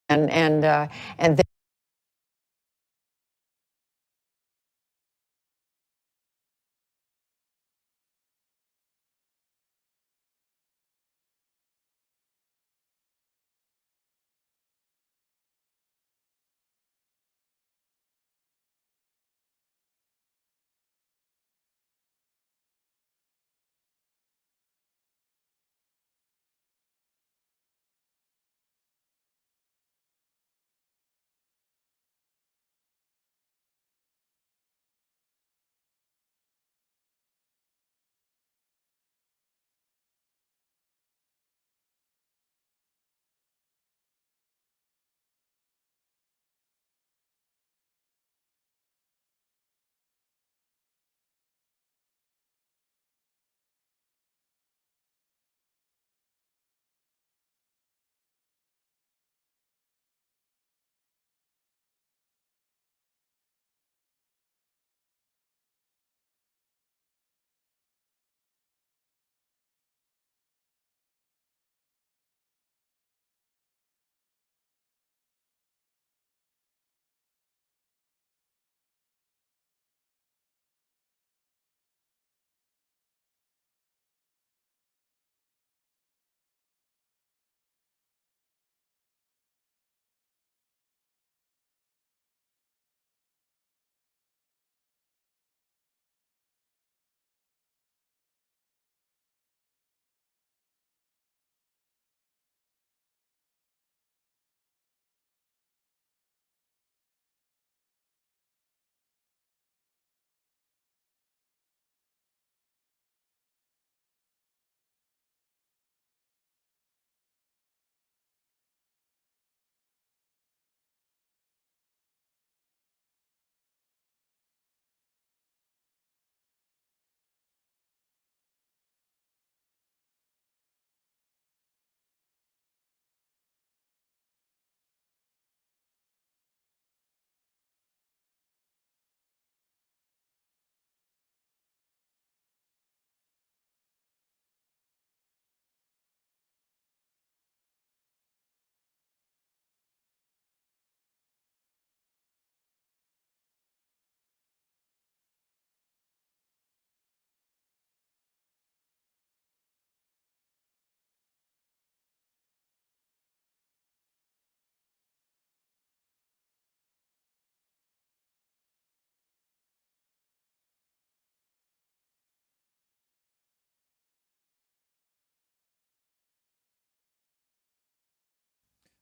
and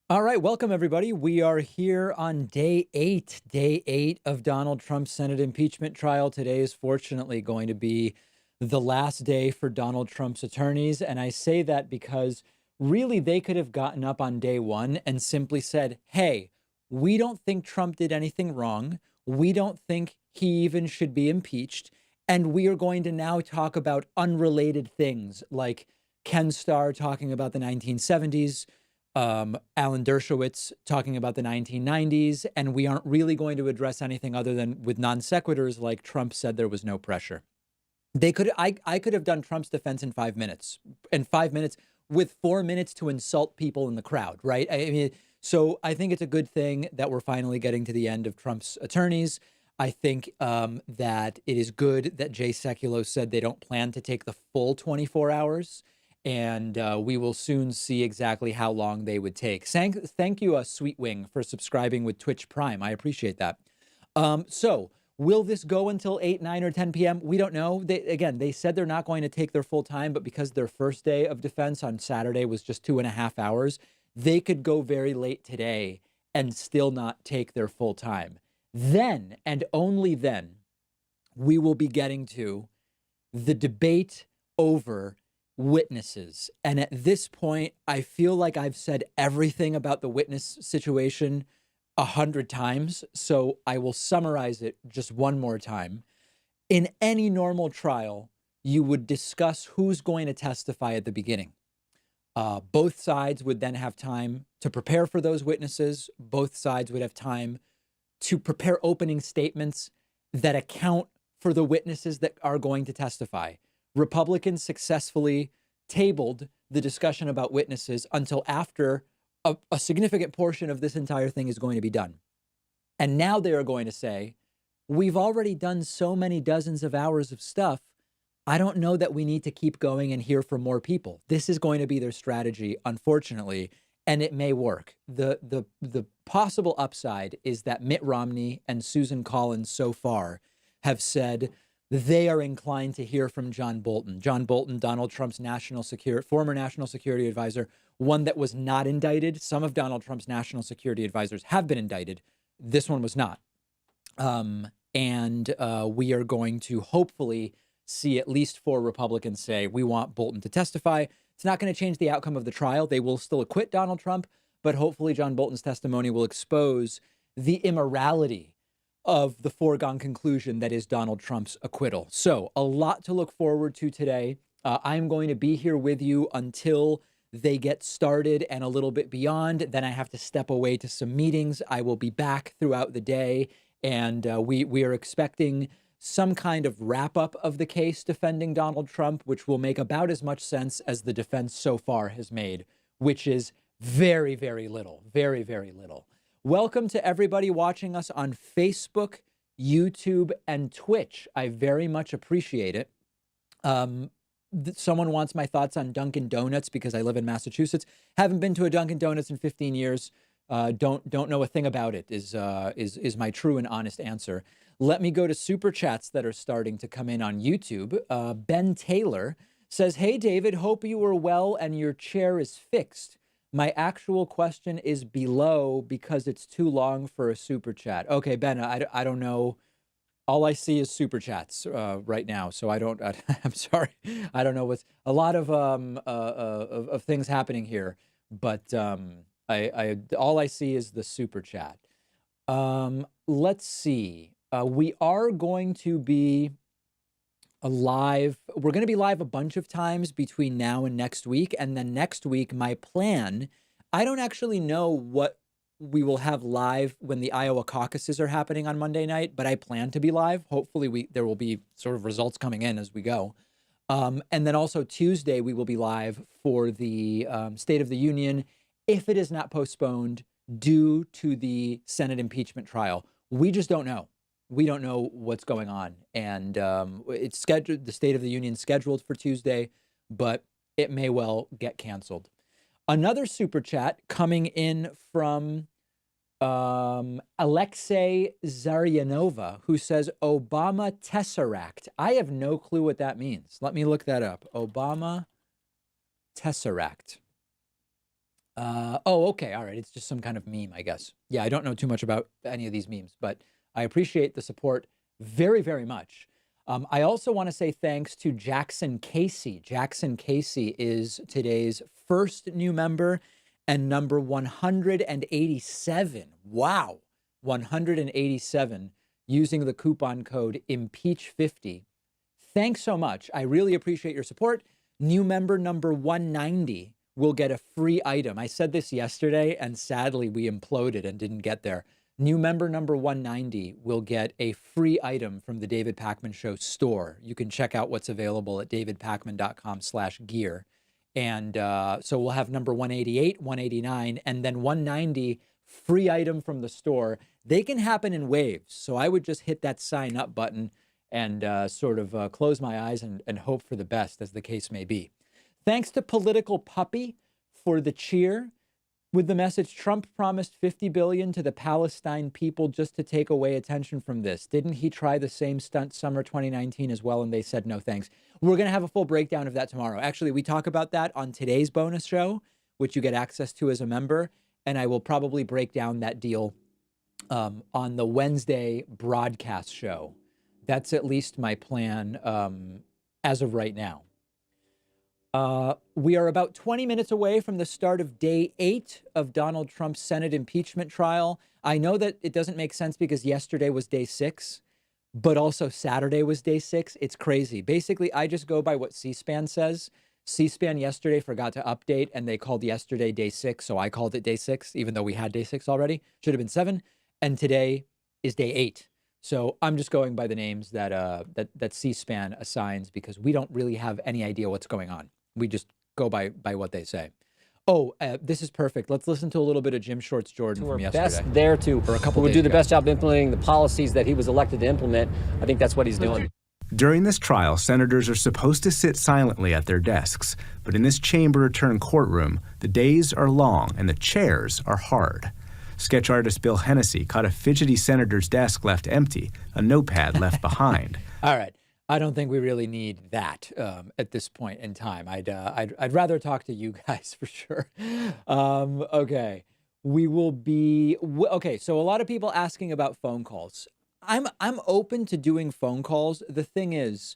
All right, welcome everybody. We are here on day eight of Donald Trump's Senate impeachment trial. Today is fortunately going to be the last day for Donald Trump's attorneys. And I say that because really they could have gotten up on day one and simply said, hey, we don't think Trump did anything wrong. We don't think he even should be impeached. And we are going to now talk about unrelated things like Ken Starr talking about the 1970s, Alan Dershowitz talking about the 1990s, and we aren't really going to address anything other than with non sequiturs like Trump said there was no pressure. I could have done Trump's defense in 5 minutes with 4 minutes to insult people in the crowd, right? I mean, so I think it's a good thing that we're finally getting to the end of Trump's attorneys. I think that it is good that Jay Sekulow said they don't plan to take the full 24 hours. And we will soon see exactly how long they would take. Thank you, Sweet Wing, for subscribing with Twitch Prime. I appreciate that. So will this go until 8, 9, or 10 p.m.? We don't know. They said they're not going to take their full time, but because their first day of defense on Saturday was just 2.5 hours, they could go very late today and still not take their full time. Then, and only then, we will be getting to the debate over witnesses. And at this point, I feel like I've said everything about the witness situation 100 times. So I will summarize it just one more time. In any normal trial, you would discuss who's going to testify at the beginning. Both sides would then have time to prepare for those witnesses. Both sides would have time to prepare opening statements that account for the witnesses that are going to testify. Republicans successfully tabled the discussion about witnesses until after a significant portion of this entire thing is going to be done. And now they are going to say, we've already done so many dozens of hours of stuff. I don't know that we need to keep going and hear from more people. This is going to be their strategy, unfortunately, and it may work. The possible upside is that Mitt Romney and Susan Collins so far have said they are inclined to hear from John Bolton. John Bolton, Donald Trump's former national security advisor, one that was not indicted. Some of Donald Trump's national security advisors have been indicted. This one was not. And we are going to hopefully see at least 4 Republicans say, we want Bolton to testify. It's not going to change the outcome of the trial. They will still acquit Donald Trump, but hopefully John Bolton's testimony will expose the immorality of the foregone conclusion that is Donald Trump's acquittal. So a lot to look forward to today. I'm going to be here with you until they get started and a little bit beyond. Then I have to step away to some meetings. I will be back throughout the day, and we are expecting some kind of wrap up of the case defending Donald Trump, which will make about as much sense as the defense so far has made, which is very, very little, very, very little. Welcome to everybody watching us on Facebook, YouTube, and Twitch. I very much appreciate it. Someone wants my thoughts on Dunkin' Donuts because I live in Massachusetts. Haven't been to a Dunkin' Donuts in 15 years. Don't know a thing about it is my true and honest answer. Let me go to super chats that are starting to come in on YouTube. Ben Taylor says, "Hey David, hope you are well and your chair is fixed. My actual question is below because it's too long for a super chat." Okay, Ben, I don't know. All I see is super chats right now, so I don't. I'm sorry, I don't know what's a lot of things happening here, but I all I see is the super chat. Let's see. We are going to be live. We're going to be live a bunch of times between now and next week. And then next week, my plan, I don't actually know what we will have live when the Iowa caucuses are happening on Monday night, but I plan to be live. Hopefully there will be sort of results coming in as we go. And then also Tuesday, we will be live for the State of the Union if it is not postponed due to the Senate impeachment trial. We just don't know. We don't know what's going on. And it's scheduled, the State of the Union scheduled for Tuesday, but it may well get canceled. Another super chat coming in from Alexei Zaryanova, who says Obama Tesseract. I have no clue what that means. Let me look that up. Obama Tesseract. Oh, okay. All right. It's just some kind of meme, I guess. Yeah, I don't know too much about any of these memes, but I appreciate the support very, very much. I also want to say thanks to Jackson Casey. Jackson Casey is today's first new member and number 187. Wow. 187 using the coupon code IMPEACH50. Thanks so much. I really appreciate your support. New member number 190 will get a free item. I said this yesterday, and sadly we imploded and didn't get there. New member number 190 will get a free item from the David Pakman Show store. You can check out what's available at davidpakman.com/gear. And so we'll have number 188, 189, and then 190 free item from the store. They can happen in waves. So I would just hit that sign up button and sort of close my eyes and hope for the best, as the case may be. Thanks to Political Puppy for the cheer with the message, Trump promised $50 billion to the Palestine people just to take away attention from this. Didn't he try the same stunt summer 2019 as well? And they said, no, thanks. We're going to have a full breakdown of that tomorrow. Actually, we talk about that on today's bonus show, which you get access to as a member. And I will probably break down that deal on the Wednesday broadcast show. That's at least my plan as of right now. We are about 20 minutes away from the start of day 8 of Donald Trump's Senate impeachment trial. I know that it doesn't make sense because yesterday was day 6, but also Saturday was day 6. It's crazy. Basically, I just go by what C-SPAN says. C-SPAN yesterday forgot to update, and they called yesterday day 6, so I called it day 6, even though we had day 6 already. Should have been 7, and today is day 8. So I'm just going by the names that that C-SPAN assigns because we don't really have any idea what's going on. We just go by what they say. Oh, this is perfect. Let's listen to a little bit of Jim Shorts Jordan who from are yesterday. best there to or a couple who would days do the ago. best job implementing the policies that he was elected to implement. I think that's what he's doing. During this trial, senators are supposed to sit silently at their desks, but in this chamber-turned-courtroom, the days are long and the chairs are hard. Sketch artist Bill Hennessy caught a fidgety senator's desk left empty, a notepad left behind. All right. I don't think we really need that at this point in time. I'd rather talk to you guys for sure. Okay. We will be okay. So a lot of people asking about phone calls. I'm open to doing phone calls. The thing is,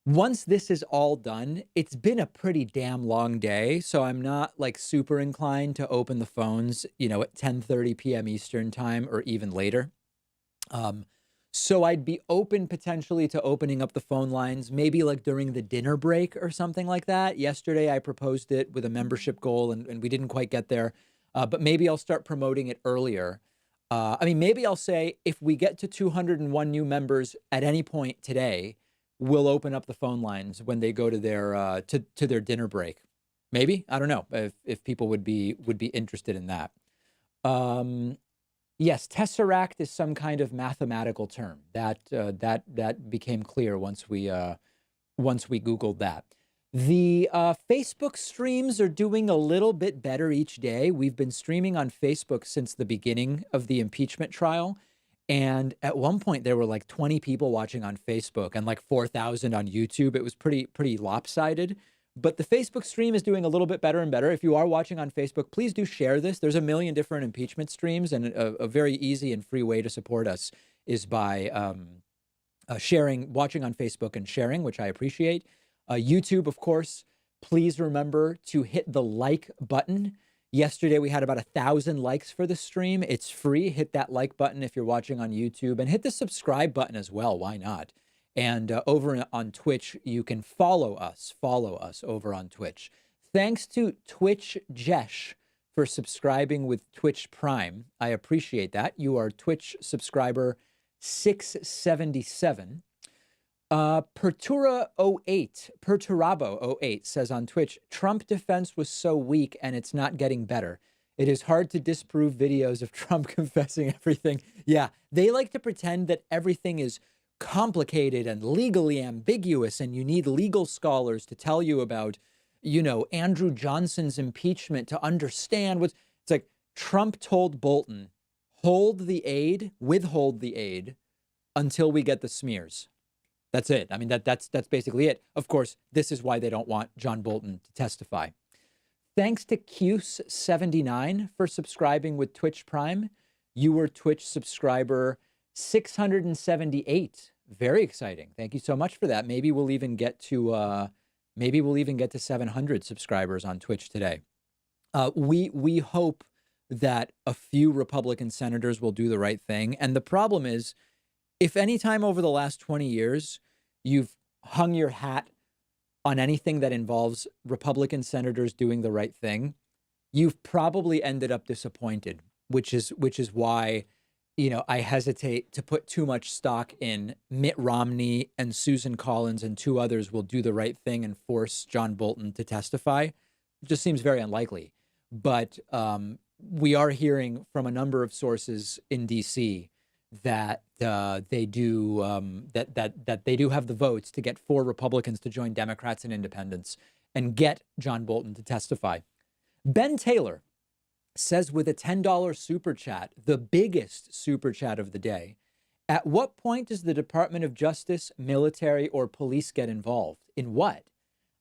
once this is all done, it's been a pretty damn long day, so I'm not like super inclined to open the phones, at 10:30 p.m. Eastern time or even later. So I'd be open potentially to opening up the phone lines, maybe like during the dinner break or something like that. Yesterday, I proposed it with a membership goal and we didn't quite get there, but maybe I'll start promoting it earlier. Maybe I'll say if we get to 201 new members at any point today, we'll open up the phone lines when they go to their to their dinner break. Maybe, I don't know if people would be interested in that. Yes, tesseract is some kind of mathematical term that became clear once we Googled that. The Facebook streams are doing a little bit better each day. We've been streaming on Facebook since the beginning of the impeachment trial. And at one point there were like 20 people watching on Facebook and like 4,000 on YouTube. It was pretty lopsided. But the Facebook stream is doing a little bit better and better. If you are watching on Facebook, please do share this. There's a million different impeachment streams, and a very easy and free way to support us is by watching on Facebook and sharing, which I appreciate. YouTube, of course, please remember to hit the like button. Yesterday, we had about 1,000 likes for the stream. It's free. Hit that like button if you're watching on YouTube, and hit the subscribe button as well. Why not? And over on Twitch, you can follow us over on Twitch. Thanks to Twitch Jesh for subscribing with Twitch Prime. I appreciate that. You are Twitch subscriber 677. Perturabo08 says on Twitch, Trump defense was so weak and it's not getting better. It is hard to disprove videos of Trump confessing everything. Yeah, they like to pretend that everything is complicated and legally ambiguous, and you need legal scholars to tell you about, Andrew Johnson's impeachment to understand what's. It's like Trump told Bolton, withhold the aid until we get the smears. That's it. I mean, that's basically it. Of course, this is why they don't want John Bolton to testify. Thanks to Cuse79 for subscribing with Twitch Prime. You were Twitch subscriber 678. Very exciting. Thank you so much for that. Maybe we'll even get to 700 subscribers on Twitch today. We hope that a few Republican senators will do the right thing. And the problem is, if any time over the last 20 years you've hung your hat on anything that involves Republican senators doing the right thing, you've probably ended up disappointed, which is why I hesitate to put too much stock in Mitt Romney and Susan Collins and two others will do the right thing and force John Bolton to testify. It just seems very unlikely. But we are hearing from a number of sources in D.C. that they do that they do have the votes to get 4 Republicans to join Democrats and independents and get John Bolton to testify. Ben Taylor says with a $10 super chat, the biggest super chat of the day, at what point does the Department of Justice, military, or police get involved? In what?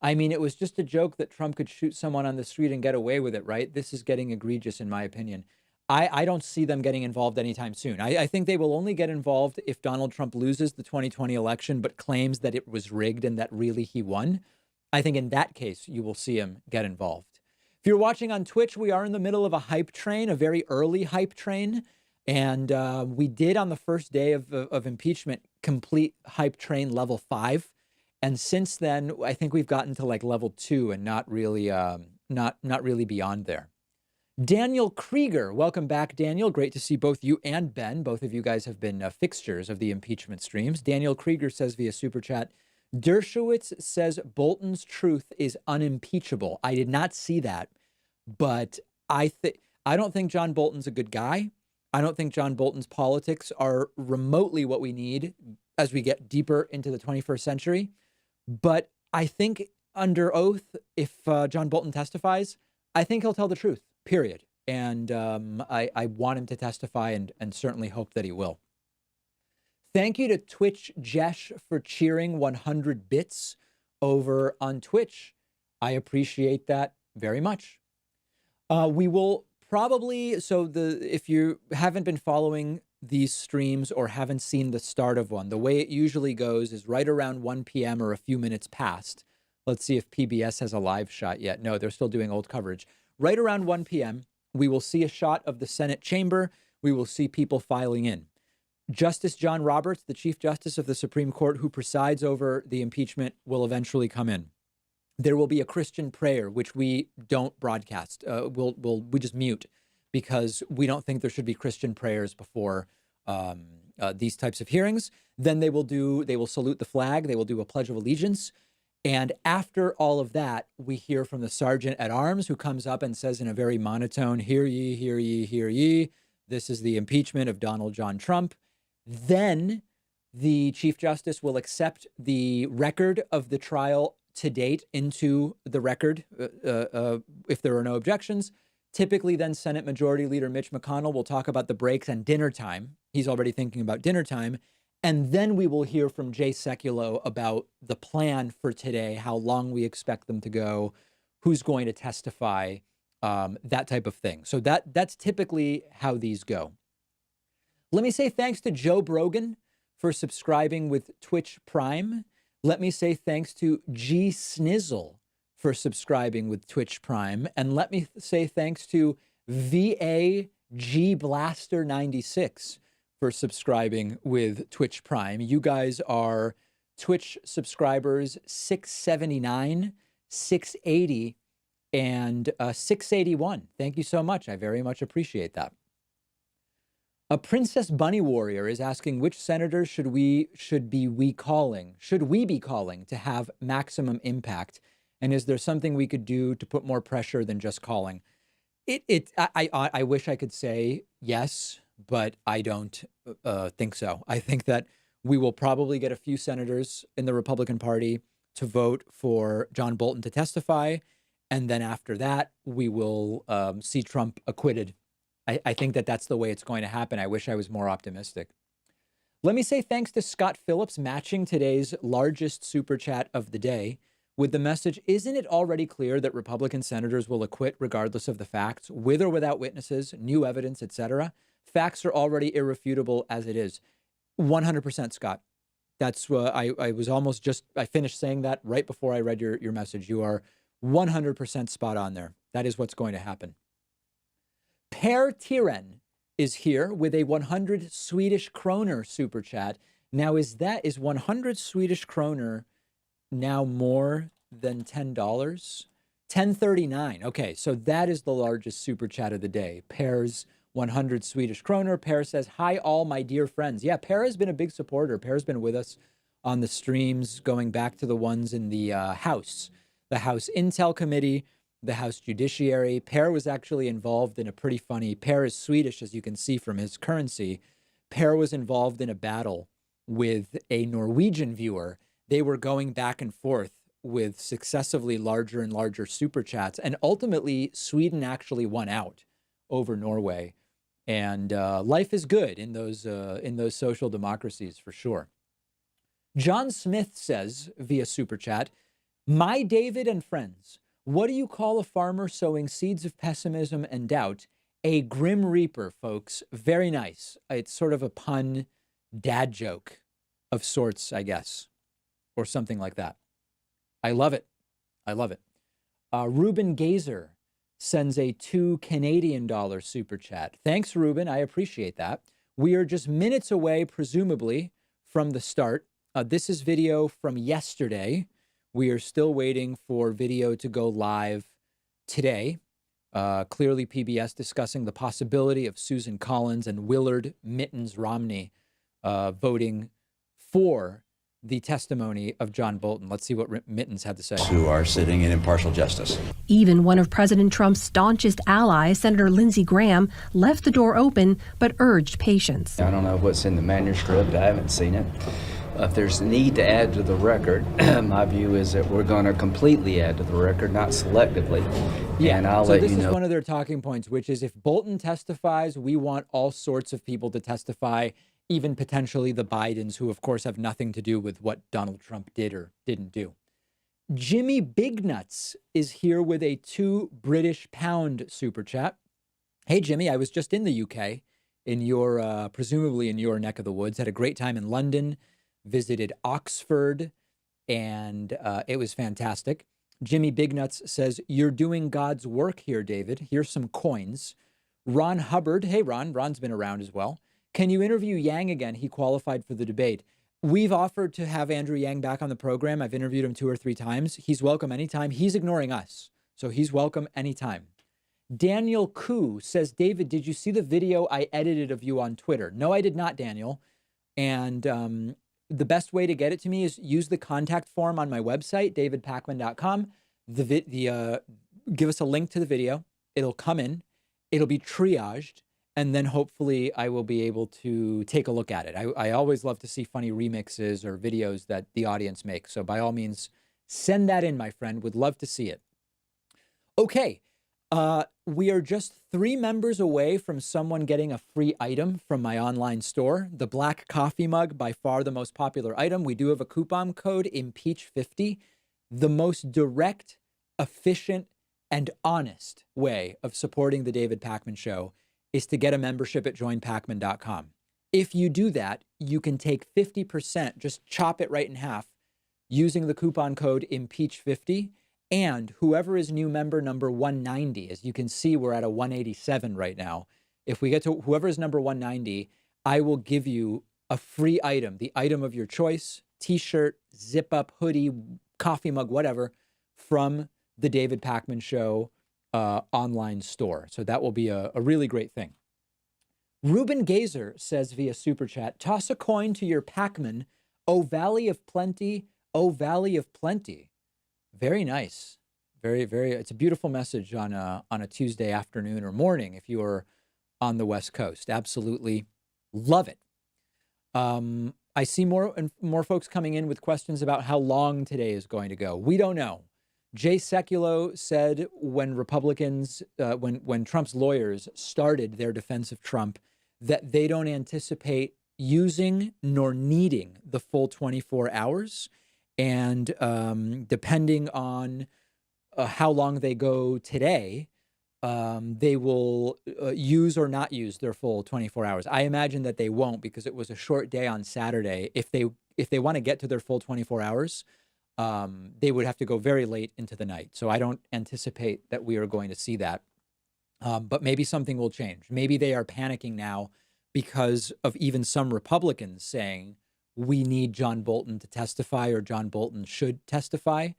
I mean, it was just a joke that Trump could shoot someone on the street and get away with it, right? This is getting egregious, in my opinion. I don't see them getting involved anytime soon. I think they will only get involved if Donald Trump loses the 2020 election, but claims that it was rigged and that really he won. I think in that case, you will see him get involved. If you're watching on Twitch, we are in the middle of a hype train, a very early hype train. And we did on the first day of impeachment complete hype train level 5. And since then, I think we've gotten to like level 2 and not really beyond there. Daniel Krieger, welcome back, Daniel. Great to see both you and Ben. Both of you guys have been fixtures of the impeachment streams. Daniel Krieger says via Super Chat, Dershowitz says Bolton's truth is unimpeachable. I did not see that, But I don't think John Bolton's a good guy. I don't think John Bolton's politics are remotely what we need as we get deeper into the 21st century. But I think under oath, if John Bolton testifies, I think he'll tell the truth, period. And I want him to testify and certainly hope that he will. Thank you to Twitch Jesh for cheering 100 bits over on Twitch. I appreciate that very much. We will probably, if you haven't been following these streams or haven't seen the start of one, the way it usually goes is right around 1 p.m. or a few minutes past. Let's see if PBS has a live shot yet. No, they're still doing old coverage. Right around 1 p.m., we will see a shot of the Senate chamber. We will see people filing in. Justice John Roberts, the Chief Justice of the Supreme Court, who presides over the impeachment, will eventually come in. There will be a Christian prayer, which we don't broadcast. We just mute because we don't think there should be Christian prayers before these types of hearings. Then they will salute the flag. They will do a Pledge of Allegiance. And after all of that, we hear from the Sergeant at Arms, who comes up and says in a very monotone, "Hear ye, hear ye, hear ye. This is the impeachment of Donald John Trump." Then the Chief Justice will accept the record of the trial to date into the record if there are no objections. Typically, then Senate Majority Leader Mitch McConnell will talk about the breaks and dinner time. He's already thinking about dinner time. And then we will hear from Jay Sekulow about the plan for today, how long we expect them to go, who's going to testify, that type of thing. So that's typically how these go. Let me say thanks to Joe Brogan for subscribing with Twitch Prime. Let me say thanks to G Snizzle for subscribing with Twitch Prime. And let me say thanks to VAG Blaster 96 for subscribing with Twitch Prime. You guys are Twitch subscribers 679, 680, and 681. Thank you so much. I very much appreciate that. A Princess Bunny Warrior is asking which senators should we be calling to have maximum impact, and is there something we could do to put more pressure than just calling? I wish I could say yes, but I don't think so. I think that we will probably get a few senators in the Republican Party to vote for John Bolton to testify, and then after that, we will see Trump acquitted. I think that that's the way it's going to happen. I wish I was more optimistic. Let me say thanks to Scott Phillips matching today's largest super chat of the day with the message, "Isn't it already clear that Republican senators will acquit regardless of the facts, with or without witnesses, new evidence, etc.? Facts are already irrefutable as it is." 100%, Scott. That's I finished saying that right before I read your message. You are 100% spot on there. That is what's going to happen. Per Tiren is here with a 100 Swedish kroner super chat. Now, is 100 Swedish kroner now more than $10? 1039. Okay, so that is the largest super chat of the day. Per's 100 Swedish kroner. Per says, "Hi, all my dear friends." Yeah, Per has been a big supporter. Per's been with us on the streams going back to the ones in the House Intel Committee, the House Judiciary. Per was actually involved in a pretty funny, Per is Swedish, as you can see from his currency. Per was involved in a battle with a Norwegian viewer. They were going back and forth with successively larger and larger super chats. And ultimately, Sweden actually won out over Norway. And life is good in those social democracies for sure. John Smith says via super chat, "My David and friends, what do you call a farmer sowing seeds of pessimism and doubt? A grim reaper, folks." Very nice. It's sort of a pun dad joke of sorts, I guess, or something like that. I love it. I love it. Ruben Gazer sends a $2 Canadian super chat. Thanks, Ruben. I appreciate that. We are just minutes away, presumably, from the start. This is video from yesterday. We are still waiting for video to go live today. Clearly, PBS discussing the possibility of Susan Collins and Willard Mittens Romney voting for the testimony of John Bolton. Let's see what Mittens had to say. Who are sitting in impartial justice. Even one of President Trump's staunchest allies, Senator Lindsey Graham, left the door open but urged patience. I don't know what's in the manuscript. I haven't seen it. If there's a need to add to the record, my view is that we're going to completely add to the record, not selectively. Yeah, and I'll so let this you is know. one of their talking points, which is if Bolton testifies, we want all sorts of people to testify, even potentially the Bidens, who of course have nothing to do with what Donald Trump did or didn't do. Jimmy Bignuts is here with a £2 British super chat. Hey, Jimmy, I was just in the UK, in your presumably in your neck of the woods. Had a great time in London, visited Oxford, and it was fantastic. Jimmy Bignuts says, you're doing God's work here, David. Here's some coins. Ron Hubbard. Hey, Ron. Ron's been around as well. Can you interview Yang again? He qualified for the debate. We've offered to have Andrew Yang back on the program. I've interviewed him 2 or 3 times. He's welcome anytime. He's ignoring us, so he's welcome anytime. Daniel Koo says, David, did you see the video I edited of you on Twitter? No, I did not, Daniel. And the best way to get it to me is use the contact form on my website, davidpakman.com. Give us a link to the video. It'll come in. It'll be triaged. And then hopefully I will be able to take a look at it. I always love to see funny remixes or videos that the audience makes. So by all means, send that in, my friend. Would love to see it. Okay. We are just 3 members away from someone getting a free item from my online store. The black coffee mug, by far the most popular item. We do have a coupon code, Impeach50. The most direct, efficient, and honest way of supporting the David Pakman Show is to get a membership at joinpakman.com. If you do that, you can take 50%, just chop it right in half, using the coupon code Impeach50. And whoever is new member number 190, as you can see, we're at a 187 right now. If we get to whoever is number 190, I will give you a free item, the item of your choice, t-shirt, zip up, hoodie, coffee mug, whatever, from the David Pakman Show online store. So that will be a really great thing. Ruben Gazer says via Super Chat, toss a coin to your Pakman, oh Valley of Plenty, oh Valley of Plenty. Very nice. Very, very, it's a beautiful message on a Tuesday afternoon or morning if you are on the West Coast. Absolutely love it. I see more and more folks coming in with questions about how long today is going to go. We don't know. Jay Sekulow said when Republicans, when Trump's lawyers started their defense of Trump, that they don't anticipate using nor needing the full 24 hours. And depending on how long they go today, they will use or not use their full 24 hours. I imagine that they won't, because it was a short day on Saturday. If they want to get to their full 24 hours, they would have to go very late into the night. So I don't anticipate that we are going to see that. But maybe something will change. Maybe they are panicking now because of even some Republicans saying we need John Bolton to testify, or John Bolton should testify.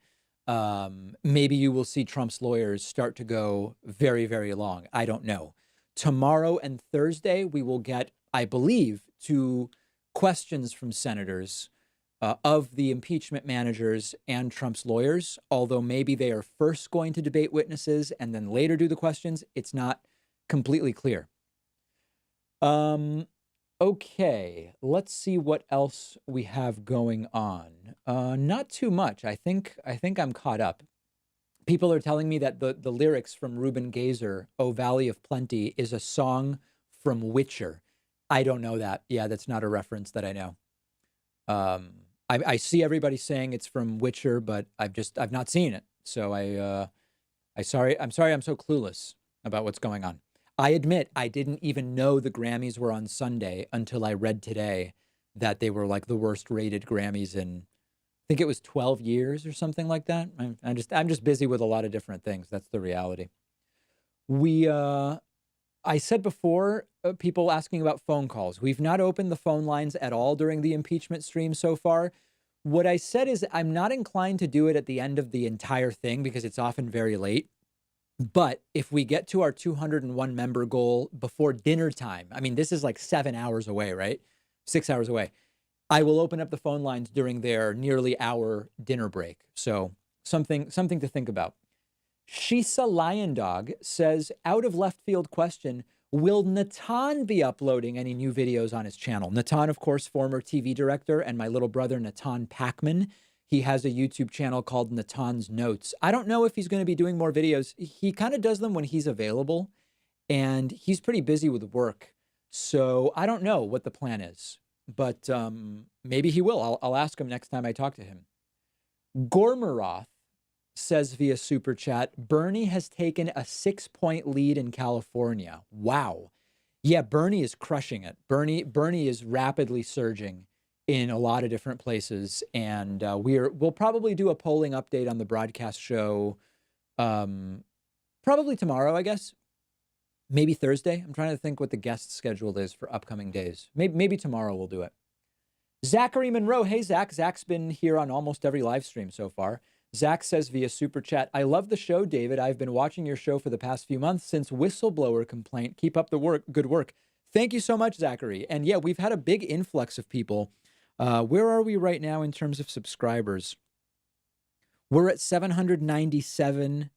Maybe you will see Trump's lawyers start to go very, very long. I don't know. Tomorrow and Thursday, we will get, I believe, 2 questions from senators of the impeachment managers and Trump's lawyers, although maybe they are first going to debate witnesses and then later do the questions. It's not completely clear. Okay, let's see what else we have going on. Not too much. I think I'm caught up. People are telling me that the lyrics from Ruben Gazer, "O Valley of Plenty," is a song from Witcher. I don't know that. Yeah, that's not a reference that I know. I see everybody saying it's from Witcher, but I've not seen it. So I'm sorry I'm so clueless about what's going on. I admit I didn't even know the Grammys were on Sunday until I read today that they were like the worst rated Grammys in, I think it was 12 years or something like that. I'm just busy with a lot of different things. That's the reality. I said before, people asking about phone calls. We've not opened the phone lines at all during the impeachment stream so far. What I said is I'm not inclined to do it at the end of the entire thing because it's often very late. But if we get to our 201 member goal before dinner time, I mean, this is like 7 hours away, right? 6 hours away. I will open up the phone lines during their nearly hour dinner break. So something to think about. Shisa Lion Dog says, out of left field question, will Natan be uploading any new videos on his channel? Natan, of course, former TV director, and my little brother, Natan Pacman. He has a YouTube channel called Natan's Notes. I don't know if he's going to be doing more videos. He kind of does them when he's available, and he's pretty busy with work. So I don't know what the plan is, but maybe he will. I'll ask him next time I talk to him. Gormoroth says via Super Chat, Bernie has taken a 6-point lead in California. Wow. Yeah, Bernie is crushing it. Bernie is rapidly surging in a lot of different places. And we'll probably do a polling update on the broadcast show probably tomorrow, I guess. Maybe Thursday. I'm trying to think what the guest schedule is for upcoming days. Maybe tomorrow we'll do it. Zachary Monroe. Hey, Zach. Zach's been here on almost every live stream so far. Zach says via Super Chat, I love the show, David. I've been watching your show for the past few months since whistleblower complaint. Keep up the work. Good work. Thank you so much, Zachary. And yeah, we've had a big influx of people. Where are we right now in terms of subscribers? We're at 797,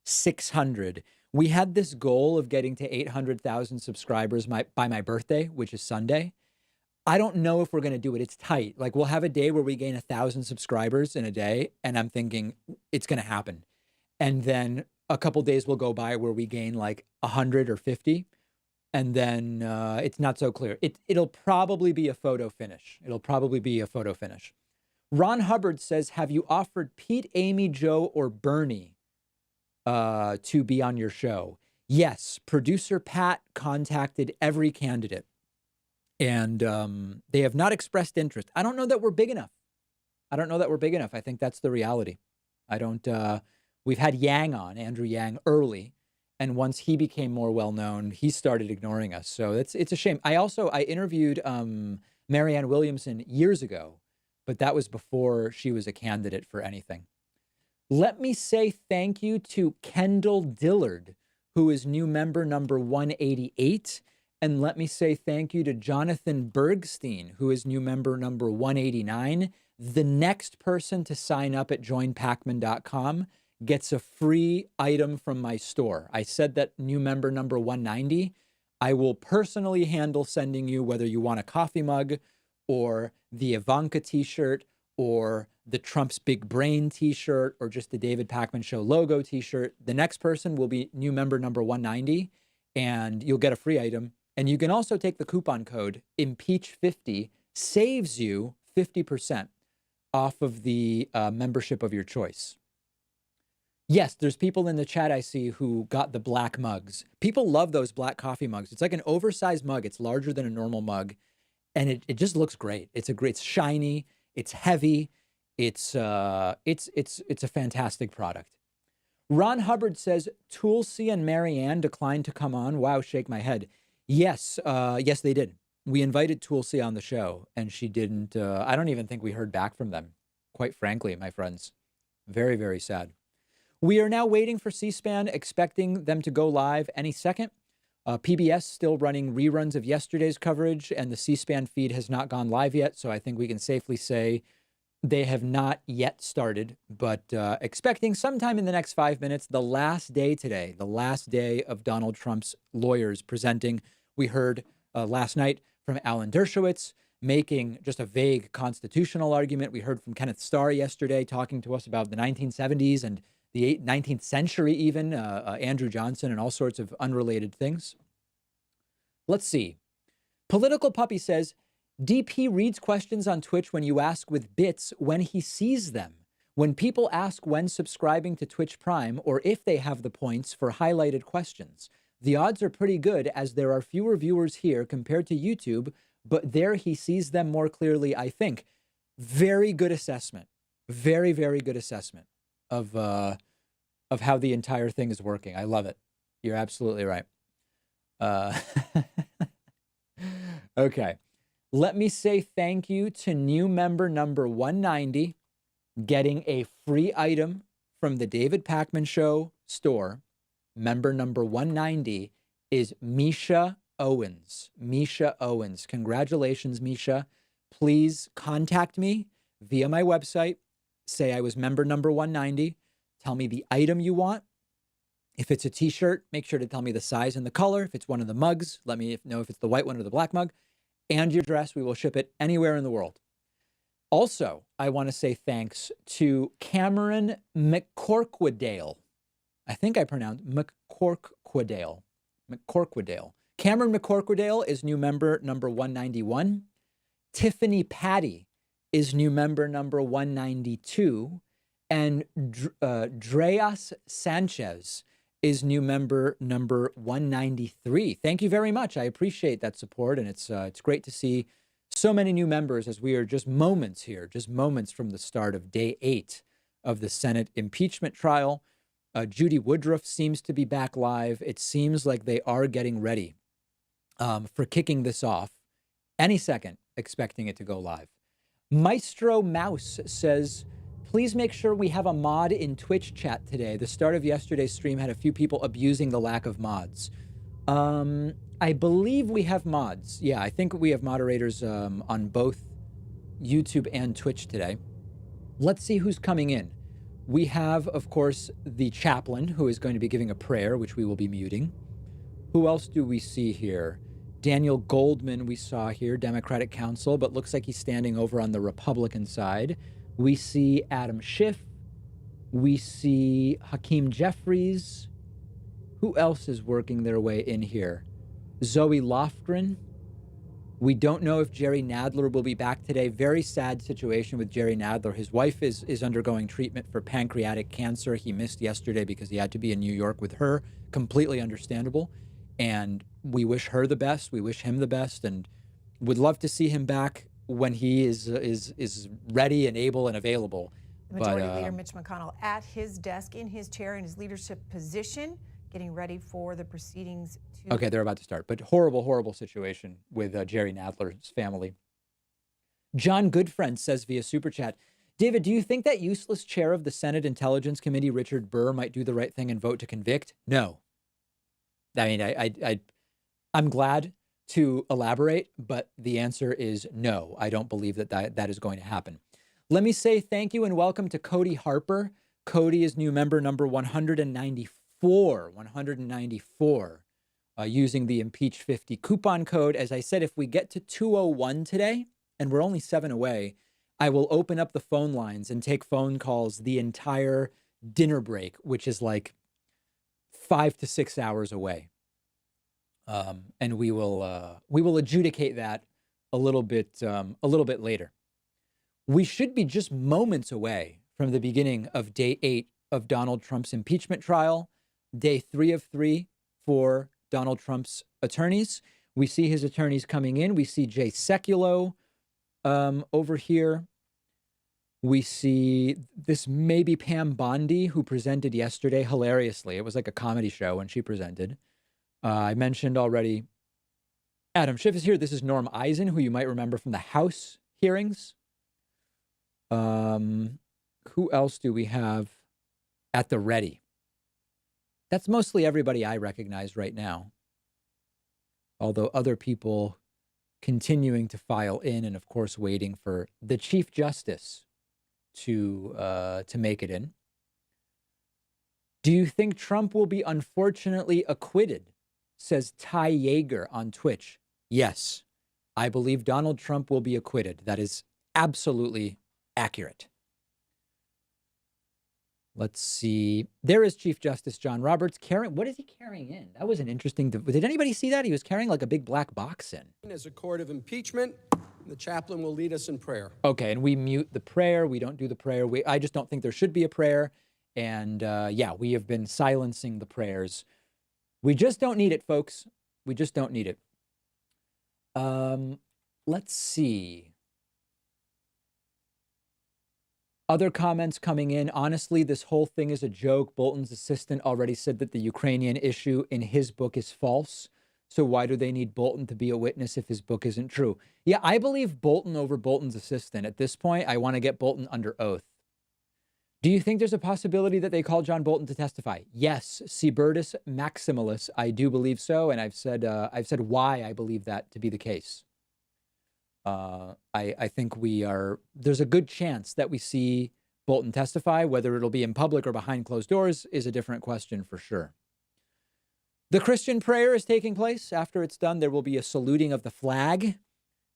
600. We had this goal of getting to 800,000 subscribers by my birthday, which is Sunday. I don't know if we're going to do it. It's tight. Like, we'll have a day where we gain 1,000 subscribers in a day, and I'm thinking it's going to happen. And then a couple days will go by where we gain like 100 or 50, and then it's not so clear. It'll probably be a photo finish. Ron Hubbard says, have you offered Pete, Amy, Joe, or Bernie to be on your show? Yes. Producer Pat contacted every candidate. And they have not expressed interest. I don't know that we're big enough. I think that's the reality. We've had Yang on, Andrew Yang, early. And once he became more well-known, he started ignoring us. So it's a shame. I interviewed Marianne Williamson years ago, but that was before she was a candidate for anything. Let me say thank you to Kendall Dillard, who is new member number 188. And let me say thank you to Jonathan Bergstein, who is new member number 189. The next person to sign up at joinpacman.com gets a free item from my store. I said that new member number 190, I will personally handle sending you, whether you want a coffee mug or the Ivanka t-shirt or the Trump's Big Brain t-shirt or just the David Pacman Show logo t-shirt. The next person will be new member number 190, and you'll get a free item. And you can also take the coupon code IMPEACH50, saves you 50% off of the membership of your choice. Yes, there's people in the chat I see who got the black mugs. People love those black coffee mugs. It's like an oversized mug. It's larger than a normal mug, and it just looks great. It's shiny. It's heavy. It's a fantastic product. Ron Hubbard says Tulsi and Marianne declined to come on. Wow, shake my head. Yes, yes, they did. We invited Tulsi on the show, and she didn't. I don't even think we heard back from them, quite frankly, my friends. Very, very sad. We are now waiting for C-SPAN, expecting them to go live any second. PBS still running reruns of yesterday's coverage, and the C-SPAN feed has not gone live yet, so I think we can safely say they have not yet started, but expecting sometime in the next 5 minutes, the last day today, the last day of Donald Trump's lawyers presenting. We heard last night from Alan Dershowitz making just a vague constitutional argument. We heard from Kenneth Starr yesterday talking to us about the 1970s and the 19th century even, Andrew Johnson and all sorts of unrelated things. Let's see. Political Puppy says, DP reads questions on Twitch when you ask with bits when he sees them. When people ask when subscribing to Twitch Prime or if they have the points for highlighted questions, the odds are pretty good as there are fewer viewers here compared to YouTube, but there he sees them more clearly, I think. Very good assessment. Very, very good assessment of how the entire thing is working. I love it. You're absolutely right. Okay. Let me say thank you to new member number 190, getting a free item from the David Pacman Show store. Member number 190 is Misha Owens. Misha Owens. Congratulations, Misha. please contact me via my website. Say I was member number 190. Tell me the item you want. If it's a t-shirt, make sure to tell me the size and the color. If it's one of the mugs, let me know if it's the white one or the black mug. And your address. We will ship it anywhere in the world. Also, I want to say thanks to Cameron McCorquodale. I think I pronounced McCorquodale. Cameron McCorquodale is new member number 191. Tiffany Patty is new member number 192. And Dreas Sanchez is new member number 193. Thank you very much. I appreciate that support, and it's great to see so many new members as we are just moments from the start of day 8 of the Senate impeachment trial. Judy Woodruff seems to be back live. It seems like they are getting ready for kicking this off any second, expecting it to go live. Maestro Mouse says, please make sure we have a mod in Twitch chat today. The start of yesterday's stream had a few people abusing the lack of mods. I believe we have mods. Yeah, I think we have moderators on both YouTube and Twitch today. Let's see who's coming in. We have, of course, the chaplain who is going to be giving a prayer, which we will be muting. Who else do we see here? Daniel Goldman we saw here, Democratic counsel, but looks like he's standing over on the Republican side. We see Adam Schiff. We see Hakeem Jeffries. Who else is working their way in here? Zoe Lofgren. We don't know if Jerry Nadler will be back today. Very sad situation with Jerry Nadler. His wife is undergoing treatment for pancreatic cancer. He missed yesterday because he had to be in New York with her. Completely understandable. And we wish her the best. We wish him the best, and would love to see him back when he is ready and able and available. Majority Leader Mitch McConnell at his desk in his chair in his leadership position, getting ready for the proceedings. Okay, they're about to start. But horrible, horrible situation with Jerry Nadler's family. John Goodfriend says via Super Chat, David, do you think that useless chair of the Senate Intelligence Committee, Richard Burr, might do the right thing and vote to convict? No. I mean, I'm glad to elaborate, but the answer is no. I don't believe that is going to happen. Let me say thank you and welcome to Cody Harper. Cody is new member number 194. Using the Impeach 50 coupon code. As I said, if we get to 201 today, and we're only 7 away, I will open up the phone lines and take phone calls the entire dinner break, which is like 5 to 6 hours away. And we will adjudicate that a little bit later. We should be just moments away from the beginning of day 8 of Donald Trump's impeachment trial, day 3 of 3 for Donald Trump's attorneys. We see his attorneys coming in. We see Jay Sekulow over here. We see this maybe Pam Bondi, who presented yesterday hilariously. It was like a comedy show when she presented. I mentioned already Adam Schiff is here. This is Norm Eisen, who you might remember from the House hearings. Who else do we have at the ready? That's mostly everybody I recognize right now. Although other people continuing to file in and, of course, waiting for the Chief Justice to make it in. Do you think Trump will be unfortunately acquitted? Says Ty Yeager on Twitch. Yes, I believe Donald Trump will be acquitted. That is absolutely accurate. Let's see. There is Chief Justice John Roberts carrying. What is he carrying in? That was an interesting. Did anybody see that? He was carrying like a big black box in. As a court of impeachment, the chaplain will lead us in prayer. Okay, and we mute the prayer. We don't do the prayer. I just don't think there should be a prayer. And yeah, we have been silencing the prayers. We just don't need it, folks. We just don't need it. Let's see. Other comments coming in. Honestly, this whole thing is a joke. Bolton's assistant already said that the Ukrainian issue in his book is false. So why do they need Bolton to be a witness if his book isn't true? Yeah, I believe Bolton over Bolton's assistant. At this point, I want to get Bolton under oath. Do you think there's a possibility that they call John Bolton to testify? Yes, Sibertus Maximalus, I do believe so, and I've said why I believe that to be the case. I think there's a good chance that we see Bolton testify. Whether it'll be in public or behind closed doors is a different question for sure. The Christian prayer is taking place. After it's done, there will be a saluting of the flag.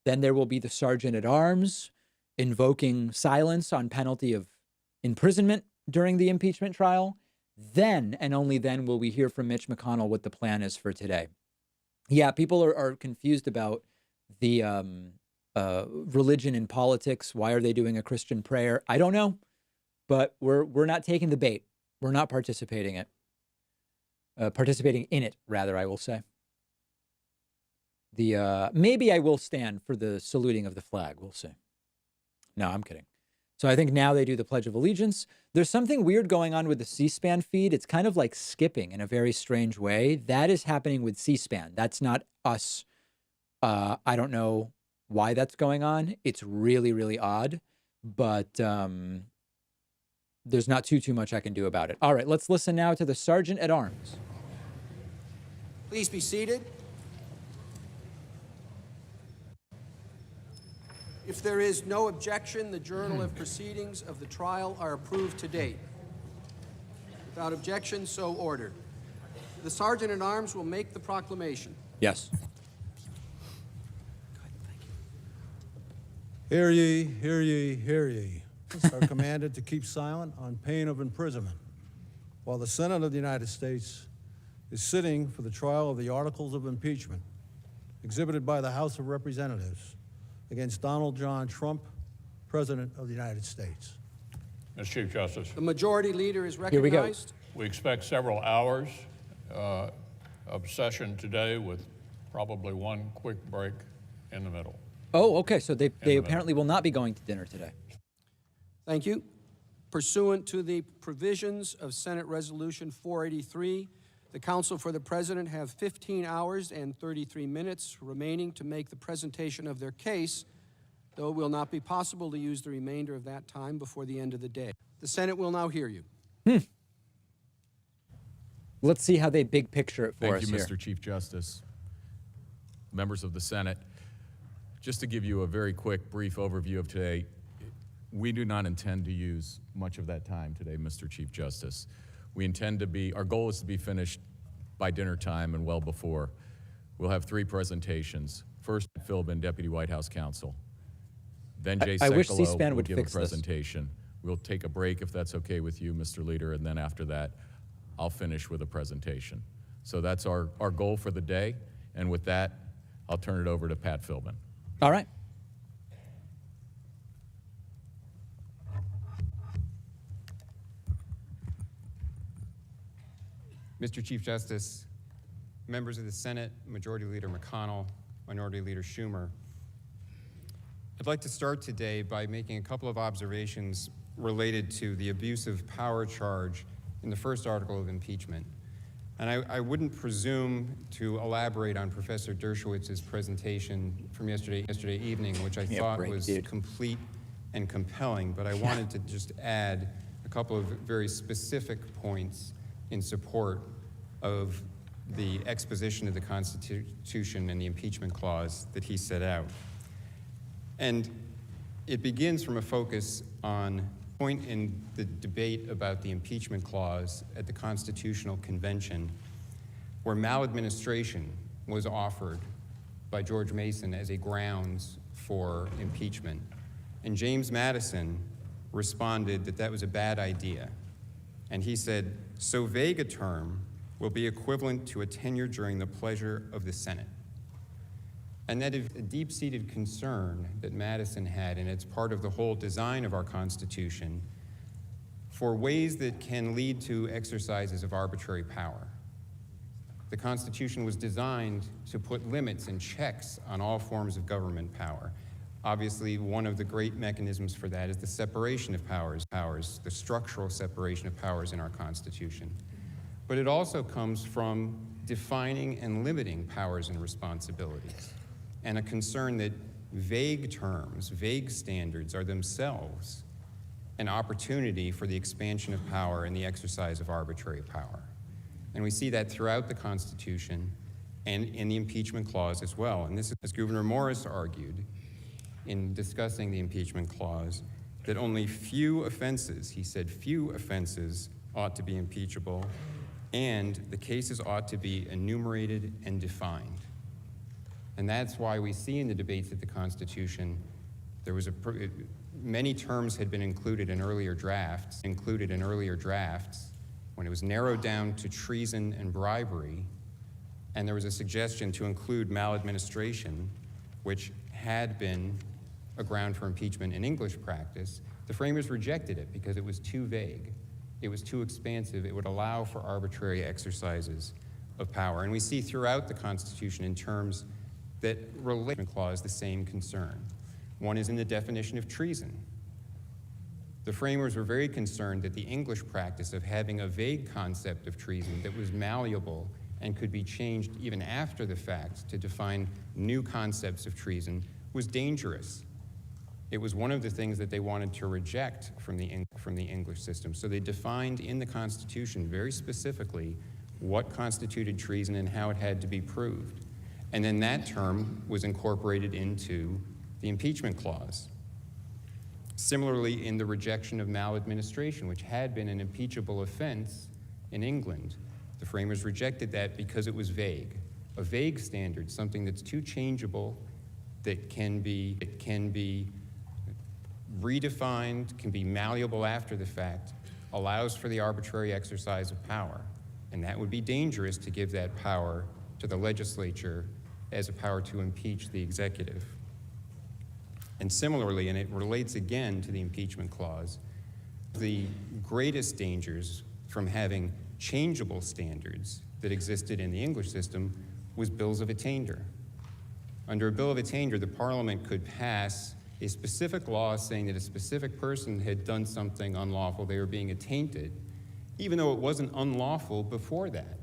Then there will be the sergeant at arms invoking silence on penalty of imprisonment during the impeachment trial. Then, and only then, will we hear from Mitch McConnell what the plan is for today. Yeah, people are confused about the religion and politics. Why are they doing a Christian prayer? I don't know, but we're not taking the bait. We're not participating in it, rather, I will say. Maybe I will stand for the saluting of the flag. We'll see. No, I'm kidding. So I think now they do the Pledge of Allegiance. There's something weird going on with the C-SPAN feed. It's kind of like skipping in a very strange way. That is happening with C-SPAN. That's not us. I don't know why that's going on. It's really, really odd, but there's not too much I can do about it. All right, let's listen now to the Sergeant at Arms. Please be seated. If there is no objection, the Journal of Proceedings of the trial are approved to date. Without objection, so ordered. The Sergeant at Arms will make the proclamation. Yes. Hear ye, hear ye, hear ye. Are commanded to keep silent on pain of imprisonment while the Senate of the United States is sitting for the trial of the articles of impeachment exhibited by the House of Representatives against Donald John Trump, President of the United States. Mr. Chief Justice. The Majority Leader is recognized. Here we go. We expect several hours of session today with probably one quick break in the middle. Oh, okay. So they apparently will not be going to dinner today. Thank you. Pursuant to the provisions of Senate Resolution 483, the Counsel for the President have 15 hours and 33 minutes remaining to make the presentation of their case, though it will not be possible to use the remainder of that time before the end of the day. The Senate will now hear you. Let's see how they big picture it for us here. Thank you, Mr. Chief Justice. Members of the Senate, just to give you a very quick, brief overview of today, we do not intend to use much of that time today, Mr. Chief Justice. We intend to be, our goal is to be finished by dinner time and well before. We'll have 3 presentations. First, Philbin, Deputy White House Counsel. Then Jay I wish Sekulow C-SPAN will would give fix a presentation. We'll take a break if that's okay with you, Mr. Leader, and then after that, I'll finish with a presentation. So that's our goal for the day. And with that, I'll turn it over to Pat Philbin. All right. Mr. Chief Justice, members of the Senate, Majority Leader McConnell, Minority Leader Schumer, I'd like to start today by making a couple of observations related to the abuse of power charge in the first article of impeachment. And I wouldn't presume to elaborate on Professor Dershowitz's presentation from yesterday evening, which I thought was complete and compelling, but I wanted to just add a couple of very specific points in support of the exposition of the Constitution and the impeachment clause that he set out. And it begins from a focus on a point in the debate about the impeachment clause at the Constitutional Convention, where maladministration was offered by George Mason as a grounds for impeachment. And James Madison responded that that was a bad idea. And he said, so vague a term will be equivalent to a tenure during the pleasure of the Senate. And that is a deep-seated concern that Madison had, and it's part of the whole design of our Constitution, for ways that can lead to exercises of arbitrary power. The Constitution was designed to put limits and checks on all forms of government power. Obviously, one of the great mechanisms for that is the separation of powers, the structural separation of powers in our Constitution. But it also comes from defining and limiting powers and responsibilities, and a concern that vague terms, vague standards are themselves an opportunity for the expansion of power and the exercise of arbitrary power. And we see that throughout the Constitution and in the impeachment clause as well. And this, as Gouverneur Morris argued, in discussing the impeachment clause that only few offenses, he said few offenses, ought to be impeachable, and the cases ought to be enumerated and defined. And that's why we see in the debates at the Constitution, there was many terms had been included in earlier drafts, when it was narrowed down to treason and bribery, and there was a suggestion to include maladministration, which had been a ground for impeachment in English practice. The framers rejected it because it was too vague. It was too expansive. It would allow for arbitrary exercises of power. And we see throughout the Constitution in terms that relate to the clause the same concern. One is in the definition of treason. The framers were very concerned that the English practice of having a vague concept of treason that was malleable and could be changed even after the fact to define new concepts of treason was dangerous. It was one of the things that they wanted to reject from the English system. So they defined in the Constitution very specifically what constituted treason and how it had to be proved. And then that term was incorporated into the impeachment clause. Similarly, in the rejection of maladministration, which had been an impeachable offense in England, the framers rejected that because it was vague. A vague standard, something that's too changeable, that can be redefined, can be malleable after the fact, allows for the arbitrary exercise of power. And that would be dangerous to give that power to the legislature as a power to impeach the executive. And similarly, and it relates again to the impeachment clause, the greatest dangers from having changeable standards that existed in the English system was bills of attainder. Under a bill of attainder, the Parliament could pass a specific law saying that a specific person had done something unlawful, they were being attainted, even though it wasn't unlawful before that.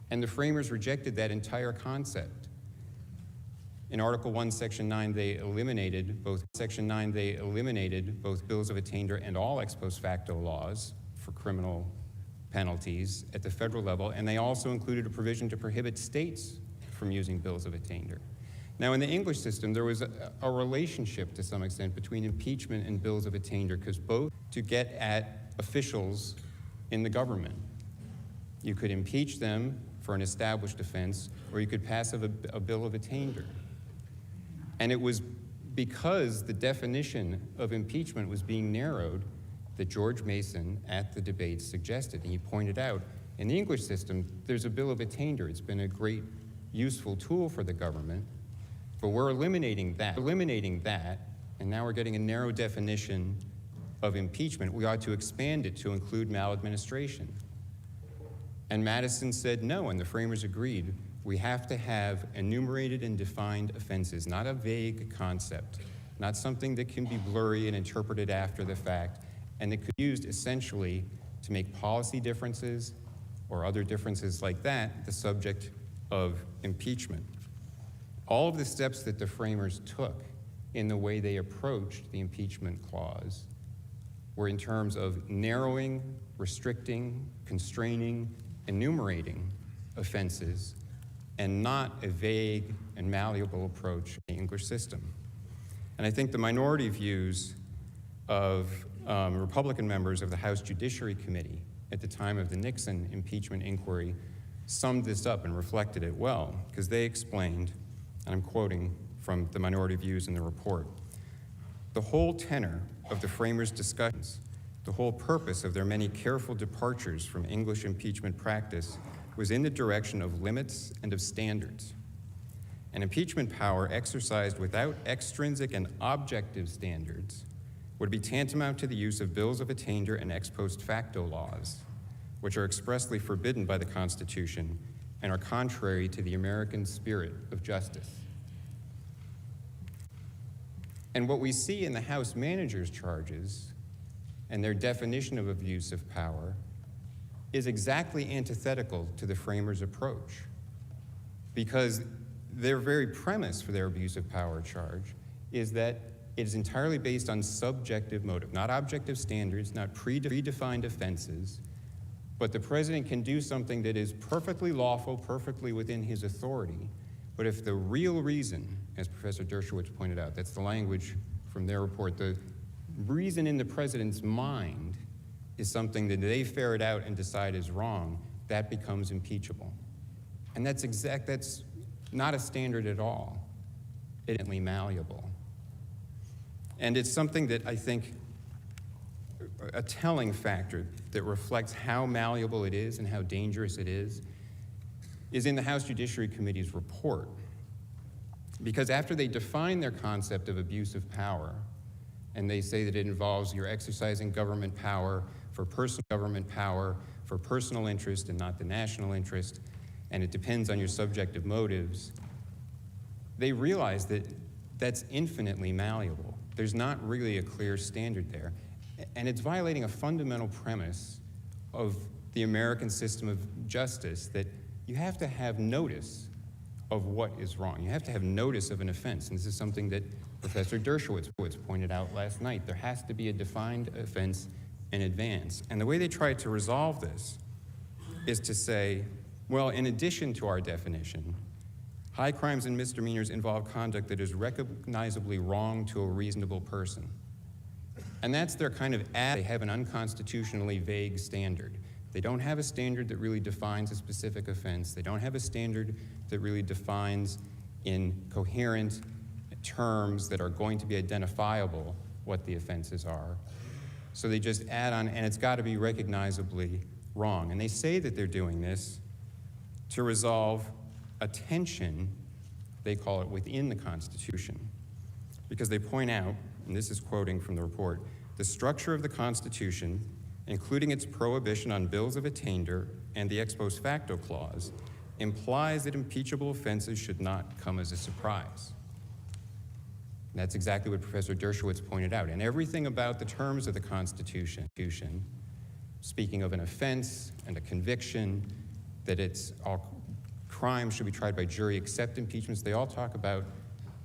And the framers rejected that entire concept. In Article 1, Section 9, they eliminated both bills of attainder and all ex post facto laws for criminal penalties at the federal level, and they also included a provision to prohibit states from using bills of attainder. Now, in the English system, there was a relationship to some extent between impeachment and bills of attainder, because both to get at officials in the government. You could impeach them for an established offense, or you could pass a bill of attainder. And it was because the definition of impeachment was being narrowed that George Mason at the debates suggested, and he pointed out, in the English system, there's a bill of attainder. It's been a great useful tool for the government, but we're eliminating that, and now we're getting a narrow definition of impeachment. We ought to expand it to include maladministration. And Madison said no, and the framers agreed. We have to have enumerated and defined offenses, not a vague concept, not something that can be blurry and interpreted after the fact, and that could be used essentially to make policy differences or other differences like that the subject of impeachment. All of the steps that the framers took in the way they approached the impeachment clause were in terms of narrowing, restricting, constraining, enumerating offenses, and not a vague and malleable approach in the English system. And I think the minority views of Republican members of the House Judiciary Committee at the time of the Nixon impeachment inquiry summed this up and reflected it well, because they explained, and I'm quoting from the minority views in the report, the whole tenor of the framers' discussions, the whole purpose of their many careful departures from English impeachment practice was in the direction of limits and of standards. An impeachment power exercised without extrinsic and objective standards would be tantamount to the use of bills of attainder and ex post facto laws, which are expressly forbidden by the Constitution and are contrary to the American spirit of justice. And what we see in the House managers' charges and their definition of abuse of power is exactly antithetical to the framers' approach, because their very premise for their abuse of power charge is that it is entirely based on subjective motive, not objective standards, not predefined offenses, but the president can do something that is perfectly lawful, perfectly within his authority, But if the real reason, as Professor Dershowitz pointed out, that's the language from their report, the reason in the president's mind is something that they ferret out and decide is wrong, that becomes impeachable. And that's not a standard at all. It's malleable. And it's something that I think a telling factor that reflects how malleable it is and how dangerous it is in the House Judiciary Committee's report. Because after they define their concept of abuse of power, and they say that it involves your exercising government power for personal interest and not the national interest, and it depends on your subjective motives, they realize that that's infinitely malleable. There's not really a clear standard there. And it's violating a fundamental premise of the American system of justice that you have to have notice of what is wrong. You have to have notice of an offense. And this is something that Professor Dershowitz pointed out last night. There has to be a defined offense in advance. And the way they try to resolve this is to say, well, in addition to our definition, high crimes and misdemeanors involve conduct that is recognizably wrong to a reasonable person. And that's their kind of they have an unconstitutionally vague standard. They don't have a standard that really defines a specific offense. They don't have a standard that really defines in coherent terms that are going to be identifiable what the offenses are. So they just add on, and it's got to be recognizably wrong. And they say that they're doing this to resolve a tension, they call it, within the Constitution. Because they point out, and this is quoting from the report, the structure of the Constitution, including its prohibition on bills of attainder and the ex post facto clause, implies that impeachable offenses should not come as a surprise. And that's exactly what Professor Dershowitz pointed out. And everything about the terms of the Constitution, speaking of an offense and a conviction, that it's all crimes should be tried by jury except impeachments, they all talk about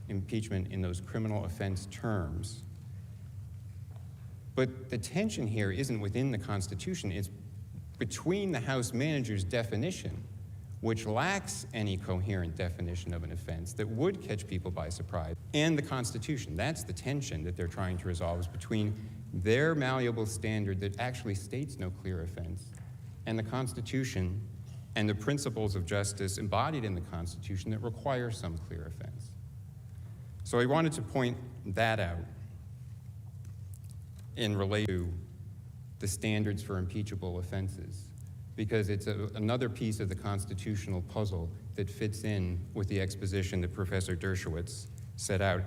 impeachment in those criminal offense terms. But the tension here isn't within the Constitution, it's between the House manager's definition, which lacks any coherent definition of an offense that would catch people by surprise, and the Constitution. That's the tension that they're trying to resolve, is between their malleable standard that actually states no clear offense and the Constitution and the principles of justice embodied in the Constitution that require some clear offense. So I wanted to point that out in relation to the standards for impeachable offenses, because it's another piece of the constitutional puzzle that fits in with the exposition that Professor Dershowitz set out.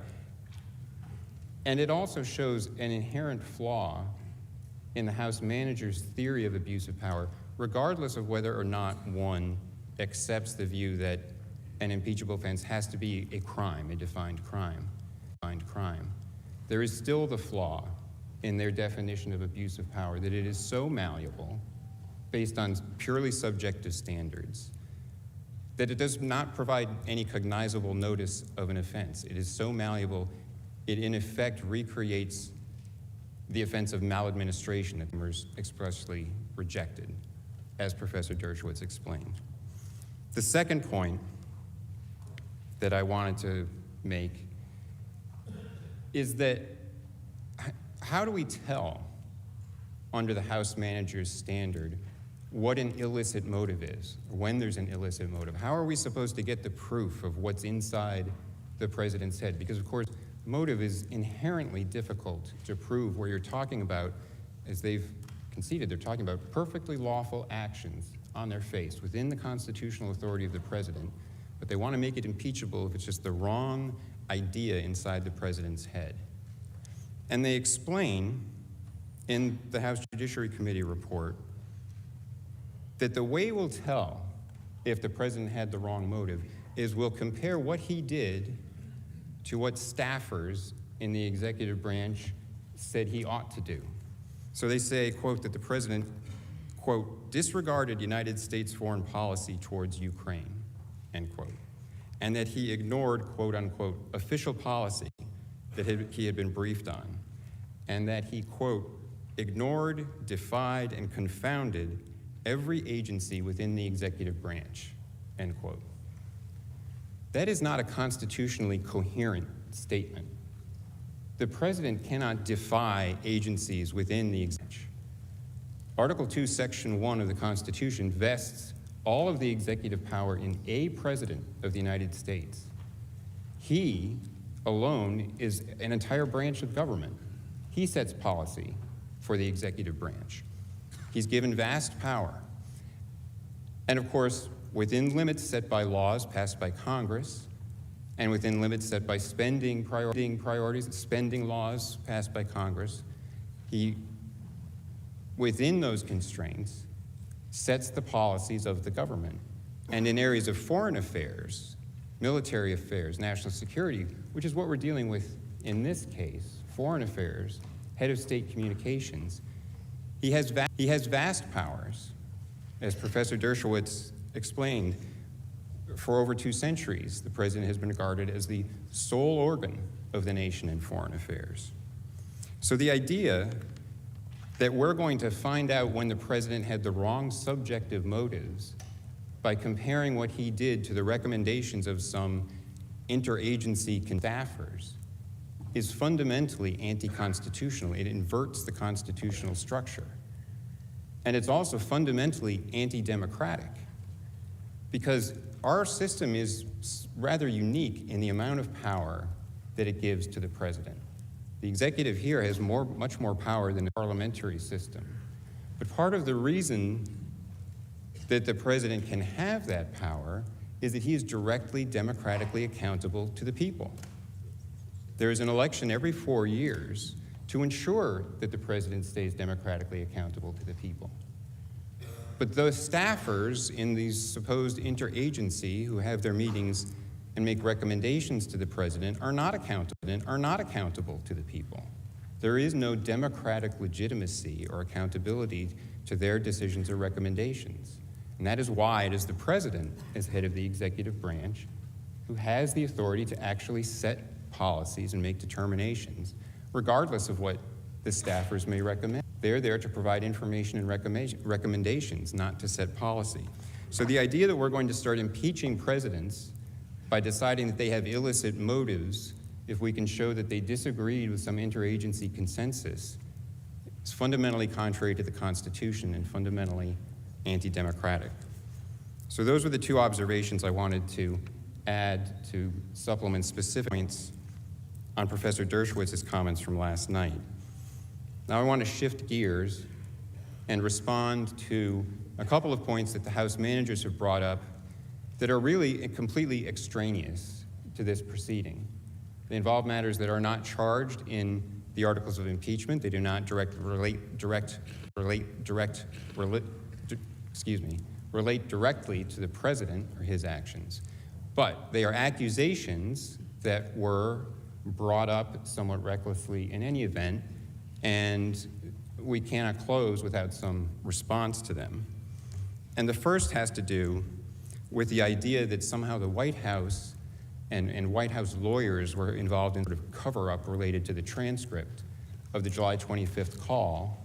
And it also shows an inherent flaw in the House manager's theory of abuse of power, regardless of whether or not one accepts the view that an impeachable offense has to be a crime, a defined crime. There is still the flaw in their definition of abuse of power, that it is so malleable, based on purely subjective standards, that it does not provide any cognizable notice of an offense. It is so malleable, it in effect recreates the offense of maladministration that members expressly rejected, as Professor Dershowitz explained. The second point that I wanted to make is that how do we tell, under the House manager's standard, what an illicit motive is, or when there's an illicit motive? How are we supposed to get the proof of what's inside the president's head? Because, of course, motive is inherently difficult to prove, where you're talking about, as they've conceded, they're talking about perfectly lawful actions on their face within the constitutional authority of the president, but they want to make it impeachable if it's just the wrong idea inside the president's head. And they explain in the House Judiciary Committee report that the way we'll tell if the president had the wrong motive is we'll compare what he did to what staffers in the executive branch said he ought to do. So they say, quote, that the president, quote, disregarded United States foreign policy towards Ukraine, end quote, and that he ignored, quote unquote, official policy that he had been briefed on, and that he, quote, ignored, defied, and confounded every agency within the executive branch, end quote. That is not a constitutionally coherent statement. The president cannot defy agencies within the executive. Article 2, Section 1 of the Constitution vests all of the executive power in a president of the United States. He alone is an entire branch of government. He sets policy for the executive branch. He's given vast power. And of course, within limits set by laws passed by Congress, and within limits set by spending priorities, spending laws passed by Congress, he, within those constraints, sets the policies of the government. And in areas of foreign affairs, military affairs, national security, which is what we're dealing with in this case, foreign affairs, head of state communications, he has vast powers. As Professor Dershowitz explained, for over 2 centuries, the president has been regarded as the sole organ of the nation in foreign affairs. So the idea that we're going to find out when the president had the wrong subjective motives by comparing what he did to the recommendations of some interagency staffers is fundamentally anti-constitutional. It inverts the constitutional structure. And it's also fundamentally anti-democratic, because our system is rather unique in the amount of power that it gives to the president. The executive here has much more power than the parliamentary system. But part of the reason that the president can have that power is that he is directly democratically accountable to the people. There is an election every 4 years to ensure that the president stays democratically accountable to the people. But those staffers in these supposed interagency who have their meetings and make recommendations to the president are not accountable to the people. There is no democratic legitimacy or accountability to their decisions or recommendations. And that is why it is the president, as head of the executive branch, who has the authority to actually set policies and make determinations, regardless of what the staffers may recommend. They're there to provide information and recommendations, not to set policy. So the idea that we're going to start impeaching presidents by deciding that they have illicit motives if we can show that they disagreed with some interagency consensus is fundamentally contrary to the Constitution and fundamentally anti-democratic. So those were the 2 observations I wanted to add to supplement specific points on Professor Dershowitz's comments from last night. Now I want to shift gears and respond to a couple of points that the House managers have brought up that are really completely extraneous to this proceeding. They involve matters that are not charged in the articles of impeachment. They do not relate directly to the president or his actions. But they are accusations that were brought up somewhat recklessly in any event, and we cannot close without some response to them. And the first has to do with the idea that somehow the White House and White House lawyers were involved in sort of cover-up related to the transcript of the July 25th call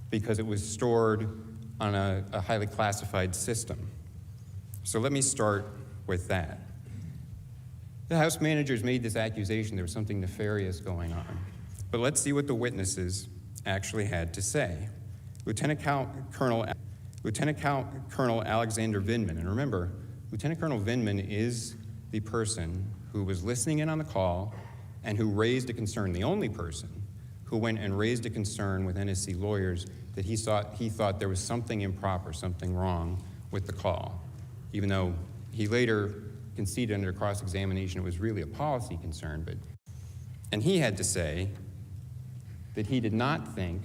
because it was stored on a highly classified system. So let me start with that. The House managers made this accusation there was something nefarious going on. But let's see what the witnesses actually had to say. Lieutenant Colonel Alexander Vindman, and remember, Lieutenant Colonel Vindman is the person who was listening in on the call and who raised a concern, the only person who went and raised a concern with NSC lawyers that he thought there was something improper, something wrong with the call, even though he later conceded under cross-examination it was really a policy concern. And he had to say that he did not think,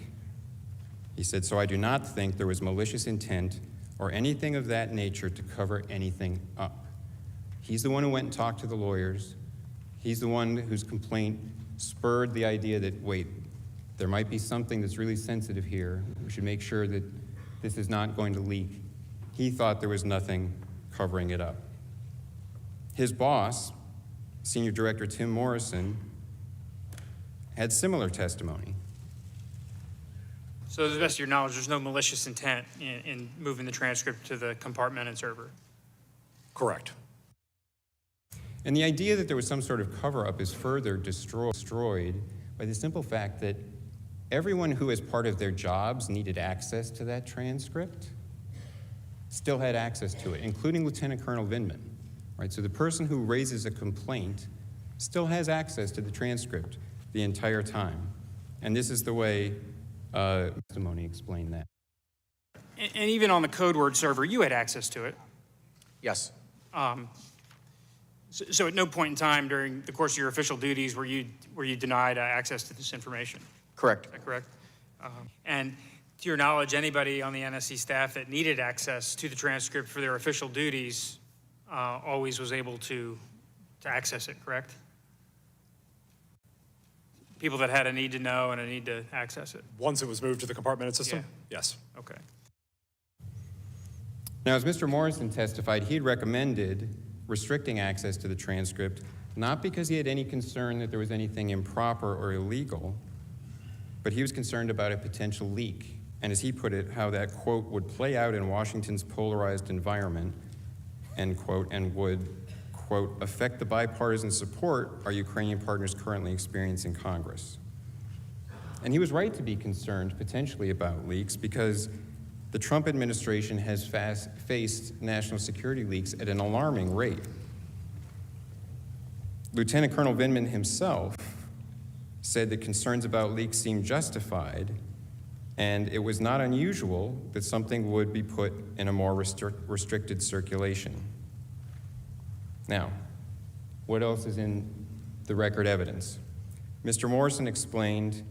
he said, "So I do not think there was malicious intent or anything of that nature to cover anything up." He's the one who went and talked to the lawyers. He's the one whose complaint spurred the idea that, wait, there might be something that's really sensitive here. We should make sure that this is not going to leak. He thought there was nothing covering it up. His boss, Senior Director Tim Morrison, had similar testimony. So to the best of your knowledge, there's no malicious intent in moving the transcript to the compartmented server? Correct. And the idea that there was some sort of cover-up is further destroyed by the simple fact that everyone who, as part of their jobs, needed access to that transcript still had access to it, including Lieutenant Colonel Vindman. Right? So the person who raises a complaint still has access to the transcript the entire time. And this is the way testimony explained that. And even on the code word server, you had access to it. Yes. So at no point in time during the course of your official duties were you denied access to this information? Correct. Is that correct? And to your knowledge, anybody on the NSC staff that needed access to the transcript for their official duties always was able to access it, correct? People that had a need to know and a need to access it. Once it was moved to the compartmented system? Yeah. Yes. Okay. Now, as Mr. Morrison testified, he had recommended restricting access to the transcript, not because he had any concern that there was anything improper or illegal, but he was concerned about a potential leak, and as he put it, how that, quote, would play out in Washington's polarized environment, end quote, and would, quote, affect the bipartisan support our Ukrainian partners currently experience in Congress. And he was right to be concerned potentially about leaks because the Trump administration has faced national security leaks at an alarming rate. Lieutenant Colonel Vindman himself said that concerns about leaks seemed justified, and it was not unusual that something would be put in a more restricted circulation. Now, what else is in the record evidence? Mr. Morrison explained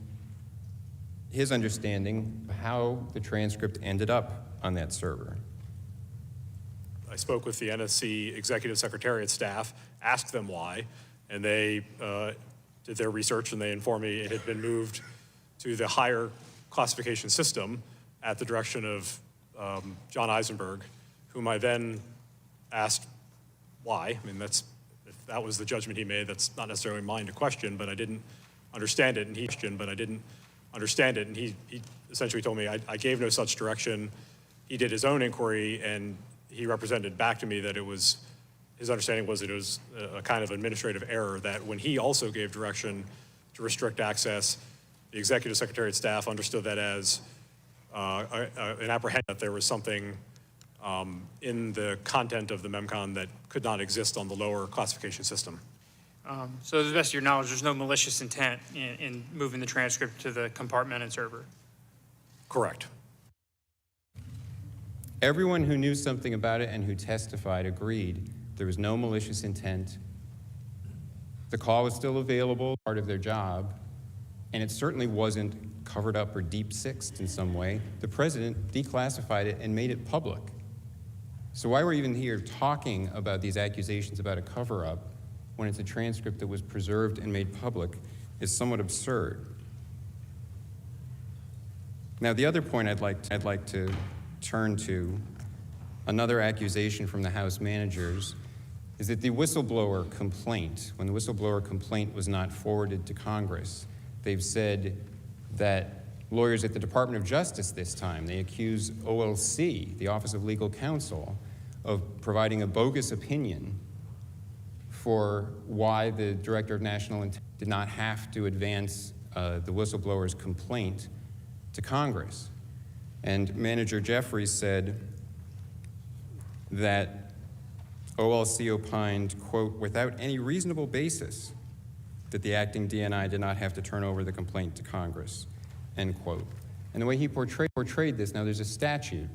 his understanding of how the transcript ended up on that server. I spoke with the NSC Executive Secretariat staff, asked them why, and they did their research and they informed me it had been moved to the higher classification system at the direction of John Eisenberg, whom I then asked why. I mean, if that was the judgment he made, that's not necessarily mine to question, but I didn't understand it, and he essentially told me I gave no such direction. He did his own inquiry, and he represented back to me that his understanding was that it was a kind of administrative error, that when he also gave direction to restrict access, the Executive Secretariat staff understood that as an apprehension that there was something in the content of the MEMCON that could not exist on the lower classification system. So to the best of your knowledge, there's no malicious intent in moving the transcript to the compartmented server? Correct. Everyone who knew something about it and who testified agreed there was no malicious intent. The call was still available, part of their job, and it certainly wasn't covered up or deep-sixed in some way. The president declassified it and made it public. So why we're even here talking about these accusations about a cover-up when it's a transcript that was preserved and made public is somewhat absurd. Now, the other point I'd like to turn to, another accusation from the House managers, is that the whistleblower complaint, when the whistleblower complaint was not forwarded to Congress, they've said that lawyers at the Department of Justice this time, they accuse OLC, the Office of Legal Counsel, of providing a bogus opinion for why the Director of National Intelligence did not have to advance the whistleblower's complaint to Congress. And Manager Jeffries said that OLC opined, quote, without any reasonable basis that the acting DNI did not have to turn over the complaint to Congress, end quote. And the way he portrayed this, now there's a statute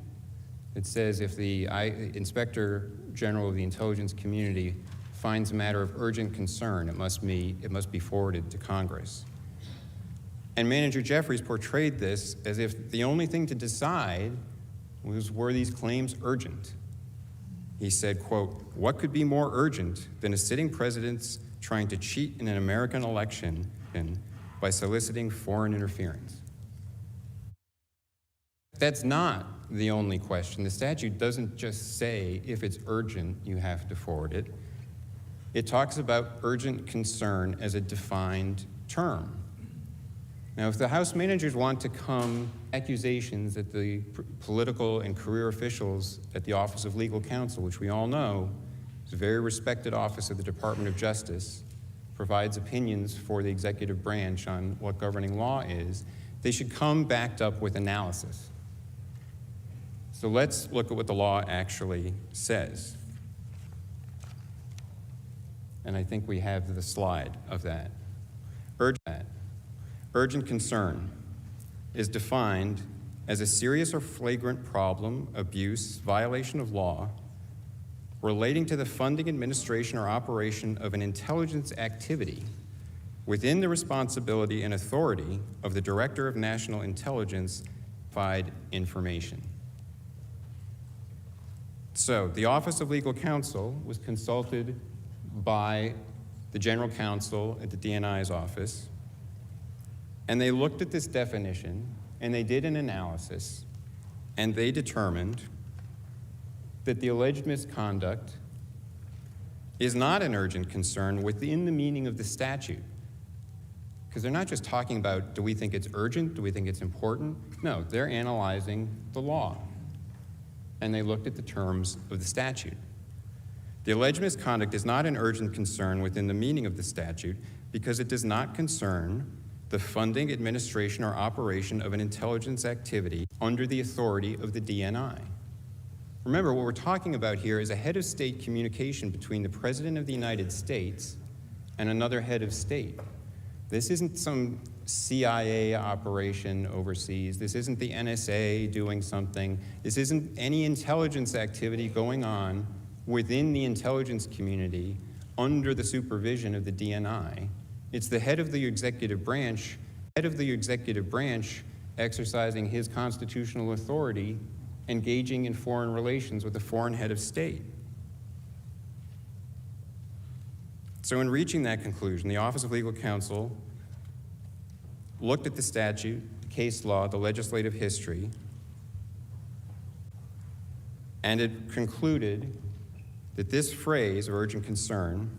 that says if the Inspector General of the Intelligence Community finds a matter of urgent concern, it must be forwarded to Congress. And Manager Jeffries portrayed this as if the only thing to decide was were these claims urgent. He said, quote, what could be more urgent than a sitting president trying to cheat in an American election by soliciting foreign interference? That's not the only question. The statute doesn't just say if it's urgent, you have to forward it. It talks about urgent concern as a defined term. Now, if the House managers want to come accusations that the political and career officials at the Office of Legal Counsel, which we all know, It's a very respected office of the Department of Justice, provides opinions for the executive branch on what governing law is. They should come backed up with analysis. So let's look at what the law actually says. And I think we have the slide of that. Urgent concern is defined as a serious or flagrant problem, abuse, violation of law relating to the funding, administration, or operation of an intelligence activity within the responsibility and authority of the Director of National Intelligence classified information. So the Office of Legal Counsel was consulted by the General Counsel at the DNI's office, and they looked at this definition, and they did an analysis, and they determined that the alleged misconduct is not an urgent concern within the meaning of the statute. Because they're not just talking about, do we think it's urgent? Do we think it's important? No, they're analyzing the law. And they looked at the terms of the statute. The alleged misconduct is not an urgent concern within the meaning of the statute because it does not concern the funding, administration, or operation of an intelligence activity under the authority of the DNI. Remember, what we're talking about here is a head of state communication between the President of the United States and another head of state. This isn't some CIA operation overseas. This isn't the NSA doing something. This isn't any intelligence activity going on within the intelligence community under the supervision of the DNI. It's the head of the executive branch exercising his constitutional authority, engaging in foreign relations with a foreign head of state. So in reaching that conclusion, the Office of Legal Counsel looked at the statute, the case law, the legislative history, and it concluded that this phrase, urgent concern,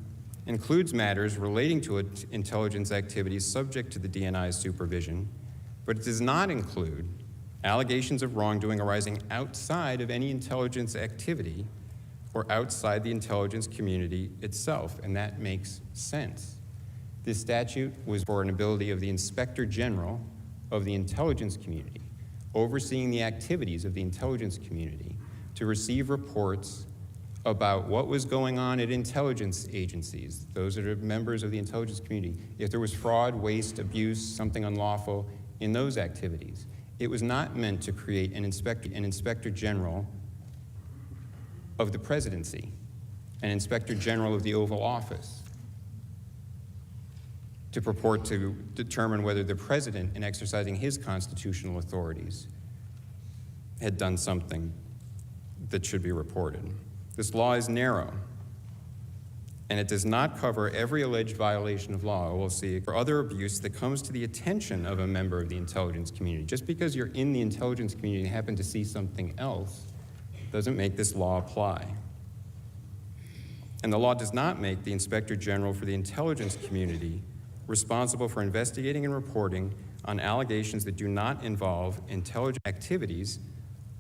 includes matters relating to intelligence activities subject to the DNI's supervision, but it does not include allegations of wrongdoing arising outside of any intelligence activity or outside the intelligence community itself, and that makes sense. This statute was for an ability of the Inspector General of the intelligence community, overseeing the activities of the intelligence community, to receive reports about what was going on at intelligence agencies, those that are members of the intelligence community, if there was fraud, waste, abuse, something unlawful in those activities. It was not meant to create an Inspector General of the presidency, an Inspector General of the Oval Office, to purport to determine whether the president, in exercising his constitutional authorities, had done something that should be reported. This law is narrow, and it does not cover every alleged violation of law, we'll see, or other abuse that comes to the attention of a member of the intelligence community. Just because you're in the intelligence community and happen to see something else doesn't make this law apply. And the law does not make the Inspector General for the intelligence community responsible for investigating and reporting on allegations that do not involve intelligence activities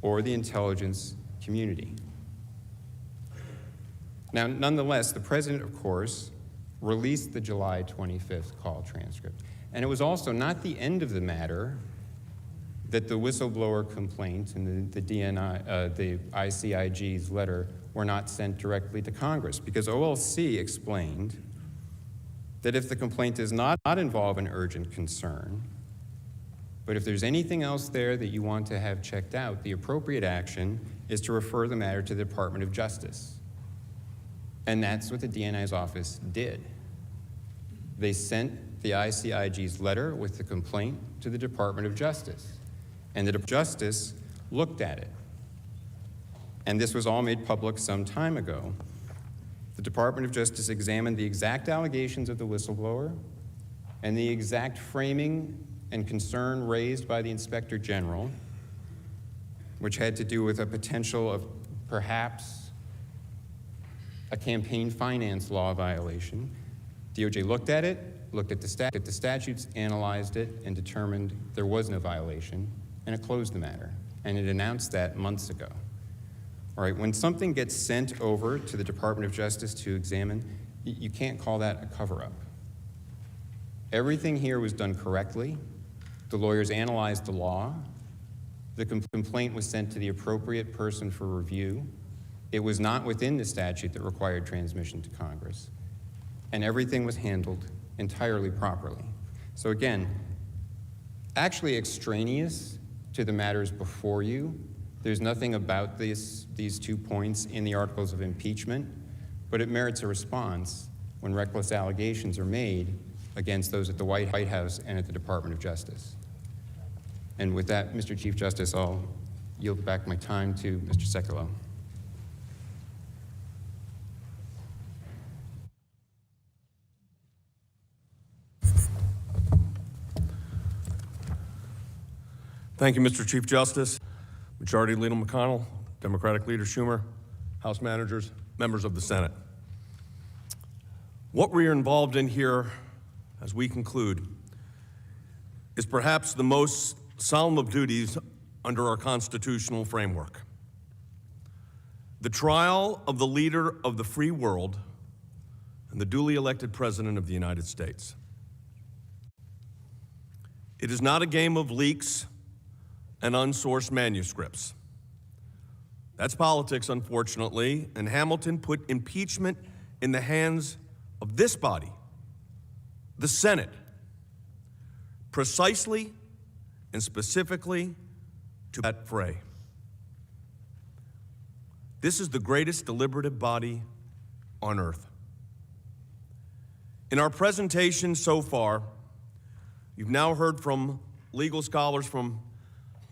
or the intelligence community. Now, nonetheless, the president, of course, released the July 25th call transcript. And it was also not the end of the matter that the whistleblower complaint and the DNI, the ICIG's letter were not sent directly to Congress, because OLC explained that if the complaint does not involve an urgent concern, but if there's anything else there that you want to have checked out, the appropriate action is to refer the matter to the Department of Justice. And that's what the DNI's office did. They sent the ICIG's letter with the complaint to the Department of Justice. And the Department of Justice looked at it. And this was all made public some time ago. The Department of Justice examined the exact allegations of the whistleblower and the exact framing and concern raised by the Inspector General, which had to do with a potential of perhaps a campaign finance law violation. DOJ looked at it, looked at the statutes, analyzed it, and determined there was no violation, and it closed the matter. And it announced that months ago. All right, when something gets sent over to the Department of Justice to examine, you can't call that a cover-up. Everything here was done correctly. The lawyers analyzed the law. The complaint was sent to the appropriate person for review. It was not within the statute that required transmission to Congress. And everything was handled entirely properly. So again, actually extraneous to the matters before you, there's nothing about these 2 points in the articles of impeachment, but it merits a response when reckless allegations are made against those at the White House and at the Department of Justice. And with that, Mr. Chief Justice, I'll yield back my time to Mr. Sekulow. Thank you, Mr. Chief Justice. Majority Leader McConnell, Democratic Leader Schumer, House managers, members of the Senate. What we are involved in here, as we conclude, is perhaps the most solemn of duties under our constitutional framework. The trial of the leader of the free world and the duly elected President of the United States. It is not a game of leaks and unsourced manuscripts. That's politics, unfortunately, and Hamilton put impeachment in the hands of this body, the Senate, precisely and specifically to that fray. This is the greatest deliberative body on earth. In our presentation so far, you've now heard from legal scholars from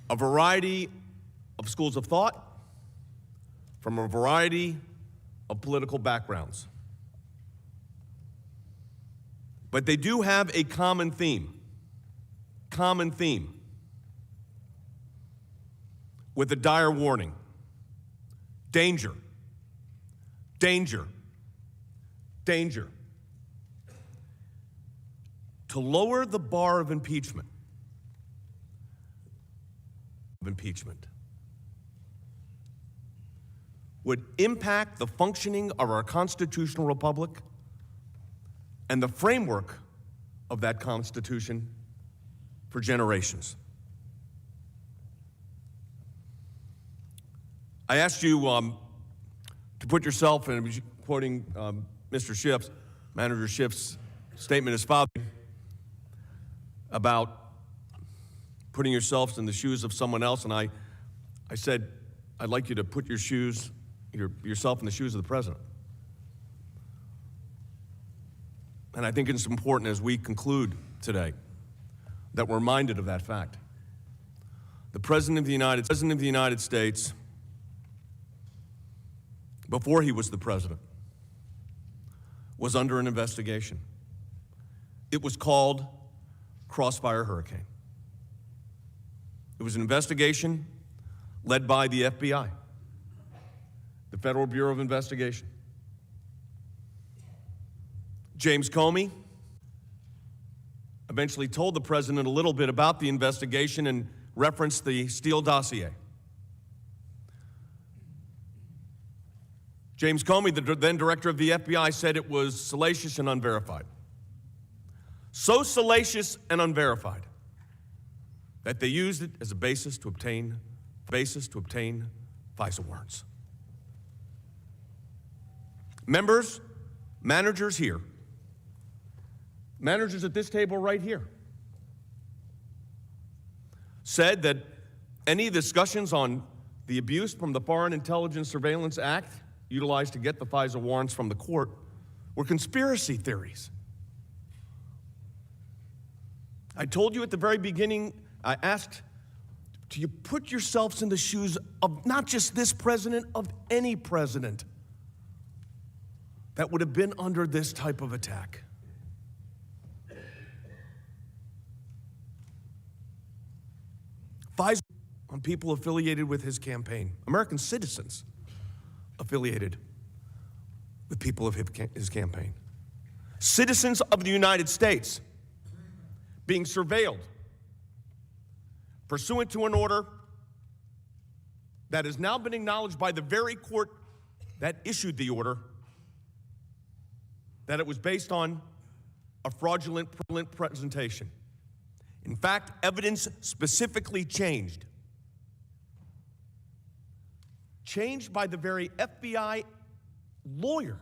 a variety of schools of thought, from a variety of political backgrounds. But they do have a common theme, with a dire warning. Danger, danger, danger. To lower the bar of impeachment would impact the functioning of our constitutional republic and the framework of that Constitution for generations. I asked you to put yourself, and I'm quoting Mr. Schiff's, Manager Schiff's statement as follows about putting yourselves in the shoes of someone else, and I said, I'd like you to put yourself in the shoes of the President. And I think it's important as we conclude today that we're reminded of that fact. The President of the United States, before he was the President, was under an investigation. It was called Crossfire Hurricane. It was an investigation led by the FBI, the Federal Bureau of Investigation. James Comey eventually told the President a little bit about the investigation and referenced the Steele dossier. James Comey, the then director of the FBI, said it was salacious and unverified. So salacious and unverified that they used it as a basis to obtain FISA warrants. Members, managers here, managers at this table right here, said that any discussions on the abuse from the Foreign Intelligence Surveillance Act utilized to get the FISA warrants from the court were conspiracy theories. I told you at the very beginning, I asked, do you put yourselves in the shoes of not just this president, of any president that would have been under this type of attack? FISA on people affiliated with his campaign, American citizens affiliated with people of his campaign, citizens of the United States being surveilled pursuant to an order that has now been acknowledged by the very court that issued the order, that it was based on a fraudulent presentation. In fact, evidence specifically changed by the very FBI lawyer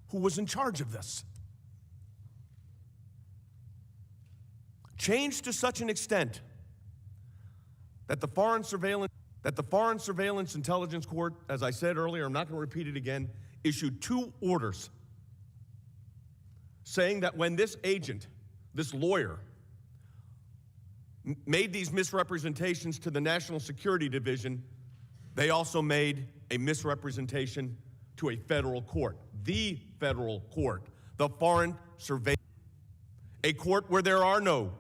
who was in charge of this. Changed to such an extent that the Foreign Surveillance Intelligence Court, as I said earlier, I'm not going to repeat it again, issued 2 orders saying that when this agent, this lawyer, made these misrepresentations to the National Security Division, they also made a misrepresentation to a federal court, the federal court, the Foreign Surveillance, a court where there are no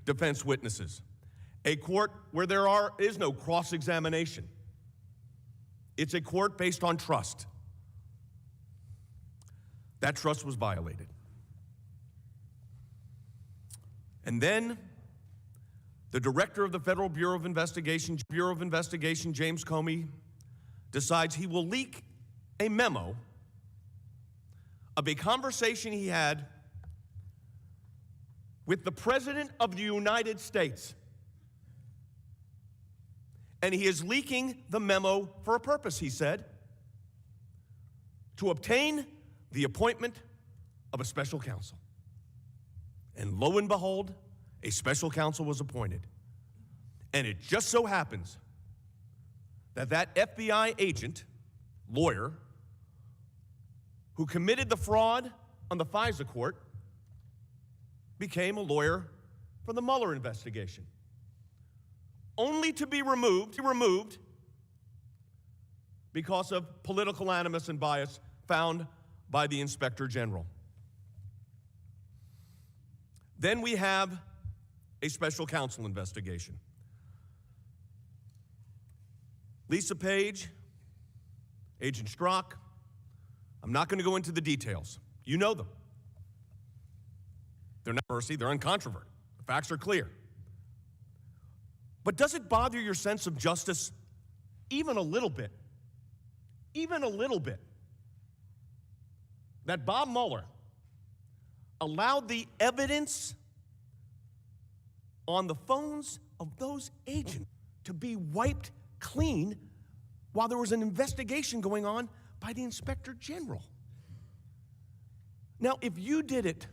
defense witnesses, a court where there is no cross-examination. It's a court based on trust. That trust was violated. And then the director of the Federal Bureau of Investigation, James Comey, decides he will leak a memo of a conversation he had with the President of the United States. And he is leaking the memo for a purpose, he said, to obtain the appointment of a special counsel. And lo and behold, a special counsel was appointed. And it just so happens that that FBI agent, lawyer, who committed the fraud on the FISA court became a lawyer for the Mueller investigation, only to be removed because of political animus and bias found by the Inspector General. Then we have a special counsel investigation. Lisa Page, Agent Strzok, I'm not going to go into the details. You know them. They're not mercy, they're uncontroverted. The facts are clear. But does it bother your sense of justice even a little bit, that Bob Mueller allowed the evidence on the phones of those agents to be wiped clean while there was an investigation going on by the Inspector General? Now, if you did it,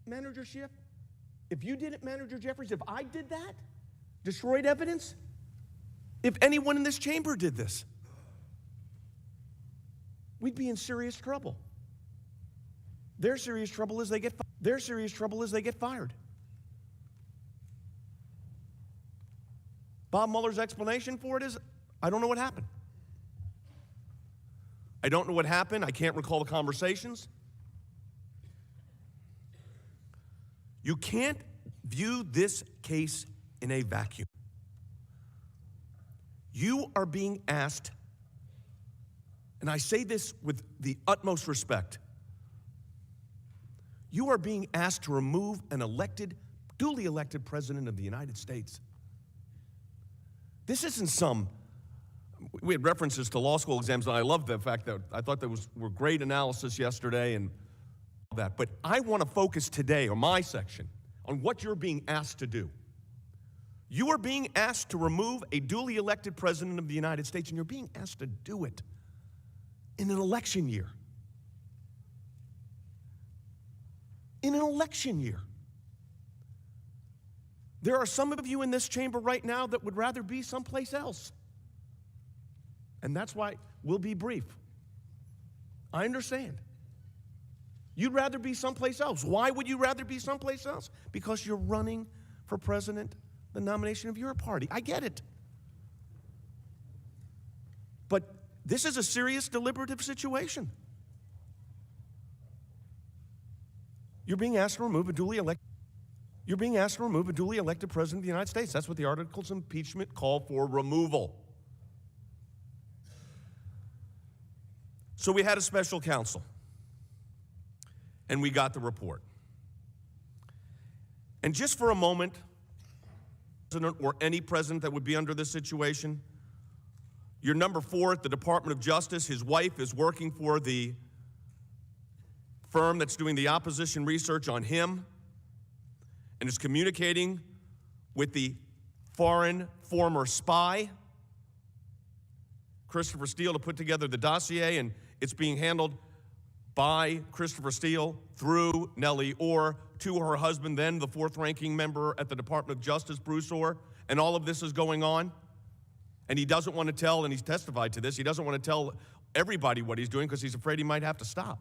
Manager Schiff, if you did it, Manager Jeffries, if I did that, destroyed evidence, if anyone in this chamber did this, we'd be in serious trouble. Their serious trouble is they get fired. Bob Mueller's explanation for it is, I don't know what happened. I don't know what happened. I can't recall the conversations. You can't view this case in a vacuum. You are being asked, and I say this with the utmost respect, you are being asked to remove an duly elected president of the United States. This isn't we had references to law school exams, and I love the fact that I thought were great analysis yesterday and all that. But I want to focus today, or my section, on what you're being asked to do. You are being asked to remove a duly elected president of the United States, and you're being asked to do it in an election year. In an election year. There are some of you in this chamber right now that would rather be someplace else. And that's why we'll be brief. I understand. You'd rather be someplace else. Why would you rather be someplace else? Because you're running for president, the nomination of your party. I get it. But this is a serious deliberative situation. You're being asked to remove a duly elected president of the United States. That's what the articles of impeachment call for, removal. So we had a special counsel, and we got the report. And just for a moment, president or any president that would be under this situation. Your number 4 at the Department of Justice, his wife is working for the firm that's doing the opposition research on him and is communicating with the foreign former spy, Christopher Steele, to put together the dossier, and it's being handled by Christopher Steele through Nellie Orr to her husband, then the 4th-ranking member at the Department of Justice, Bruce Orr, and all of this is going on. And he doesn't want to tell, and he's testified to this, he doesn't want to tell everybody what he's doing because he's afraid he might have to stop.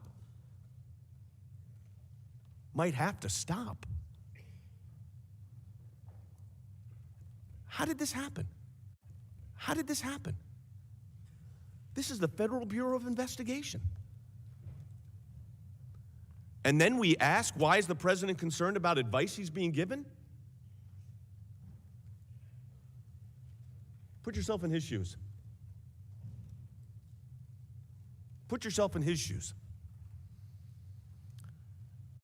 Might have to stop. How did this happen? How did this happen? This is the Federal Bureau of Investigation. And then we ask, why is the president concerned about advice he's being given? Put yourself in his shoes. Put yourself in his shoes.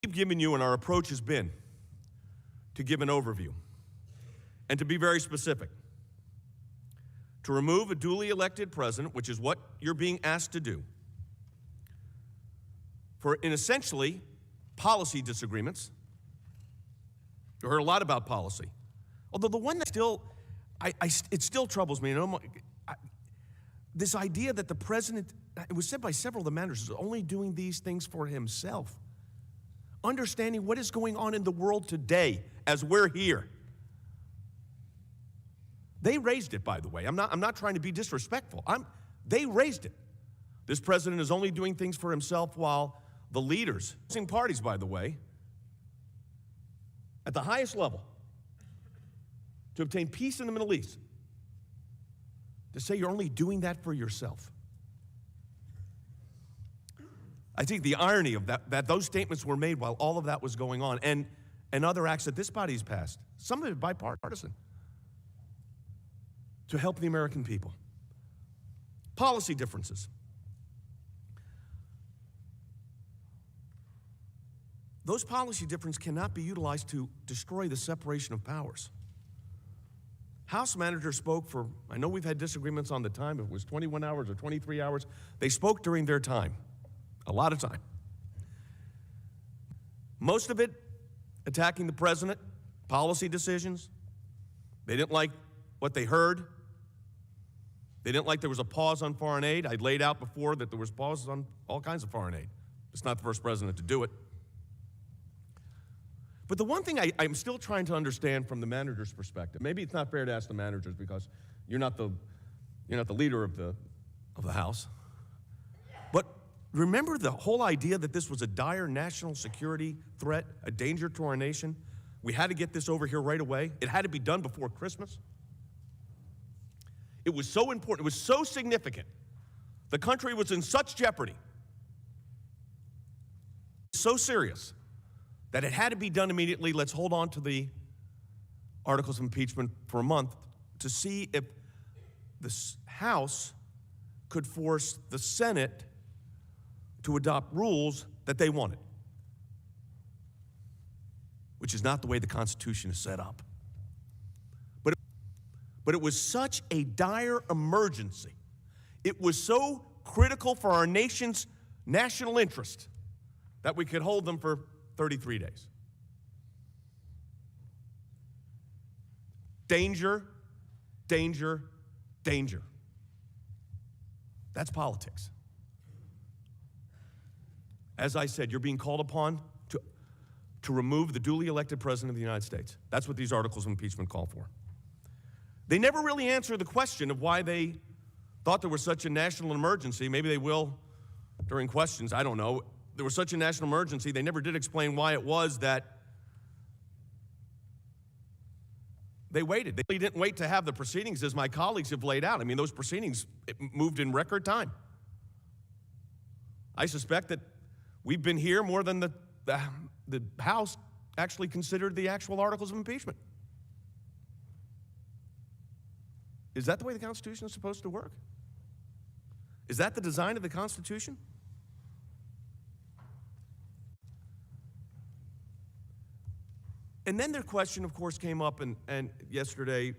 We've given you, and our approach has been to give an overview and to be very specific. To remove a duly elected president, which is what you're being asked to do, in essentially policy disagreements. You heard a lot about policy. Although the one that still, it still troubles me. This idea that the president, it was said by several of the managers, is only doing these things for himself. Understanding what is going on in the world today as we're here. They raised it, by the way. I'm not trying to be disrespectful. They raised it. This president is only doing things for himself while the leaders, parties, by the way, at the highest level, to obtain peace in the Middle East, to say you're only doing that for yourself. I think the irony of that those statements were made while all of that was going on, and other acts that this body's passed, some of it bipartisan, to help the American people. Policy differences. Those policy differences cannot be utilized to destroy the separation of powers. House managers spoke for, I know we've had disagreements on the time, if it was 21 hours or 23 hours. They spoke during their time, a lot of time. Most of it attacking the president, policy decisions. They didn't like what they heard. They didn't like there was a pause on foreign aid. I laid out before that there was pauses on all kinds of foreign aid. It's not the first president to do it. But the one thing I'm still trying to understand from the manager's perspective, maybe it's not fair to ask the managers because you're not the leader of the House. But remember the whole idea that this was a dire national security threat, a danger to our nation? We had to get this over here right away. It had to be done before Christmas. It was so important. It was so significant. The country was in such jeopardy. So serious that it had to be done immediately. Let's hold on to the articles of impeachment for a month to see if the House could force the Senate to adopt rules that they wanted, which is not the way the Constitution is set up. But it was such a dire emergency. It was so critical for our nation's national interest that we could hold them for 33 days. Danger, danger, danger. That's politics. As I said, you're being called upon to remove the duly elected president of the United States. That's what these articles of impeachment call for. They never really answer the question of why they thought there was such a national emergency. Maybe they will during questions, I don't know. There was such a national emergency, they never did explain why it was that they waited. They didn't wait to have the proceedings, as my colleagues have laid out. I mean, those proceedings moved in record time. I suspect that we've been here more than the House actually considered the actual articles of impeachment. Is that the way the Constitution is supposed to work? Is that the design of the Constitution? And then their question, of course, came up and yesterday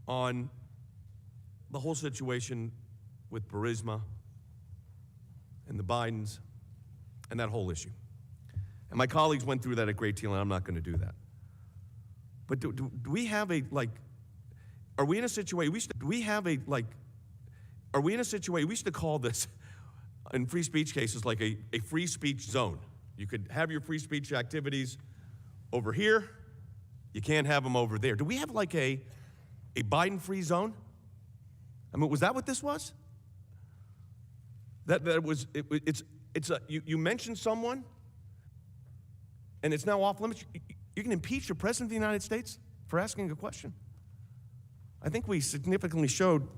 on the whole situation with Burisma and the Bidens and that whole issue. And my colleagues went through that a great deal, and I'm not going to do that. But do we have a, like, are we in a situation, are we in a situation, we used to call this, in free speech cases, like a free speech zone. You could have your free speech activities over here, you can't have them over there. Do we have like a Biden-free zone? I mean, was that what this was? You mentioned someone, and it's now off limits. You can impeach the President of the United States for asking a question. I think we significantly showed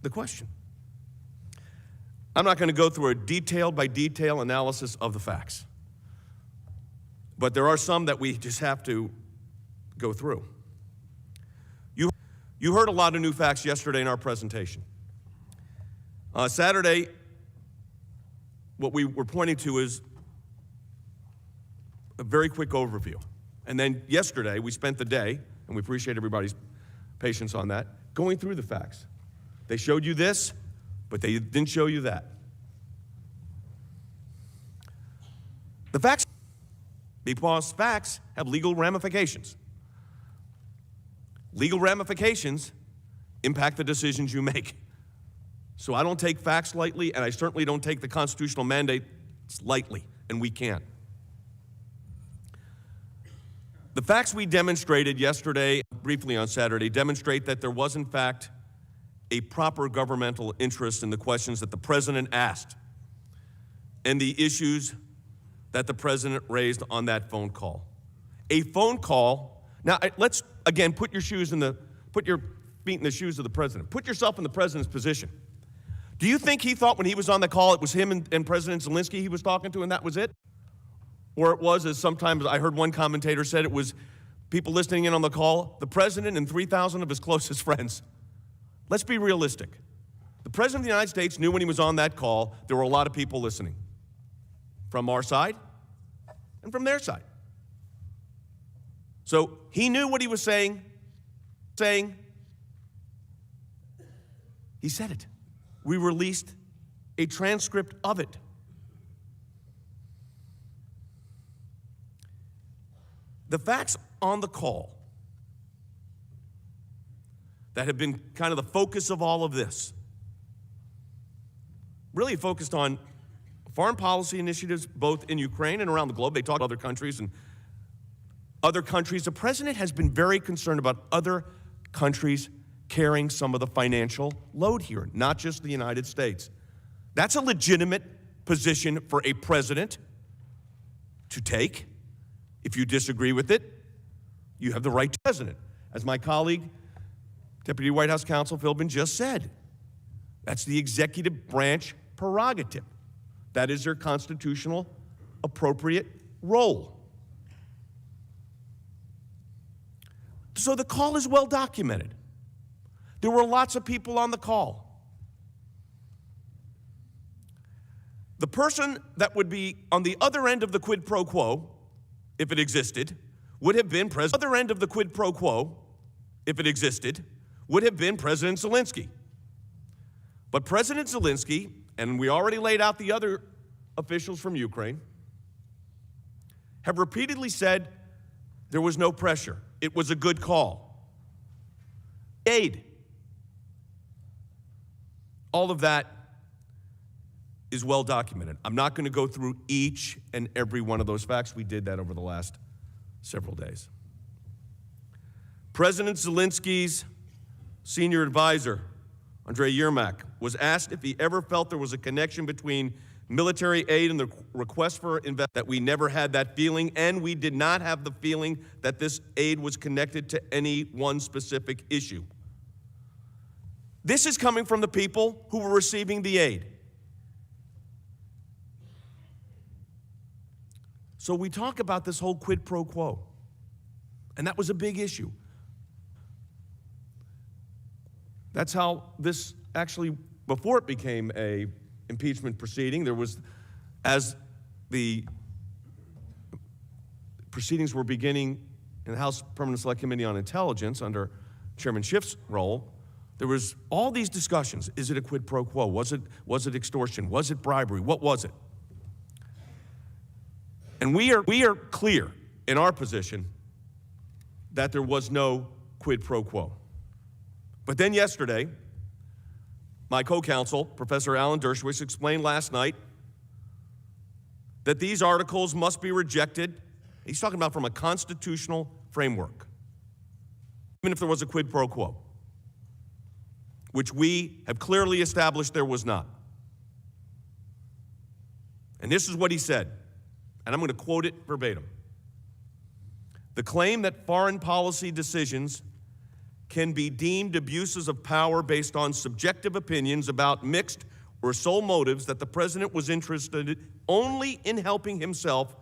the question. I'm not going to go through a detail-by-detail analysis of the facts, but there are some that we just have to go through. You heard a lot of new facts yesterday in our presentation. Saturday, what we were pointing to is a very quick overview. And then yesterday, we spent the day, and we appreciate everybody's patience on that, going through the facts. They showed you this, but they didn't show you that. The facts, because facts have legal ramifications. Legal ramifications impact the decisions you make. So I don't take facts lightly, and I certainly don't take the constitutional mandate lightly, and we can't. The facts we demonstrated yesterday, briefly on Saturday, demonstrate that there was, in fact, a proper governmental interest in the questions that the president asked and the issues that the president raised on that phone call. A phone call. Now, let's again put your feet in the shoes of the president. Put yourself in the president's position. Do you think he thought when he was on the call it was him and President Zelensky he was talking to and that was it? Or it was, as sometimes I heard one commentator said, it was people listening in on the call, the president and 3,000 of his closest friends. Let's be realistic. The president of the United States knew when he was on that call there were a lot of people listening from our side and from their side. So he knew what he was saying. He said it. We released a transcript of it. The facts on the call that have been kind of the focus of all of this really focused on foreign policy initiatives both in Ukraine and around the globe. They talk about other countries and other countries. The president has been very concerned about other countries carrying some of the financial load here, not just the United States. That's a legitimate position for a president to take. If you disagree with it, you have the right to president. As my colleague, Deputy White House Counsel Philbin just said, that's the executive branch prerogative. That is their constitutional appropriate role. So the call is well documented. There were lots of people on the call. The person that would be on the other end of the quid pro quo, if it existed, would have been President Zelensky. But President Zelensky, and we already laid out the other officials from Ukraine, have repeatedly said there was no pressure. It was a good call. Aid. All of that is well documented. I'm not going to go through each and every one of those facts. We did that over the last several days. President Zelensky's senior advisor, Andrei Yermak, was asked if he ever felt there was a connection between military aid and the request for investment. That we never had that feeling, and we did not have the feeling that this aid was connected to any one specific issue. This is coming from the people who were receiving the aid. So we talk about this whole quid pro quo, and that was a big issue. That's how this actually, before it became a impeachment proceeding, there was, as the proceedings were beginning in the House Permanent Select Committee on Intelligence under Chairman Schiff's role, there was all these discussions. Is it a quid pro quo? Was it extortion? Was it bribery? What was it? And we are clear in our position that there was no quid pro quo. But then yesterday, my co-counsel, Professor Alan Dershowitz, explained last night that these articles must be rejected. He's talking about from a constitutional framework, even if there was a quid pro quo, which we have clearly established there was not. And this is what he said, and I'm going to quote it verbatim. The claim that foreign policy decisions can be deemed abuses of power based on subjective opinions about mixed or sole motives that the president was interested only in helping himself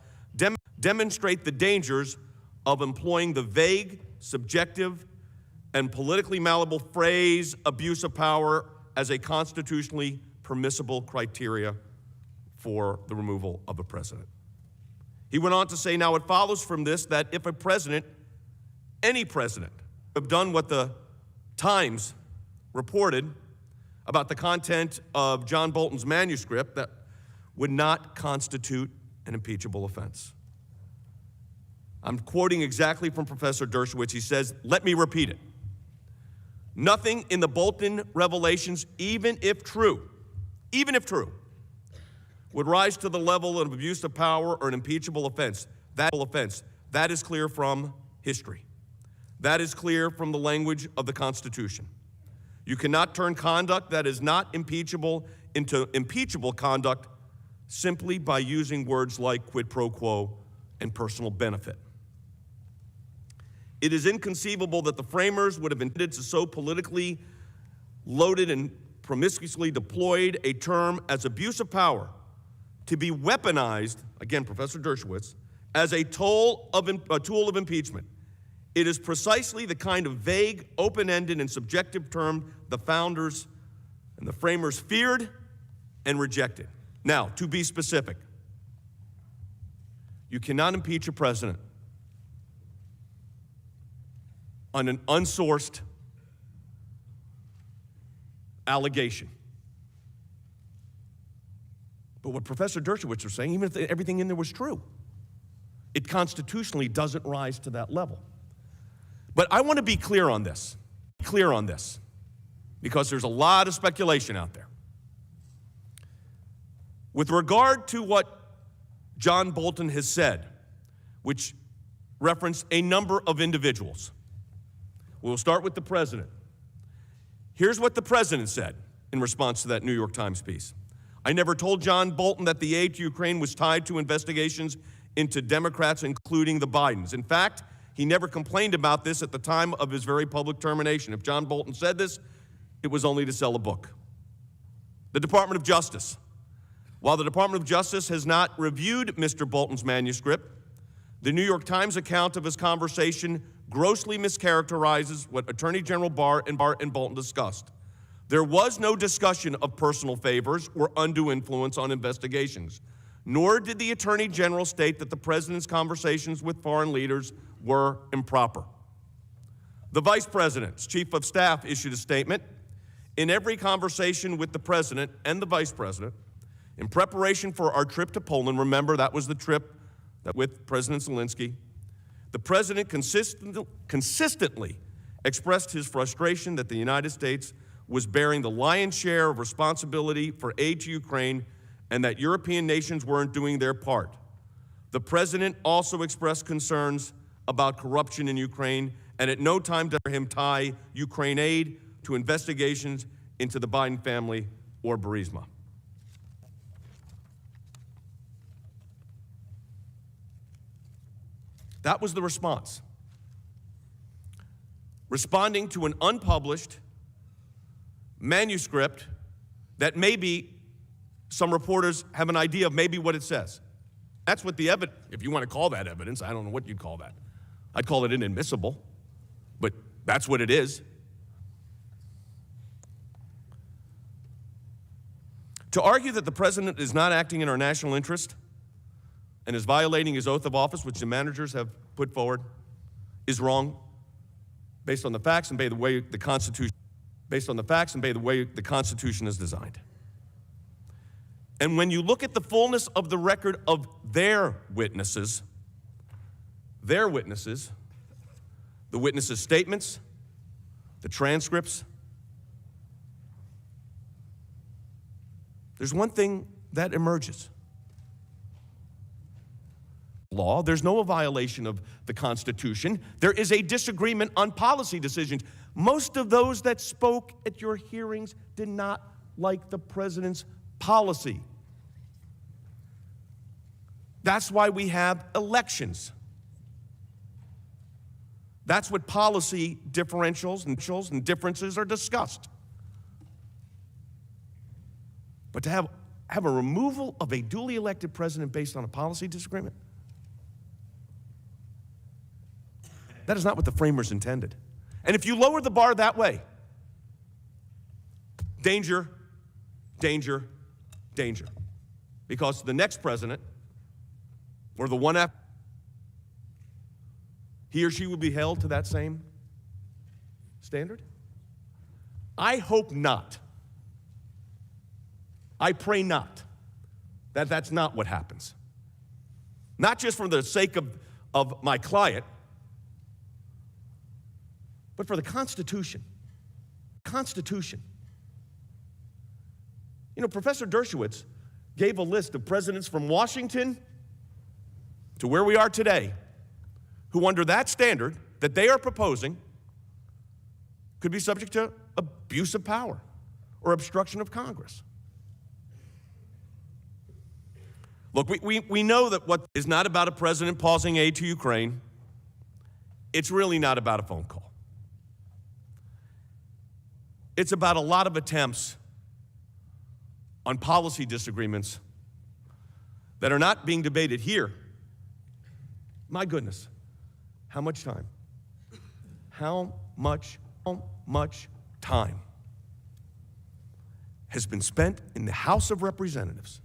demonstrate the dangers of employing the vague, subjective, and politically malleable phrase abuse of power as a constitutionally permissible criteria for the removal of a president. He went on to say, now it follows from this that if a president, any president, have done what the Times reported about the content of John Bolton's manuscript, that would not constitute an impeachable offense. I'm quoting exactly from Professor Dershowitz. He says, let me repeat it. Nothing in the Bolton revelations, even if true, would rise to the level of abuse of power or an impeachable offense. That is clear from history. That is clear from the language of the Constitution. You cannot turn conduct that is not impeachable into impeachable conduct simply by using words like quid pro quo and personal benefit. It is inconceivable that the framers would have intended to so politically loaded and promiscuously deployed a term as abuse of power to be weaponized, again, Professor Dershowitz, as a tool of impeachment. It is precisely the kind of vague, open-ended, and subjective term the founders and the framers feared and rejected. Now, to be specific, you cannot impeach a president on an unsourced allegation. But what Professor Dershowitz was saying, even if everything in there was true, it constitutionally doesn't rise to that level. But I want to be clear on this, because there's a lot of speculation out there. With regard to what John Bolton has said, which referenced a number of individuals, we'll start with the president. Here's what the president said in response to that New York Times piece. I never told John Bolton that the aid to Ukraine was tied to investigations into Democrats, including the Bidens. In fact, he never complained about this at the time of his very public termination. If John Bolton said this, it was only to sell a book. The Department of Justice. While the Department of Justice has not reviewed Mr. Bolton's manuscript, the New York Times account of his conversation grossly mischaracterizes what Attorney General Barr and Bolton discussed. There was no discussion of personal favors or undue influence on investigations, nor did the Attorney General state that the President's conversations with foreign leaders were improper. The Vice President's Chief of Staff issued a statement. In every conversation with the President and the Vice President, in preparation for our trip to Poland, remember that was the trip with President Zelensky, the President consistently expressed his frustration that the United States was bearing the lion's share of responsibility for aid to Ukraine and that European nations weren't doing their part. The President also expressed concerns about corruption in Ukraine, and at no time did him tie Ukraine aid to investigations into the Biden family or Burisma. That was the response. Responding to an unpublished manuscript that maybe some reporters have an idea of maybe what it says. That's what the evidence, if you want to call that evidence, I don't know what you'd call that. I'd call it inadmissible, but that's what it is. To argue that the President is not acting in our national interest and is violating his oath of office, which the managers have put forward, is wrong based on the facts and by the way the Constitution is designed. And when you look at the fullness of the record of their witnesses, the witnesses' statements, the transcripts, there's one thing that emerges. Law, there's no violation of the Constitution. There is a disagreement on policy decisions. Most of those that spoke at your hearings did not like the president's policy. That's why we have elections. That's what policy differentials and differences are discussed. But to have a removal of a duly elected president based on a policy disagreement, that is not what the framers intended. And if you lower the bar that way, danger, danger, danger. Because the next president, or the one after, he or she will be held to that same standard? I hope not. I pray not. That's not what happens. Not just for the sake of my client, but for the Constitution. Constitution. You know, Professor Dershowitz gave a list of presidents from Washington to where we are today who, under that standard that they are proposing, could be subject to abuse of power or obstruction of Congress. Look, we know that what is not about a president pausing aid to Ukraine. It's really not about a phone call. It's about a lot of attempts on policy disagreements that are not being debated here. My goodness, how much time? How much time has been spent in the House of Representatives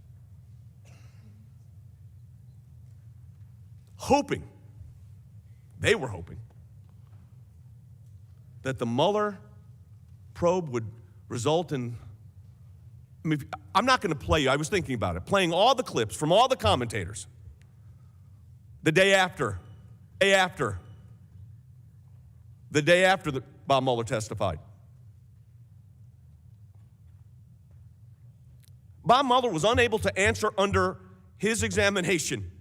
they were hoping, that the Mueller probe would result in, I'm not going to play you, I was thinking about it, playing all the clips from all the commentators the day after Bob Mueller testified. Bob Mueller was unable to answer under his examination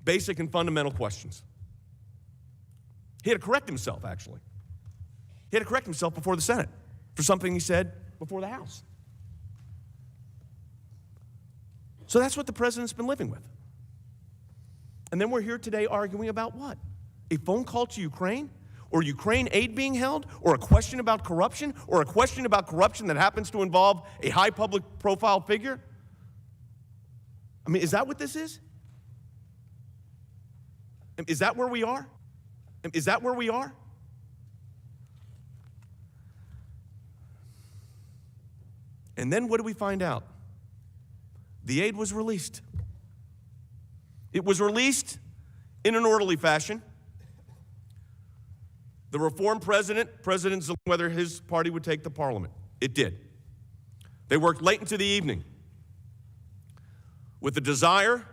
basic and fundamental questions. He had to correct himself, actually. He had to correct himself before the Senate for something he said before the House. So that's what the president's been living with. And then we're here today arguing about what? A phone call to Ukraine? Or Ukraine aid being held? Or a question about corruption? Or a question about corruption that happens to involve a high public profile figure? I mean, is that what this is? Is that where we are? Is that where we are? And then what do we find out? The aid was released. It was released in an orderly fashion. The reform President Zelensky, whether his party would take the parliament. It did. They worked late into the evening with the desire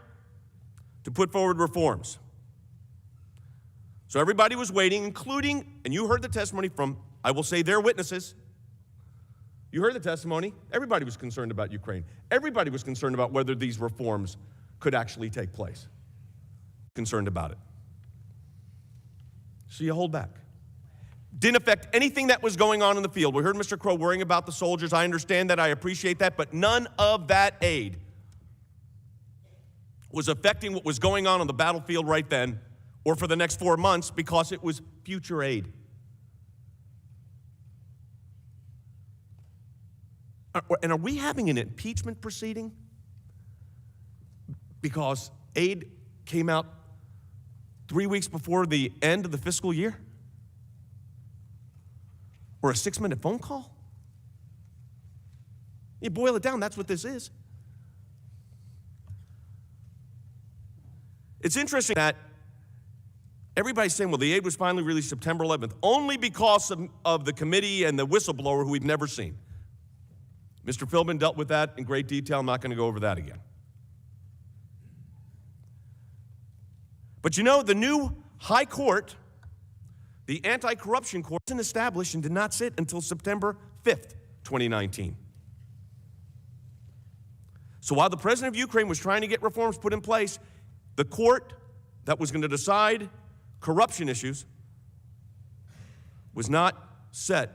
to put forward reforms. So everybody was waiting, including, and you heard the testimony from, I will say, their witnesses. You heard the testimony. Everybody was concerned about Ukraine. Everybody was concerned about whether these reforms could actually take place. Concerned about it. So you hold back. Didn't affect anything that was going on in the field. We heard Mr. Crow worrying about the soldiers. I understand that. I appreciate that. But none of that aid was affecting what was going on the battlefield right then or for the next 4 months because it was future aid. And are we having an impeachment proceeding because aid came out 3 weeks before the end of the fiscal year? Or a 6-minute phone call? You boil it down, that's what this is. It's interesting that Everybody's saying, well, the aid was finally released September 11th, only because of the committee and the whistleblower who we've never seen. Mr. Philbin dealt with that in great detail. I'm not going to go over that again. But you know, the new high court, the anti-corruption court, wasn't established and did not sit until September 5th, 2019. So while the president of Ukraine was trying to get reforms put in place, the court that was going to decide corruption issues was not set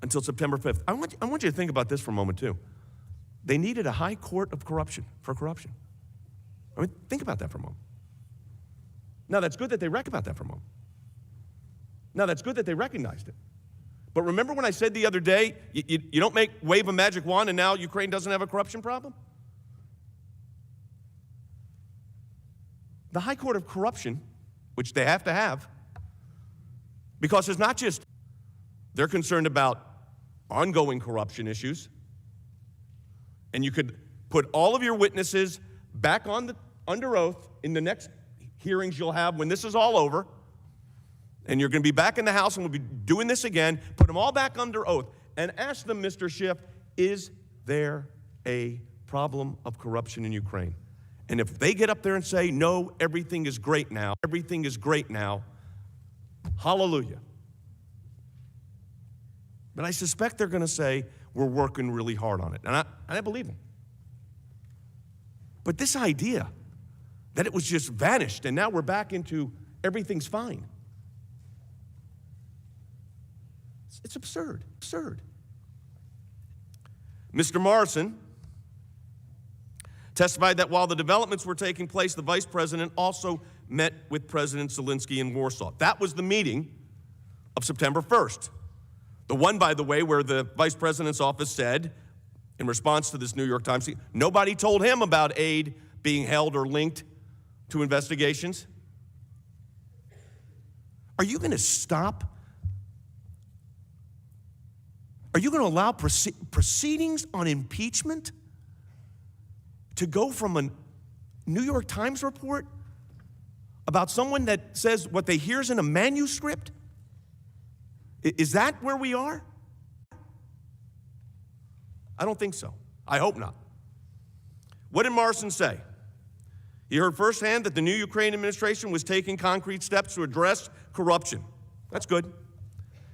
until September 5th. I want you to think about this for a moment, too. They needed a high court of corruption for corruption. I mean, think about that for a moment. Now, that's good that they read about that for a moment. Now, that's good that they recognized it. But remember when I said the other day, you don't wave a magic wand and now Ukraine doesn't have a corruption problem? The High Court of Corruption, which they have to have, because it's not just they're concerned about ongoing corruption issues, and you could put all of your witnesses back under oath in the next hearings you'll have when this is all over, and you're going to be back in the House and we'll be doing this again, put them all back under oath and ask them, Mr. Schiff, is there a problem of corruption in Ukraine? And if they get up there and say, no, everything is great now, hallelujah. But I suspect they're going to say, we're working really hard on it. And I believe them. But this idea that it was just vanished and now we're back into everything's fine. It's absurd. Mr. Morrison testified that while the developments were taking place, the vice president also met with President Zelensky in Warsaw. That was the meeting of September 1st. The one, by the way, where the vice president's office said, in response to this New York Times, nobody told him about aid being held or linked to investigations. Are you going to stop? Are you going to allow proceedings on impeachment to go from a New York Times report about someone that says what they hear is in a manuscript? Is that where we are? I don't think so. I hope not. What did Morrison say? He heard firsthand that the new Ukraine administration was taking concrete steps to address corruption. That's good.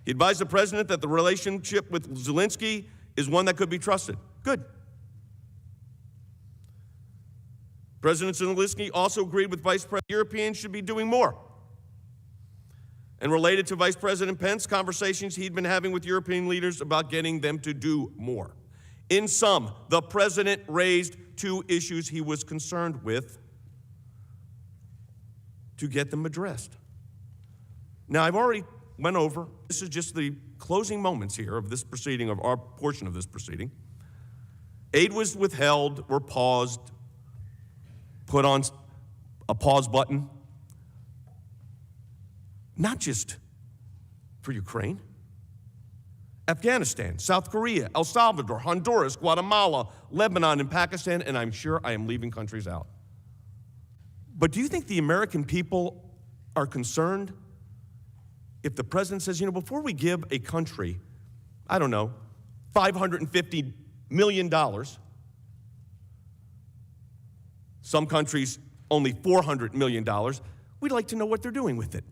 He advised the president that the relationship with Zelensky is one that could be trusted. Good. President Zelensky also agreed with Vice President Europeans should be doing more. And related to Vice President Pence, conversations he'd been having with European leaders about getting them to do more. In sum, the president raised two issues he was concerned with to get them addressed. Now, I've already went over, this is just the closing moments here of this proceeding, of our portion of this proceeding. Aid was withheld or paused, put on a pause button, not just for Ukraine. Afghanistan, South Korea, El Salvador, Honduras, Guatemala, Lebanon, and Pakistan, and I'm sure I am leaving countries out. But do you think the American people are concerned if the president says, before we give a country, I don't know, $550 million, some countries only $400 million, we'd like to know what they're doing with it.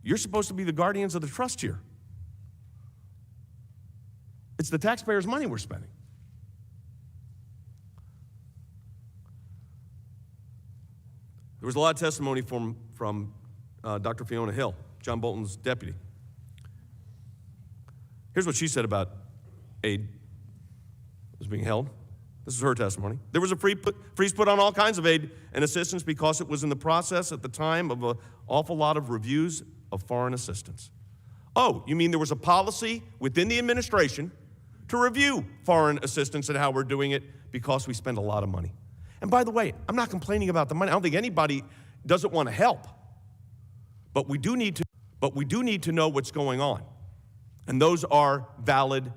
You're supposed to be the guardians of the trust here. It's the taxpayers' money we're spending. There was a lot of testimony from Dr. Fiona Hill, John Bolton's deputy. Here's what she said about aid that was being held. This is her testimony. There was a freeze put on all kinds of aid and assistance because it was in the process at the time of an awful lot of reviews of foreign assistance. Oh, you mean there was a policy within the administration to review foreign assistance and how we're doing it because we spend a lot of money. And by the way, I'm not complaining about the money. I don't think anybody doesn't want to help. But we do need to know what's going on. And those are valid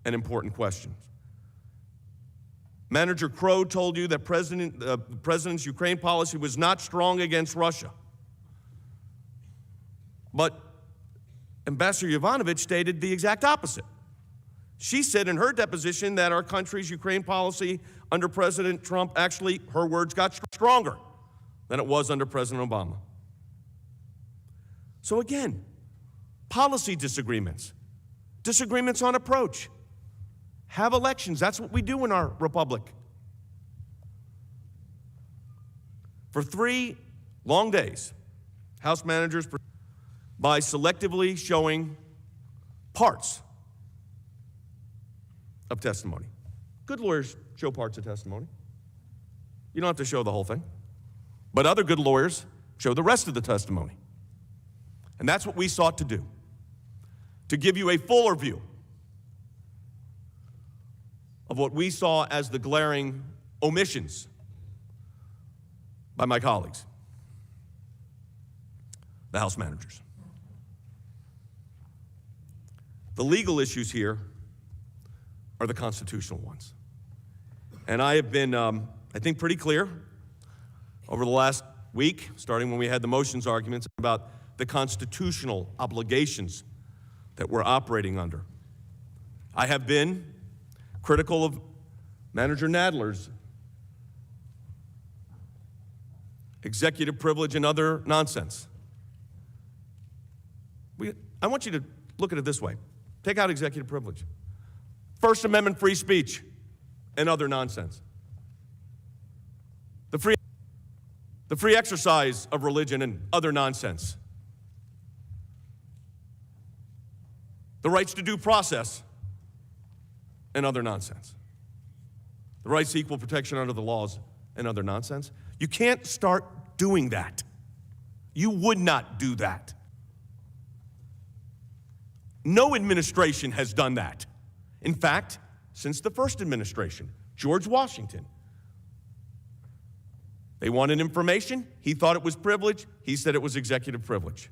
and important questions. Manager Crow told you that the president's Ukraine policy was not strong against Russia. But Ambassador Yovanovitch stated the exact opposite. She said in her deposition that our country's Ukraine policy under President Trump actually, her words, got stronger than it was under President Obama. So again, policy disagreements, disagreements on approach. Have elections. That's what we do in our republic. For 3 long days, House managers, by selectively showing parts of testimony. Good lawyers show parts of testimony. You don't have to show the whole thing. But other good lawyers show the rest of the testimony. And that's what we sought to do, to give you a fuller view of what we saw as the glaring omissions by my colleagues, the House managers. The legal issues here are the constitutional ones. And I have been, I think, pretty clear over the last week, starting when we had the motions arguments, about the constitutional obligations that we're operating under. I have been critical of Manager Nadler's executive privilege and other nonsense. I want you to look at it this way. Take out executive privilege. First Amendment free speech and other nonsense. The free exercise of religion and other nonsense. The rights to due process and other nonsense. The rights to equal protection under the laws and other nonsense. You can't start doing that. You would not do that. No administration has done that. In fact, since the first administration, George Washington, they wanted information. He thought it was privilege. He said it was executive privilege.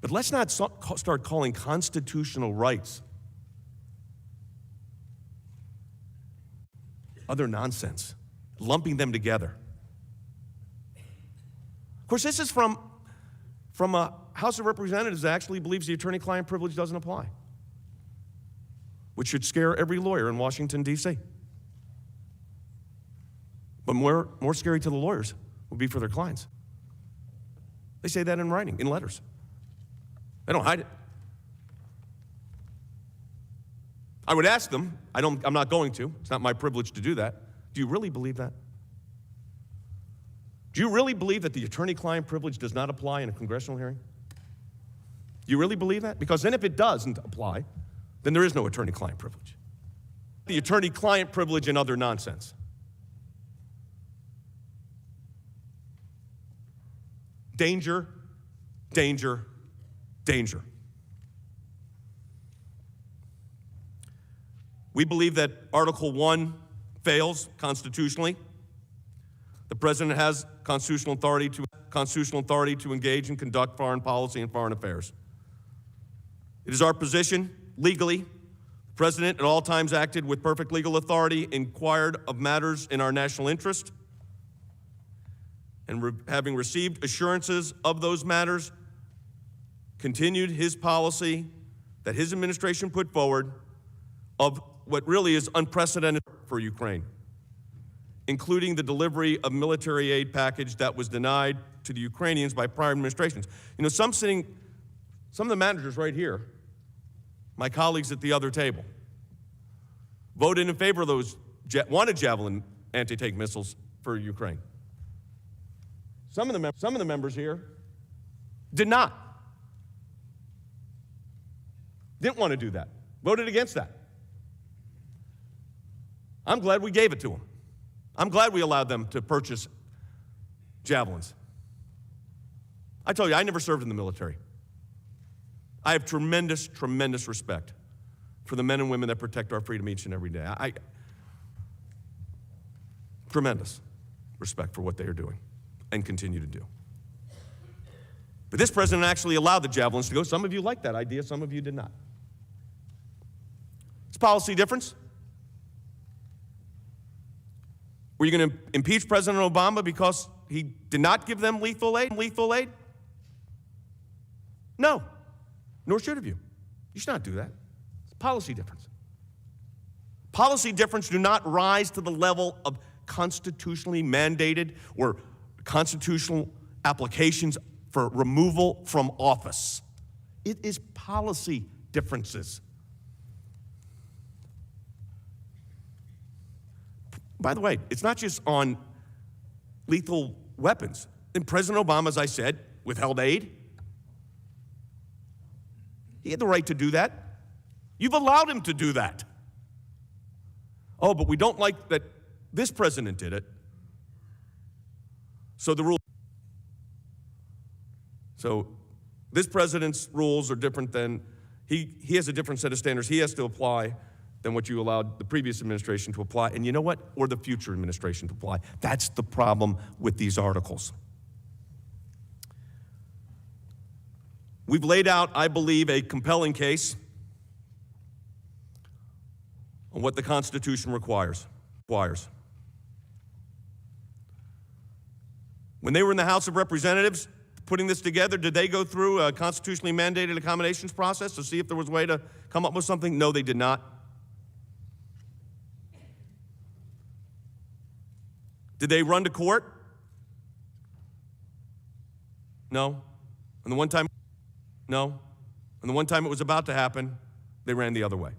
But let's not start calling constitutional rights other nonsense, lumping them together. Of course, this is from a House of Representatives that actually believes the attorney-client privilege doesn't apply, which should scare every lawyer in Washington, D.C. But more scary to the lawyers would be for their clients. They say that in writing, in letters. They don't hide it. I would ask them, I'm not going to, it's not my privilege to do that. Do you really believe that? Do you really believe that the attorney-client privilege does not apply in a congressional hearing? Do you really believe that? Because then if it doesn't apply, then there is no attorney-client privilege. The attorney-client privilege and other nonsense. Danger, danger, danger. We believe that Article 1 fails constitutionally. The president has constitutional authority to engage and conduct foreign policy and foreign affairs. It is our position, legally, the president at all times acted with perfect legal authority, inquired of matters in our national interest, and having received assurances of those matters, continued his policy that his administration put forward of what really is unprecedented for Ukraine, including the delivery of military aid package that was denied to the Ukrainians by prior administrations. You know, some of the managers right here, my colleagues at the other table, voted in favor of those, wanted Javelin anti-tank missiles for Ukraine. Some of the members here did not. Didn't want to do that. Voted against that. I'm glad we gave it to them. I'm glad we allowed them to purchase Javelins. I tell you, I never served in the military. I have tremendous, tremendous respect for the men and women that protect our freedom each and every day. Tremendous respect for what they are doing and continue to do. But this president actually allowed the Javelins to go. Some of you liked that idea, some of you did not. a policy difference. Were you going to impeach President Obama because he did not give them lethal aid? No, nor should have you. You should not do that. It's a policy difference. Policy difference do not rise to the level of constitutionally mandated or constitutional applications for removal from office. It is policy differences. By the way, it's not just on lethal weapons. And President Obama, as I said, withheld aid. He had the right to do that. You've allowed him to do that. Oh, but we don't like that this president did it. So the rule. So this president's rules are different than, he has a different set of standards he has to apply than what you allowed the previous administration to apply, and you know what? Or the future administration to apply. That's the problem with these articles. We've laid out, I believe, a compelling case on what the Constitution requires. When they were in the House of Representatives putting this together, did they go through a constitutionally mandated accommodations process to see if there was a way to come up with something? No, they did not. Did they run to court? No. And the one time, no. And the one time it was about to happen, they ran the other way.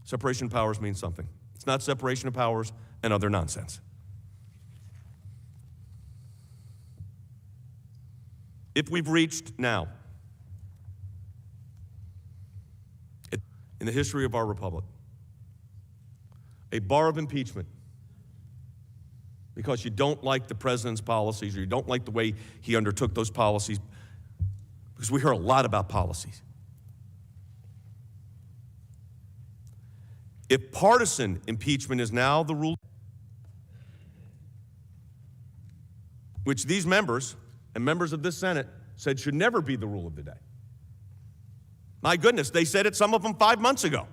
Separation of powers means something. It's not separation of powers and other nonsense. If we've reached now, in the history of our republic, a bar of impeachment because you don't like the president's policies or you don't like the way he undertook those policies, because we hear a lot about policies. If partisan impeachment is now the rule, which these members and members of this Senate said should never be the rule of the day. My goodness, they said it, some of them 5 months ago.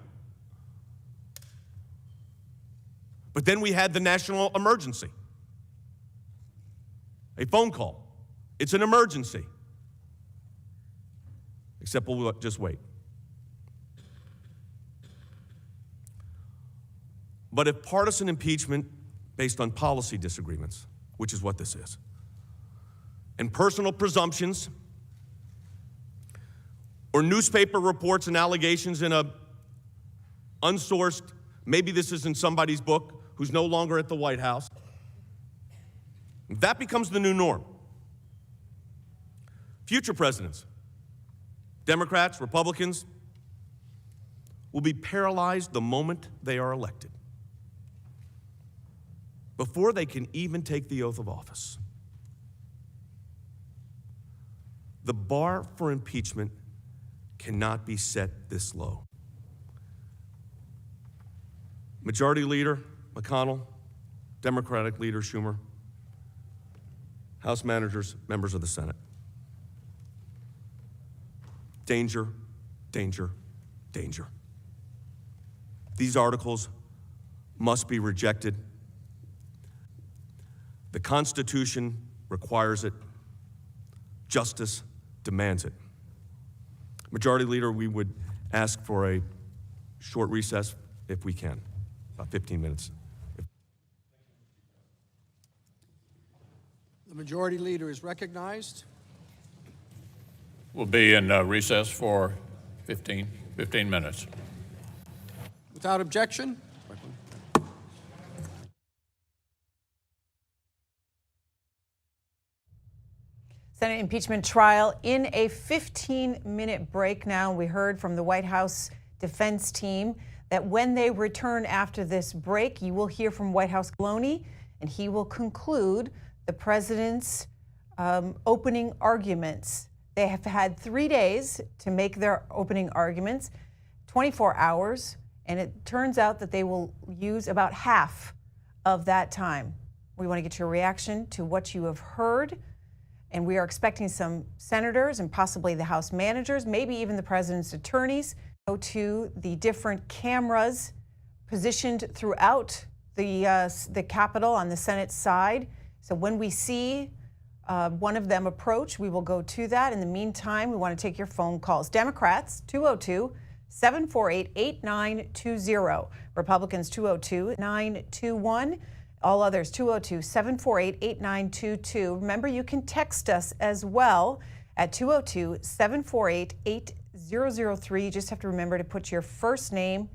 But then we had the national emergency. A phone call. It's an emergency. Except we'll just wait. But if partisan impeachment based on policy disagreements, which is what this is, and personal presumptions, or newspaper reports and allegations in a unsourced, maybe this is in somebody's book who's no longer at the White House, that becomes the new norm. Future presidents, Democrats, Republicans, will be paralyzed the moment they are elected, before they can even take the oath of office. The bar for impeachment cannot be set this low. Majority Leader McConnell, Democratic Leader Schumer, House managers, members of the Senate. Danger, danger, danger. These articles must be rejected. The Constitution requires it. Justice demands it. Majority Leader, we would ask for a short recess if we can, about 15 minutes. The Majority Leader is recognized. We'll be in recess for 15 minutes. Without objection. Senate impeachment trial in a 15-minute break now. We heard from the White House defense team that when they return after this break, you will hear from White House Maloney, and he will conclude the president's opening arguments. They have had 3 days to make their opening arguments, 24 hours, and it turns out that they will use about half of that time. We want to get your reaction to what you have heard And we are expecting some senators and possibly the House managers, maybe even the president's attorneys, go to the different cameras positioned throughout the Capitol on the Senate side. So when we see one of them approach, we will go to that. In the meantime, we want to take your phone calls. Democrats, 202-748-8920. Republicans, 202-921. All others, 202-748-8922. Remember, you can text us as well at 202-748-8003. You just have to remember to put your first name,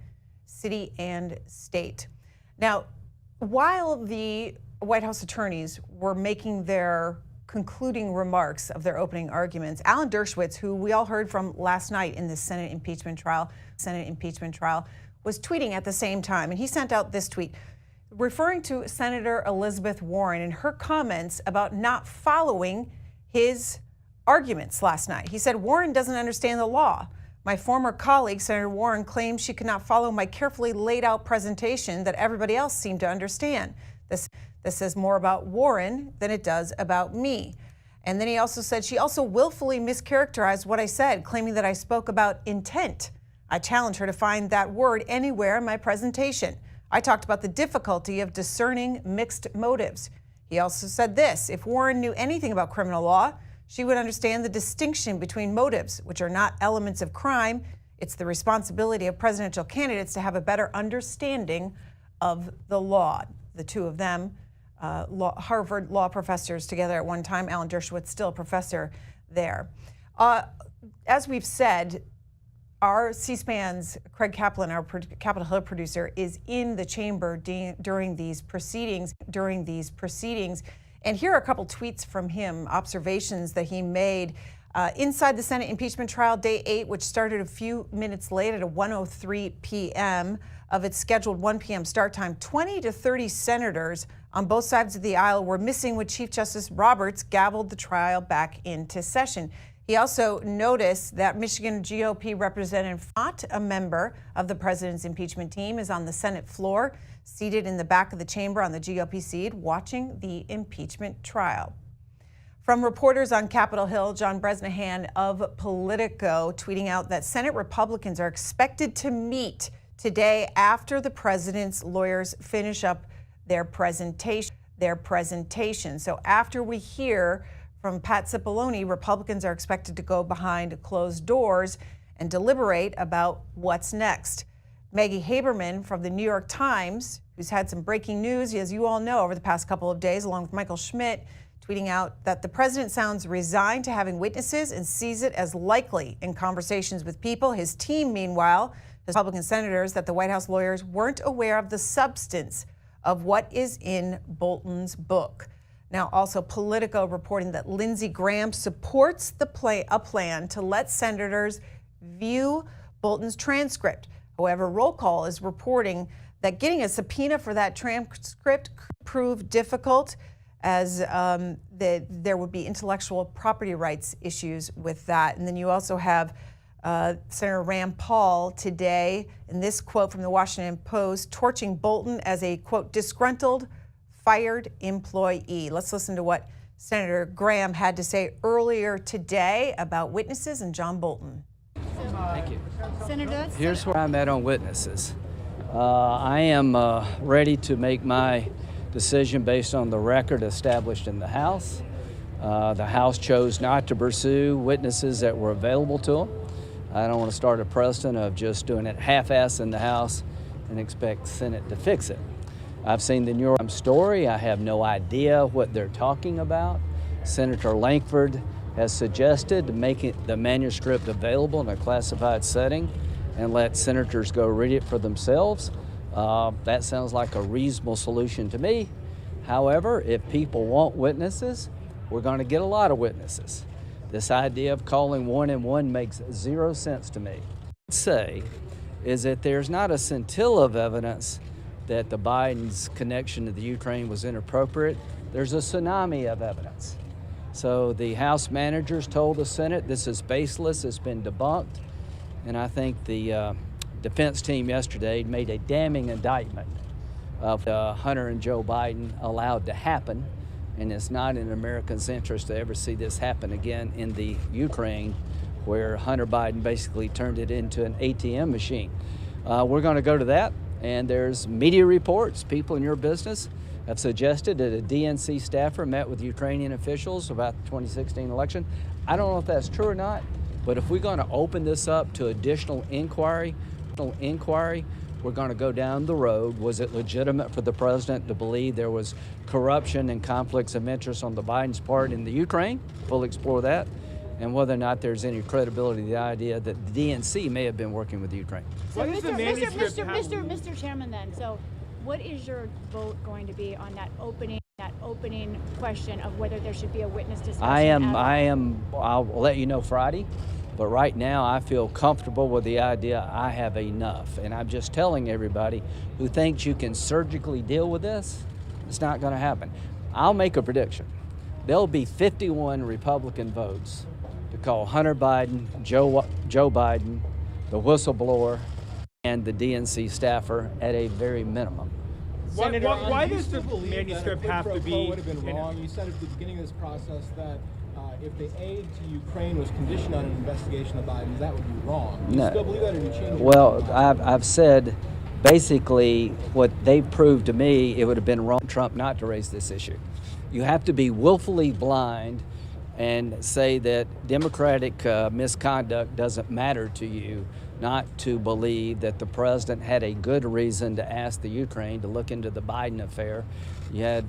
city, and state. Now, while the White House attorneys were making their concluding remarks of their opening arguments, Alan Dershowitz, who we all heard from last night in the Senate impeachment trial, was tweeting at the same time. And he sent out this tweet referring to Senator Elizabeth Warren and her comments about not following his arguments last night. He said, "Warren doesn't understand the law. My former colleague, Senator Warren, claims she could not follow my carefully laid out presentation that everybody else seemed to understand. This says more about Warren than it does about me." And then he also said, "She also willfully mischaracterized what I said, claiming that I spoke about intent. I challenge her to find that word anywhere in my presentation. I talked about the difficulty of discerning mixed motives." He also said this: "If Warren knew anything about criminal law, she would understand the distinction between motives, which are not elements of crime. It's the responsibility of presidential candidates to have a better understanding of the law." The two of them, Harvard law professors together at one time. Alan Dershowitz, still a professor there. As we've said, our C-SPAN's Craig Kaplan, our Capitol Hill producer, is in the chamber during these proceedings. And here are a couple tweets from him, observations that he made inside the Senate impeachment trial, day 8, which started a few minutes late at 1:03 p.m. of its scheduled 1 p.m. start time. 20 to 30 senators on both sides of the aisle were missing when Chief Justice Roberts gavelled the trial back into session. He also noticed that Michigan GOP Representative, not a member of the president's impeachment team, is on the Senate floor, seated in the back of the chamber on the GOP seat, watching the impeachment trial. From reporters on Capitol Hill, John Bresnahan of Politico tweeting out that Senate Republicans are expected to meet today after the president's lawyers finish up their presentation. So after we hear from Pat Cipollone, Republicans are expected to go behind closed doors and deliberate about what's next. Maggie Haberman from the New York Times, who's had some breaking news, as you all know, over the past couple of days, along with Michael Schmidt, tweeting out that the president sounds resigned to having witnesses and sees it as likely in conversations with people. His team, meanwhile, has Republican senators that the White House lawyers weren't aware of the substance of what is in Bolton's book. Now, also Politico reporting that Lindsey Graham supports a plan to let senators view Bolton's transcript. However, Roll Call is reporting that getting a subpoena for that transcript could prove difficult, as there would be intellectual property rights issues with that. And then you also have Senator Rand Paul today, in this quote from the Washington Post, torching Bolton as a, quote, disgruntled, fired employee. Let's listen to what Senator Graham had to say earlier today about witnesses and John Bolton. Thank you. Senator, Here's where I'm at on witnesses. I am ready to make my decision based on the record established in the House. The House chose not to pursue witnesses that were available to them. I don't want to start a precedent of just doing it half-ass in the House and expect the Senate to fix it. I've seen the New York Times story. I have no idea what they're talking about. Senator Lankford has suggested to make the manuscript available in a classified setting and let senators go read it for themselves. That sounds like a reasonable solution to me. However, if people want witnesses, we're going to get a lot of witnesses. This idea of calling 1 and 1 makes 0 sense to me. What I'd say is that there's not a scintilla of evidence that the Biden's connection to the Ukraine was inappropriate. There's a tsunami of evidence. So the House managers told the Senate this is baseless, it's been debunked, and I think the defense team yesterday made a damning indictment of Hunter and Joe Biden allowed to happen and it's not in Americans' interest to ever see this happen again in the Ukraine, where Hunter Biden basically turned it into an ATM machine. We're going to go to that, and there's media reports. People in your business have suggested that a DNC staffer met with Ukrainian officials about the 2016 election. I don't know if that's true or not, but if we're going to open this up to additional inquiry, we're going to go down the road. Was it legitimate for the president to believe there was corruption and conflicts of interest on the Biden's part in the Ukraine? We'll explore that. And whether or not there's any credibility to the idea that the DNC may have been working with the Ukraine. So Mr. Chairman, then, so what is your vote going to be on that opening question of whether there should be a witness discussion? I'll let you know Friday, but right now I feel comfortable with the idea I have enough. And I'm just telling everybody who thinks you can surgically deal with this, it's not going to happen. I'll make a prediction. There'll be 51 Republican votes to call Hunter Biden, Joe Biden, the whistleblower, and the DNC staffer at a very minimum. Senator, why does the manuscript have to be? Would have been wrong. You said at the beginning of this process that if the aid to Ukraine was conditioned on an investigation of Biden, that would be wrong. Do you still believe that, or do you change your mind? Well, I've said basically what they've proved to me, it would have been wrong for Trump not to raise this issue. You have to be willfully blind and say that Democratic misconduct doesn't matter to you, not to believe that the president had a good reason to ask the Ukraine to look into the Biden affair. You had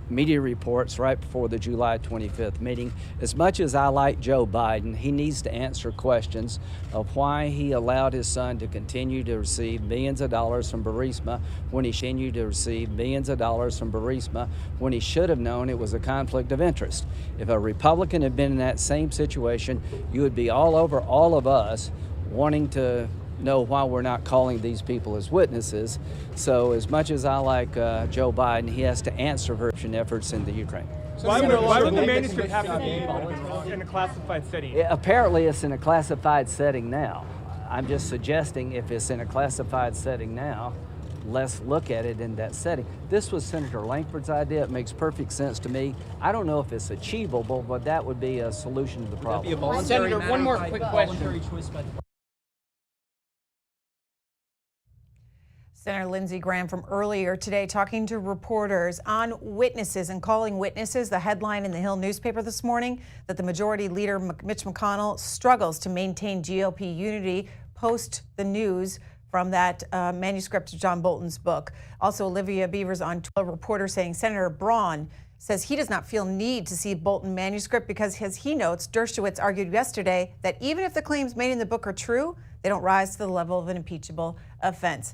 media reports right before the July 25th meeting. As much as I like Joe Biden, he needs to answer questions of why he allowed his son to continue to receive millions of dollars from Burisma when he continued to receive millions of dollars from Burisma when he should have known it was a conflict of interest. If a Republican had been in that same situation, you would be all over all of us wanting to know why we're not calling these people as witnesses. So as much as I like Joe Biden, he has to answer corruption efforts in the Ukraine. So why would the manuscript have to be in a classified setting? Apparently it's in a classified setting now. I'm just suggesting if it's in a classified setting now, let's look at it in that setting. This was Senator Langford's idea. It makes perfect sense to me. I don't know if it's achievable, but that would be a solution to the problem. Senator, one more quick question. Senator Lindsey Graham from earlier today talking to reporters on witnesses and calling witnesses. The headline in the Hill newspaper this morning that the Majority Leader Mitch McConnell struggles to maintain GOP unity post the news from that manuscript of John Bolton's book. Also, Olivia Beavers on Twitter, reporter saying Senator Braun says he does not feel need to see Bolton manuscript because, as he notes, Dershowitz argued yesterday that even if the claims made in the book are true, they don't rise to the level of an impeachable offense.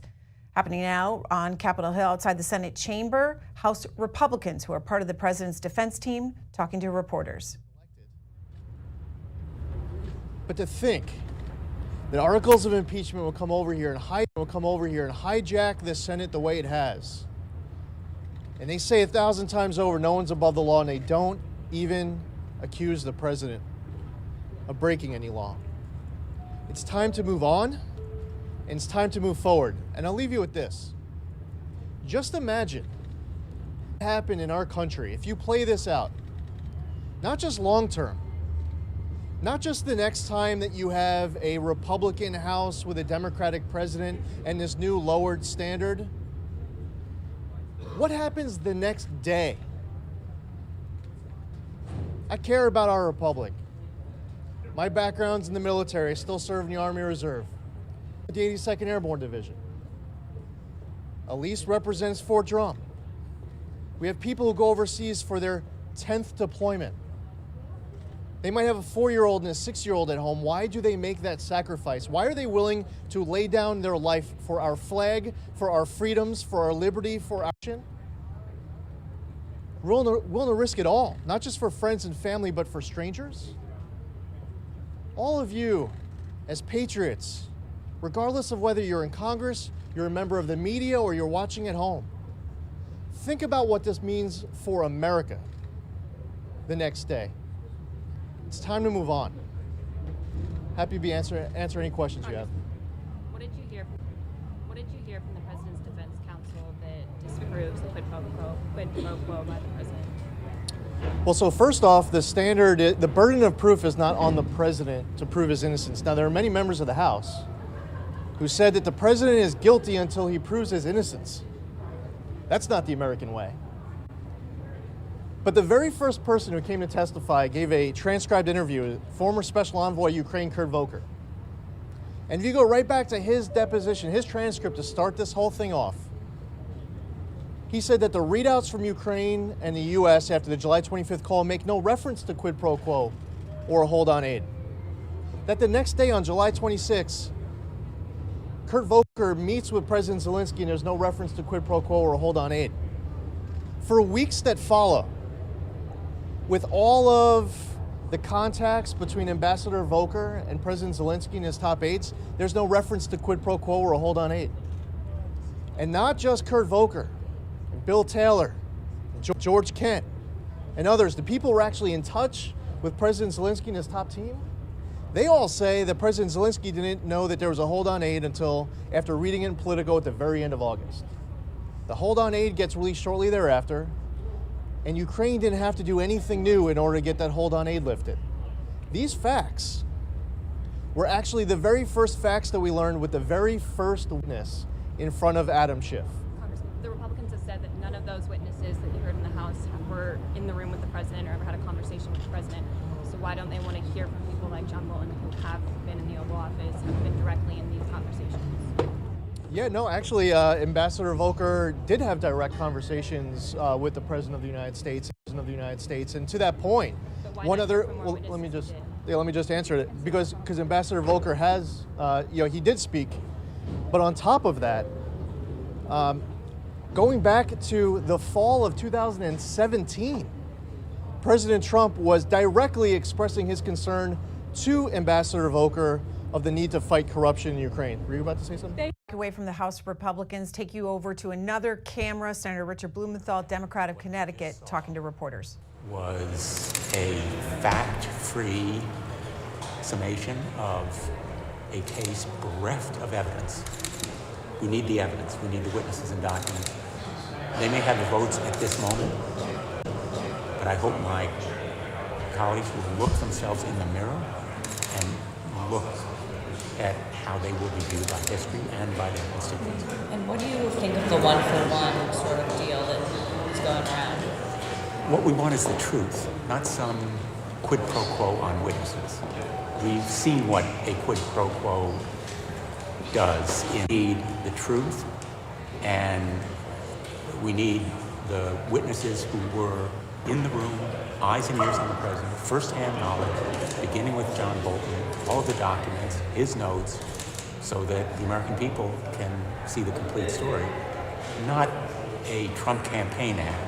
Happening now on Capitol Hill outside the Senate chamber, House Republicans who are part of the president's defense team talking to reporters. But to think that articles of impeachment will come over here and hijack the Senate the way it has. And they say 1,000 times over, no one's above the law, and they don't even accuse the president of breaking any law. It's time to move on. And it's time to move forward. And I'll leave you with this. Just imagine what happened in our country if you play this out. Not just long term. Not just the next time that you have a Republican House with a Democratic president and this new lowered standard. What happens the next day? I care about our republic. My background's in the military. I still serve in the Army Reserve. The 82nd Airborne Division. Elise represents Fort Drum. We have people who go overseas for their 10th deployment. They might have a 4-year-old and a 6-year-old at home. Why do they make that sacrifice? Why are they willing to lay down their life for our flag, for our freedoms, for our liberty, for our action? We're willing to risk it all, not just for friends and family, but for strangers. All of you, as patriots, regardless of whether you're in Congress, you're a member of the media, or you're watching at home, think about what this means for America the next day. It's time to move on. Happy to answer any questions you have. What did you hear from the President's Defense Counsel that disapproves the quid pro quo by the President? Well, so first off, the burden of proof is not on the president to prove his innocence. Now, there are many members of the House who said that the president is guilty until he proves his innocence. That's not the American way. But the very first person who came to testify gave a transcribed interview, former Special Envoy Ukraine, Kurt Volker. And if you go right back to his deposition, his transcript to start this whole thing off, he said that the readouts from Ukraine and the U.S. after the July 25th call make no reference to quid pro quo or a hold on aid. That the next day on July 26, Kurt Volker meets with President Zelensky and there's no reference to quid pro quo or a hold on aid. For weeks that follow, with all of the contacts between Ambassador Volker and President Zelensky and his top aides, there's no reference to quid pro quo or a hold on aid. And not just Kurt Volker, and Bill Taylor, and George Kent, and others, the people who were actually in touch with President Zelensky and his top team, they all say that President Zelensky didn't know that there was a hold on aid until after reading it in Politico at the very end of August. The hold on aid gets released shortly thereafter, and Ukraine didn't have to do anything new in order to get that hold on aid lifted. These facts were actually the very first facts that we learned with the very first witness in front of Adam Schiff. Congressman, the Republicans have said that none of those witnesses that you heard in the House were in the room with the president or ever had a conversation with the president. So why don't they want to hear from people like John Bolton who have been in the Oval Office, have been directly in these conversations? Yeah, no, actually, Ambassador Volker did have direct conversations with the President of the United States, and to that point, one other. Well, let me just answer it because Ambassador Volker has, he did speak, but on top of that, going back to the fall of 2017, President Trump was directly expressing his concern to Ambassador Volker of the need to fight corruption in Ukraine. Were you about to say something? Away from the House Republicans, take you over to another camera. Senator Richard Blumenthal, Democrat of Connecticut, talking to reporters. Was a fact-free summation of a case bereft of evidence. We need the evidence. We need the witnesses and documents. They may have the votes at this moment, but I hope my colleagues will look themselves in the mirror and look at how they will be viewed by history and by their constituents. And what do you think of the one-for-one sort of deal that is going around? What we want is the truth, not some quid pro quo on witnesses. We've seen what a quid pro quo does. Indeed, the truth, and we need the witnesses who were in the room, eyes and ears on the president, first-hand knowledge, beginning with John Bolton, all of the documents, his notes, so that the American people can see the complete story, not a Trump campaign ad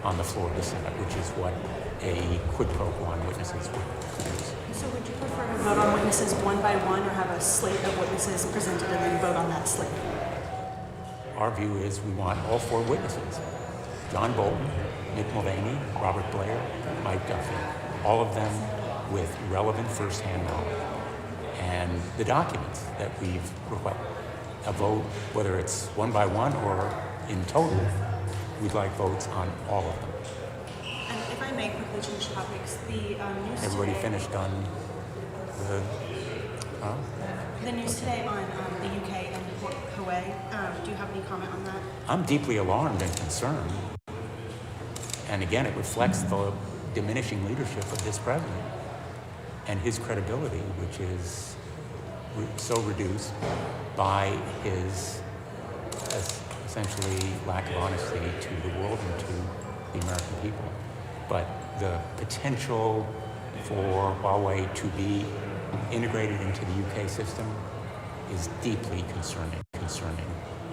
on the floor of the Senate, which is what a quid pro quo on witnesses would produce. So would you prefer to vote on witnesses one by one or have a slate of witnesses presented and then vote on that slate? Our view is we want all four witnesses. John Bolton, Mick Mulvaney, Robert Blair, Mike Duffy, all of them with relevant first-hand knowledge. And the documents that we've requested, a vote, whether it's one by one or in total, we'd like votes on all of them. And if I may quickly change topics, the news Everybody today, finished on the news today on the UK and Port Kuwait. Do you have any comment on that? I'm deeply alarmed and concerned. And again, it reflects the diminishing leadership of this president and his credibility, which is so reduced by his essentially lack of honesty to the world and to the American people. But the potential for Huawei to be integrated into the UK system is deeply concerning,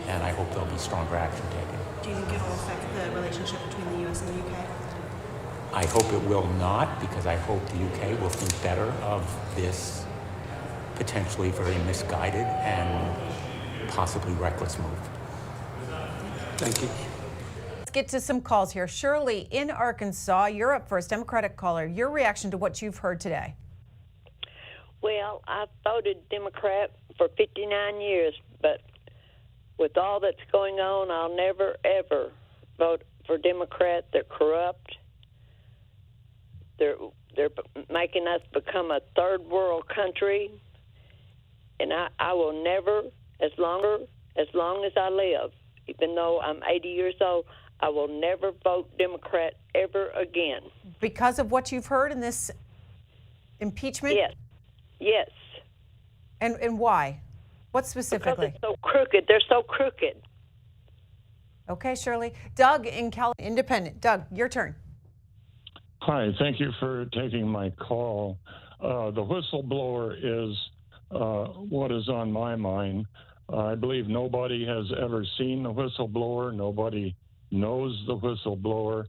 and I hope there'll be stronger action taken. Do you think it will affect the relationship between the US and the UK? I hope it will not, because I hope the UK will think better of this potentially very misguided and possibly reckless move. Thank you. Let's get to some calls here. Shirley in Arkansas, you're up first, Democratic caller. Your reaction to what you've heard today? Well, I've voted Democrat for 59 years, but with all that's going on, I'll never, ever vote for Democrat. They're corrupt. They're making us become a third world country, and I will never, as long as I live, even though I'm 80 years old, I will never vote Democrat ever again. Because of what you've heard in this impeachment? Yes. Yes. And why? What specifically? Because it's so crooked. They're so crooked. Okay, Shirley. Doug in California, Independent. Doug, your turn. Hi, thank you for taking my call. The whistleblower is what is on my mind. I believe nobody has ever seen the whistleblower. Nobody knows the whistleblower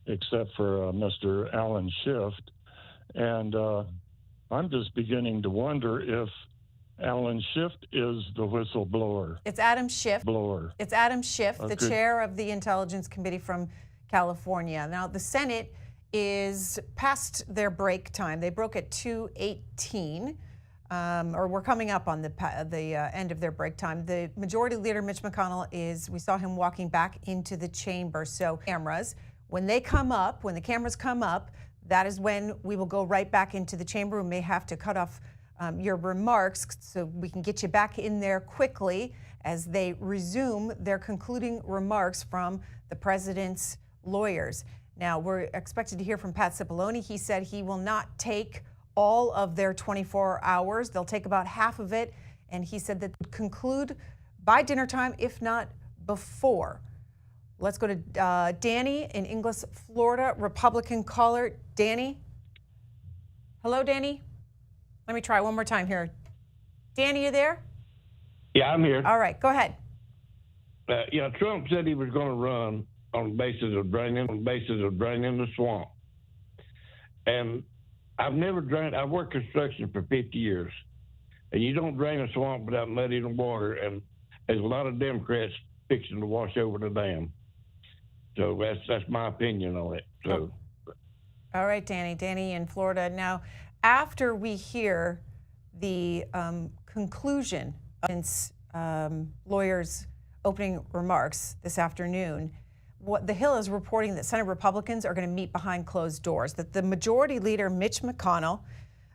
except for Mr. Alan Schiff. And I'm just beginning to wonder if Alan Schiff is the whistleblower. It's Adam Schiff. Blower. It's Adam Schiff, the Okay. chair of the Intelligence Committee from California. Now, the Senate is past their break time. They broke at 2:18, or we're coming up on the end of their break time. The Majority Leader, Mitch McConnell, we saw him walking back into the chamber. So cameras, when the cameras come up, that is when we will go right back into the chamber. We may have to cut off your remarks so we can get you back in there quickly as they resume their concluding remarks from the president's lawyers. Now, we're expected to hear from Pat Cipollone. He said he will not take all of their 24 hours. They'll take about half of it. And he said that would conclude by dinner time, if not before. Let's go to Danny in Ingles, Florida, Republican caller. Danny? Hello, Danny? Let me try one more time here. Danny, you there? Yeah, I'm here. All right, go ahead. Trump said he was going to run on the basis of draining the swamp. And I've worked construction for 50 years. And you don't drain a swamp without muddying the water. And there's a lot of Democrats fixing to wash over the dam. So that's my opinion on it. So. All right, Danny. Danny in Florida. Now, after we hear the conclusion of his lawyer's opening remarks this afternoon, The Hill is reporting that Senate Republicans are going to meet behind closed doors, that the Majority Leader, Mitch McConnell,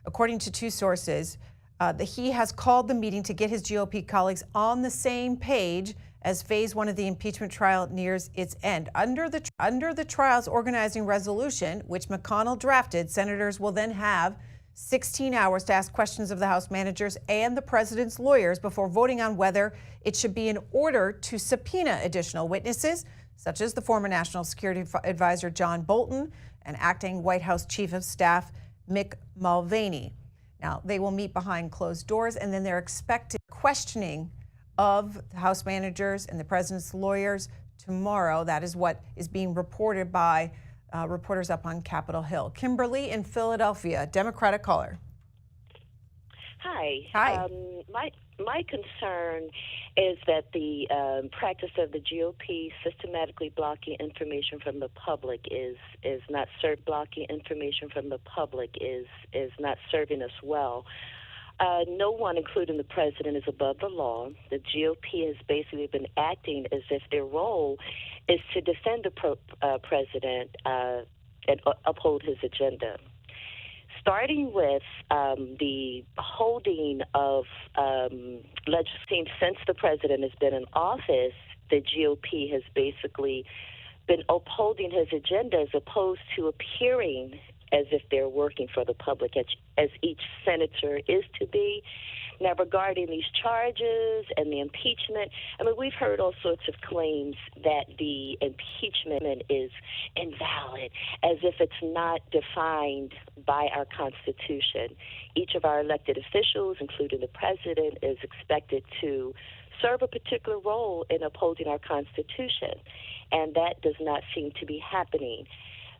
according to two sources, that he has called the meeting to get his GOP colleagues on the same page as phase one of the impeachment trial nears its end. Under the trial's organizing resolution, which McConnell drafted, senators will then have 16 hours to ask questions of the House managers and the president's lawyers before voting on whether it should be in order to subpoena additional witnesses, such as the former National Security Advisor John Bolton and acting White House Chief of Staff Mick Mulvaney. Now, they will meet behind closed doors, and then they're expected questioning of the House managers and the president's lawyers tomorrow. That is what is being reported by reporters up on Capitol Hill. Kimberly in Philadelphia, Democratic caller. Hi. Hi. My concern is that the practice of the GOP systematically blocking information from the public is not blocking information from the public is not serving us well. No one, including the president, is above the law. The GOP has basically been acting as if their role is to defend the president and uphold his agenda. Starting with the holding of legislation since the president has been in office, the GOP has basically been upholding his agenda as opposed to appearing as if they're working for the public, as each senator is to be. Now, regarding these charges and the impeachment, I mean, we've heard all sorts of claims that the impeachment is invalid, as if it's not defined by our Constitution. Each of our elected officials, including the president, is expected to serve a particular role in upholding our Constitution, and that does not seem to be happening.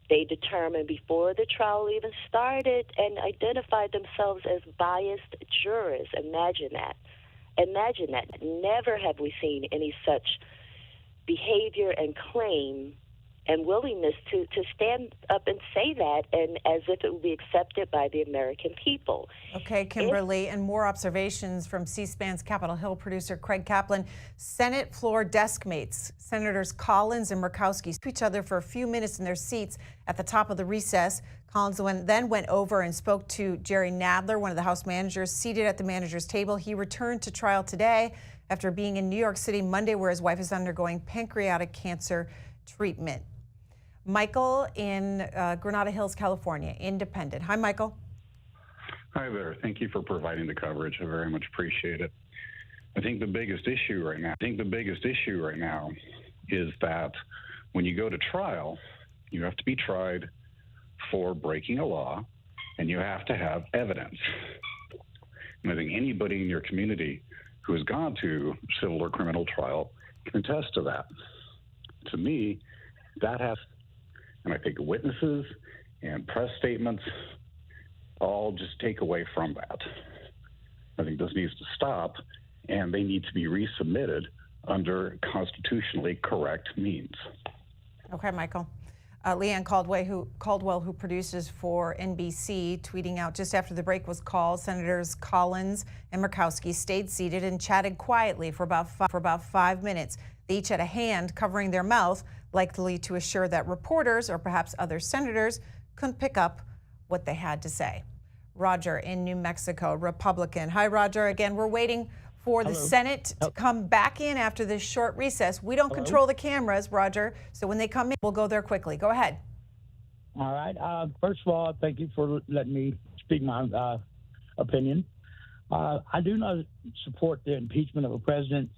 They determined before the trial even started and identified themselves as biased jurors. Imagine that. Imagine that. Never have we seen any such behavior and claim willingness to stand up and say that, and as if it would be accepted by the American people. Okay, Kimberly, and more observations from C-SPAN's Capitol Hill producer Craig Kaplan. Senate floor desk mates, Senators Collins and Murkowski, spoke to each other for a few minutes in their seats at the top of the recess. Collins then went over and spoke to Jerry Nadler, one of the House managers, seated at the manager's table. He returned to trial today after being in New York City Monday, where his wife is undergoing pancreatic cancer treatment. Michael in Granada Hills, California, Independent. Hi, Michael. Hi there. Thank you for providing the coverage. I very much appreciate it. I think the biggest issue right now is that when you go to trial, you have to be tried for breaking a law, and you have to have evidence. And I think anybody in your community who has gone to civil or criminal trial can attest to that. To me, that has, and I think witnesses and press statements all just take away from that. I think this needs to stop, and they need to be resubmitted under constitutionally correct means. Okay, Michael. Leanne Caldwell, who produces for NBC, tweeting out just after the break was called, Senators Collins and Murkowski stayed seated and chatted quietly for about 5 minutes. They each had a hand covering their mouth, likely to assure that reporters or perhaps other senators couldn't pick up what they had to say. Roger in New Mexico, Republican. Hi, Roger. Again, we're waiting for the Senate to come back in after this short recess. We don't control the cameras, Roger, so when they come in, we'll go there quickly. Go ahead. All right. First of all, thank you for letting me speak my opinion. I do not support the impeachment of a president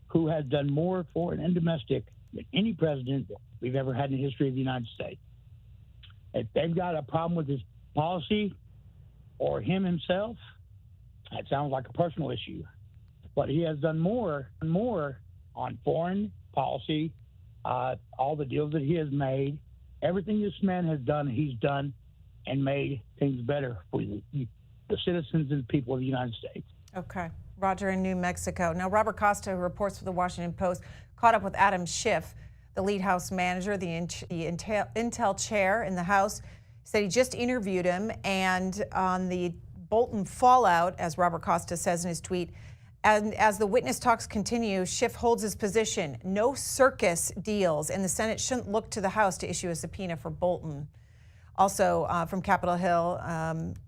who has done more foreign and domestic than any president we've ever had in the history of the United States. If they've got a problem with his policy or him himself, that sounds like a personal issue. But he has done more on foreign policy, all the deals that he has made, everything this man has done, he's done and made things better for the citizens and people of the United States. Okay. Roger in New Mexico. Now, Robert Costa, who reports for the Washington Post, caught up with Adam Schiff, the lead House manager, the Intel chair in the House, said he just interviewed him, and on the Bolton fallout, as Robert Costa says in his tweet, and as the witness talks continue, Schiff holds his position. No circus deals, and the Senate shouldn't look to the House to issue a subpoena for Bolton. Also, from Capitol Hill,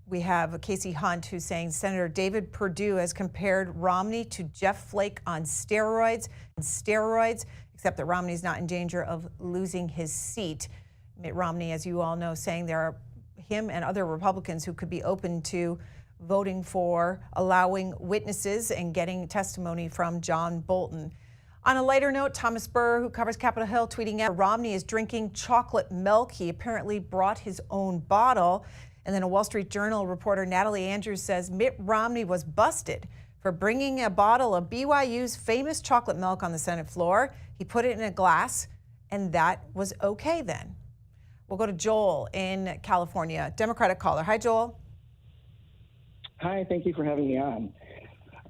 we have Casey Hunt, who's saying Senator David Perdue has compared Romney to Jeff Flake on steroids, except that Romney's not in danger of losing his seat. Mitt Romney, as you all know, saying there are him and other Republicans who could be open to voting for allowing witnesses and getting testimony from John Bolton. On a lighter note, Thomas Burr, who covers Capitol Hill, tweeting out Romney is drinking chocolate milk. He apparently brought his own bottle. And then a Wall Street Journal reporter, Natalie Andrews, says Mitt Romney was busted for bringing a bottle of BYU's famous chocolate milk on the Senate floor. He put it in a glass, and that was okay then. We'll go to Joel in California, Democratic caller. Hi, Joel. Hi, thank you for having me on.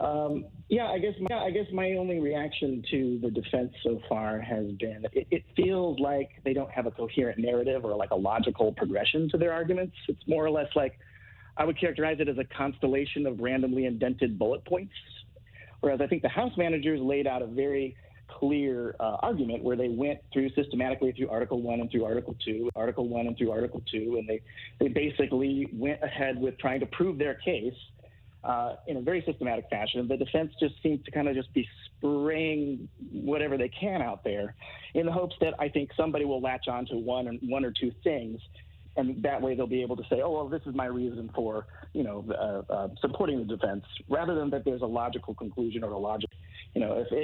I guess my only reaction to the defense so far has been it feels like they don't have a coherent narrative or like a logical progression to their arguments. It's more or less like I would characterize it as a constellation of randomly indented bullet points, whereas I think the House managers laid out a very clear argument where they went through systematically through Article 1 and through Article 2, and they basically went ahead with trying to prove their case in a very systematic fashion. The defense just seems to kind of just be spraying whatever they can out there in the hopes that I think somebody will latch on to one or two things, and that way they'll be able to say, oh, well, this is my reason for, supporting the defense, rather than that there's a logical conclusion or a logic.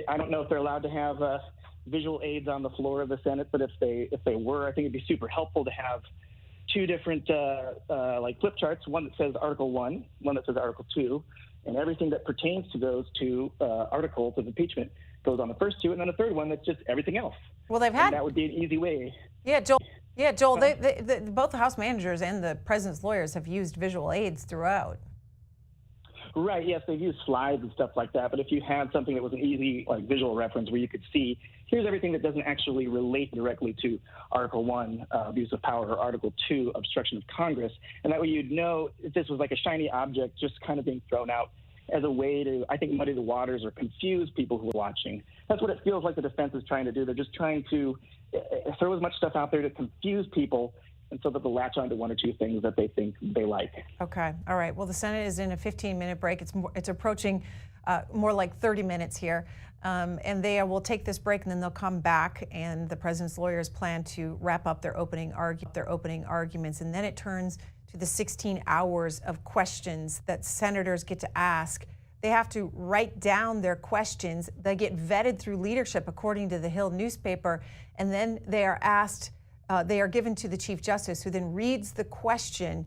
I don't know if they're allowed to have visual aids on the floor of the Senate, but if they were, I think it'd be super helpful to have two different flip charts, one that says Article 1, one that says Article 2, and everything that pertains to those two articles of impeachment goes on the first two, and then a third one that's just everything else. Well, they've had... And that would be an easy way. Yeah, Joel, both the House managers and the president's lawyers have used visual aids throughout. Right, yes, they've used slides and stuff like that, but if you had something that was an easy visual reference where you could see, here's everything that doesn't actually relate directly to Article 1, abuse of power, or Article 2, obstruction of Congress, and that way you'd know if this was like a shiny object just kind of being thrown out as a way to, I think, muddy the waters or confuse people who are watching. That's what it feels like the defense is trying to do. They're just trying to throw as much stuff out there to confuse people, and so that they'll latch on to one or two things that they think they like. Okay. All right. Well, the Senate is in a 15-minute break. It's approaching more like 30 minutes here. And they will take this break, and then they'll come back, and the president's lawyers plan to wrap up their opening arguments. And then it turns to the 16 hours of questions that senators get to ask. They have to write down their questions. They get vetted through leadership, according to the Hill newspaper, and then they are asked. They are given to the Chief Justice, who then reads the question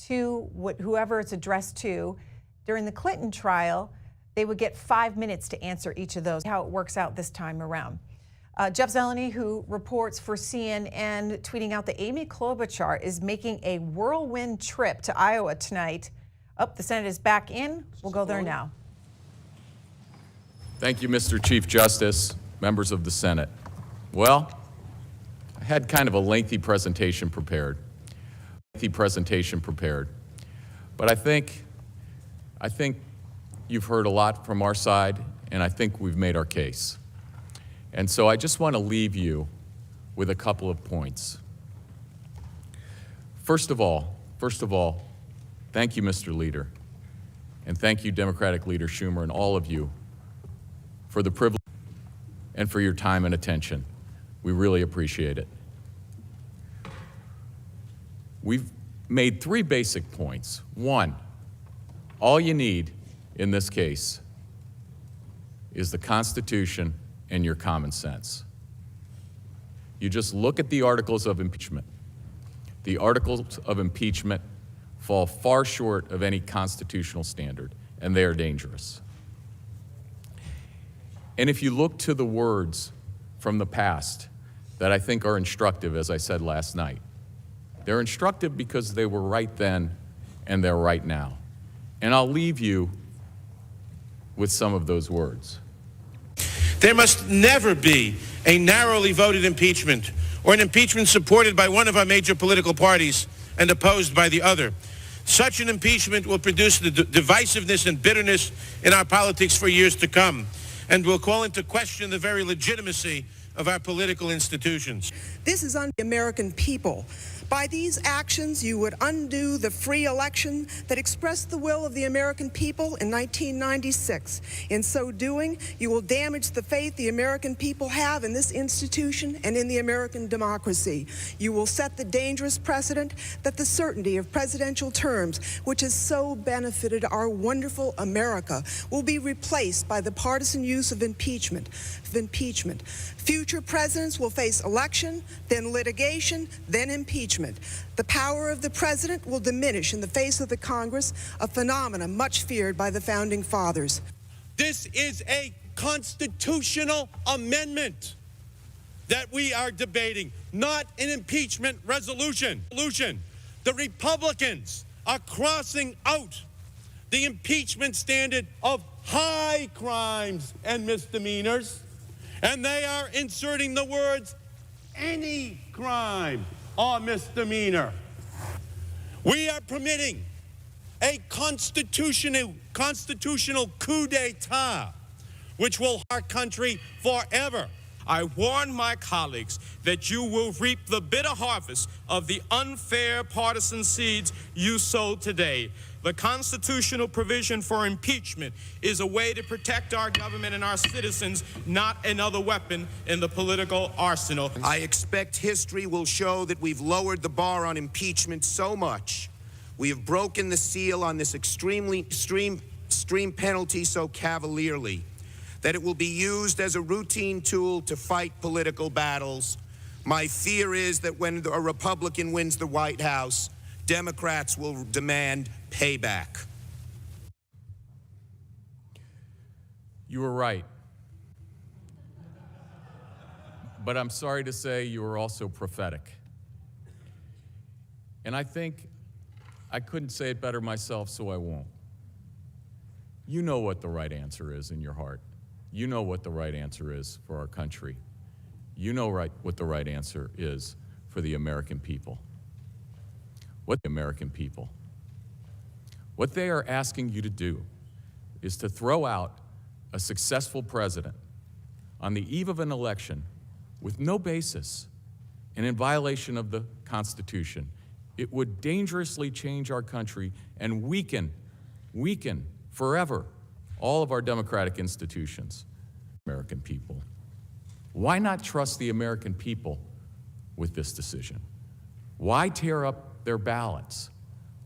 to whoever it's addressed to. During the Clinton trial, they would get 5 minutes to answer each of those. How it works out this time around. Jeff Zeleny, who reports for CNN, tweeting out that Amy Klobuchar is making a whirlwind trip to Iowa tonight. The Senate is back in. We'll go there now. Thank you, Mr. Chief Justice, members of the Senate. Well, I had kind of a lengthy presentation prepared. But I think you've heard a lot from our side, and I think we've made our case. And so I just want to leave you with a couple of points. First of all, thank you, Mr. Leader, and thank you, Democratic Leader Schumer, and all of you for the privilege and for your time and attention. We really appreciate it. We've made 3 basic points. 1, all you need in this case is the Constitution and your common sense. You just look at the articles of impeachment. The articles of impeachment fall far short of any constitutional standard, and they are dangerous. And if you look to the words from the past that I think are instructive, as I said last night, they're instructive because they were right then and they're right now. And I'll leave you with some of those words. There must never be a narrowly voted impeachment or an impeachment supported by one of our major political parties and opposed by the other. Such an impeachment will produce the divisiveness and bitterness in our politics for years to come, and will call into question the very legitimacy of our political institutions. This is on the American people. By these actions, you would undo the free election that expressed the will of the American people in 1996. In so doing, you will damage the faith the American people have in this institution and in the American democracy. You will set the dangerous precedent that the certainty of presidential terms, which has so benefited our wonderful America, will be replaced by the partisan use of impeachment. Future presidents will face election, then litigation, then impeachment. The power of the president will diminish in the face of the Congress, a phenomenon much feared by the founding fathers. This is a constitutional amendment that we are debating, not an impeachment resolution. The Republicans are crossing out the impeachment standard of high crimes and misdemeanors, and they are inserting the words any crime or misdemeanor. We are permitting a constitutional coup d'etat, which will harm our country forever. I warn my colleagues that you will reap the bitter harvest of the unfair partisan seeds you sowed today. The constitutional provision for impeachment is a way to protect our government and our citizens, not another weapon in the political arsenal. I expect history will show that we've lowered the bar on impeachment so much. We have broken the seal on this extreme penalty so cavalierly that it will be used as a routine tool to fight political battles. My fear is that when a Republican wins the White House, Democrats will demand payback. You were right. But I'm sorry to say you were also prophetic. And I think I couldn't say it better myself, so I won't. You know what the right answer is in your heart. You know what the right answer is for our country. You know what the right answer is for the American people. What the American people? What they are asking you to do is to throw out a successful president on the eve of an election with no basis and in violation of the Constitution. It would dangerously change our country and weaken forever all of our democratic institutions. American people. Why not trust the American people with this decision? Why tear up their ballots?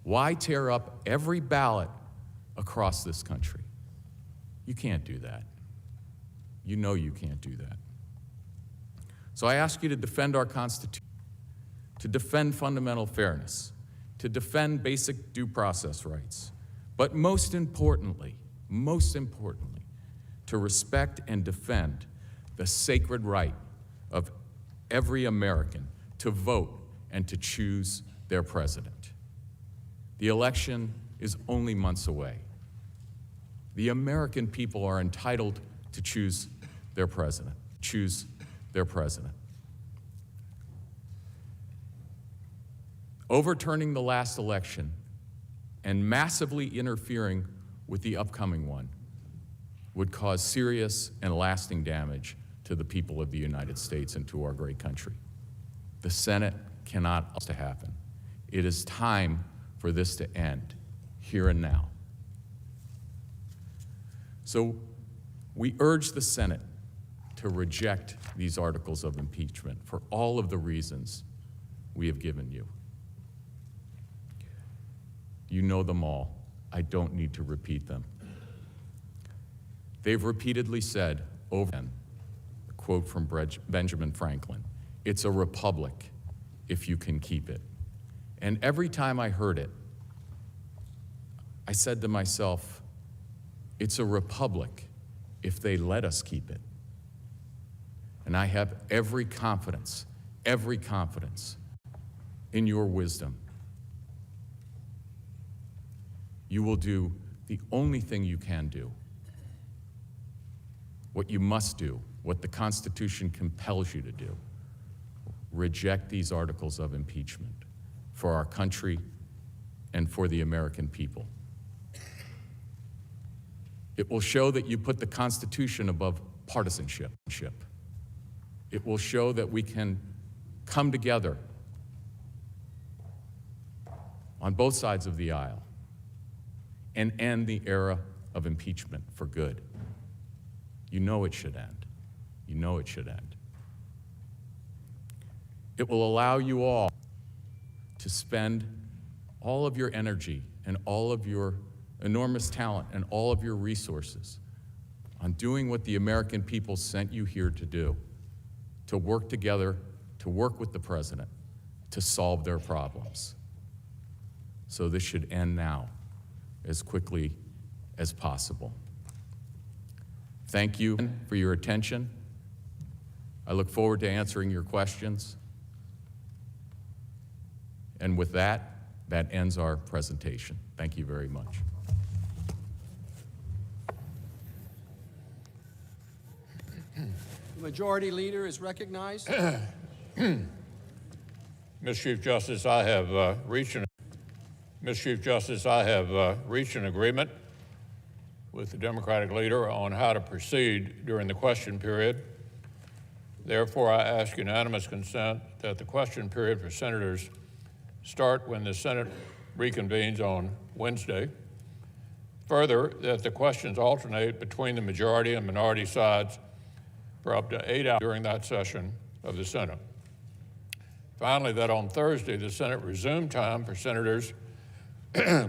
Why tear up every ballot across this country? You can't do that. You know you can't do that. So I ask you to defend our Constitution, to defend fundamental fairness, to defend basic due process rights, but most importantly, to respect and defend the sacred right of every American to vote and to choose their president. The election is only months away. The American people are entitled to choose their president, Overturning the last election and massively interfering with the upcoming one would cause serious and lasting damage to the people of the United States and to our great country. The Senate cannot allow this to happen. It is time for this to end, here and now. So we urge the Senate to reject these articles of impeachment for all of the reasons we have given you. You know them all. I don't need to repeat them. They've repeatedly said over again, a quote from Benjamin Franklin, "It's a republic if you can keep it." And every time I heard it, I said to myself, it's a republic if they let us keep it. And I have every confidence in your wisdom. You will do the only thing you can do, what you must do, what the Constitution compels you to do. Reject these articles of impeachment for our country and for the American people. It will show that you put the Constitution above partisanship. It will show that we can come together on both sides of the aisle and end the era of impeachment for good. You know it should end. You know it should end. It will allow you all to spend all of your energy and all of your enormous talent and all of your resources on doing what the American people sent you here to do, to work together, to work with the president, to solve their problems. So this should end now, as quickly as possible. Thank you for your attention. I look forward to answering your questions. And with that, that ends our presentation. Thank you very much. The Majority Leader is recognized. Mr. Chief Justice, I have reached an agreement with the Democratic leader on how to proceed during the question period. Therefore, I ask unanimous consent that the question period for senators start when the Senate reconvenes on Wednesday. Further, that the questions alternate between the majority and minority sides for up to 8 hours during that session of the Senate. Finally, that on Thursday, the Senate resume time for senators'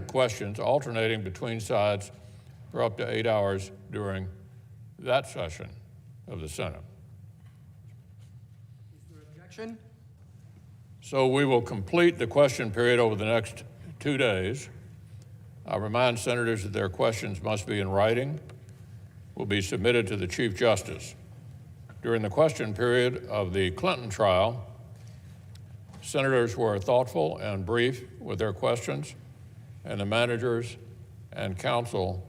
questions alternating between sides for up to 8 hours during that session of the Senate. Is there objection? So we will complete the question period over the next 2 days. I remind senators that their questions must be in writing, will be submitted to the Chief Justice. During the question period of the Clinton trial, senators were thoughtful and brief with their questions, and the managers and counsel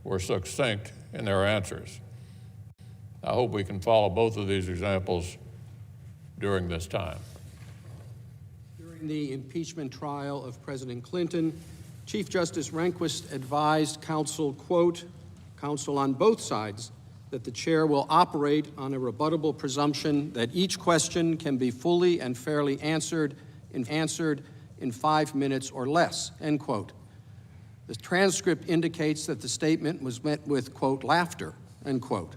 were succinct in their answers. I hope we can follow both of these examples during this time. During the impeachment trial of President Clinton, Chief Justice Rehnquist advised counsel, quote, counsel on both sides, that the chair will operate on a rebuttable presumption that each question can be fully and fairly answered in 5 minutes or less, end quote. The transcript indicates that the statement was met with, quote, laughter, end quote.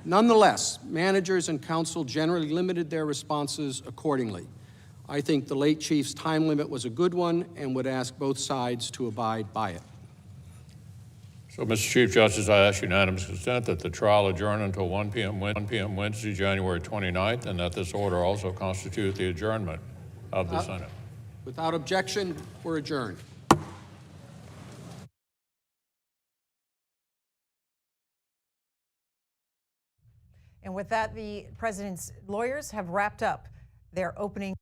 Nonetheless, managers and counsel generally limited their responses accordingly. I think the late chief's time limit was a good one and would ask both sides to abide by it. So, Mr. Chief Justice, I ask unanimous consent that the trial adjourn until 1 p.m. Wednesday, January 29th, and that this order also constitute the adjournment of the Senate. Without objection, we're adjourned. And with that, the president's lawyers have wrapped up their opening.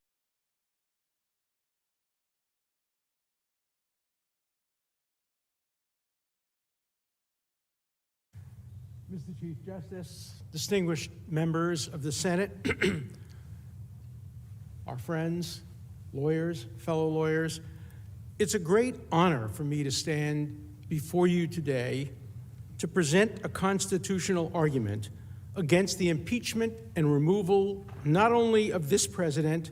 Mr. Chief Justice, distinguished members of the Senate, our friends, lawyers, fellow lawyers, it's a great honor for me to stand before you today to present a constitutional argument against the impeachment and removal not only of this president,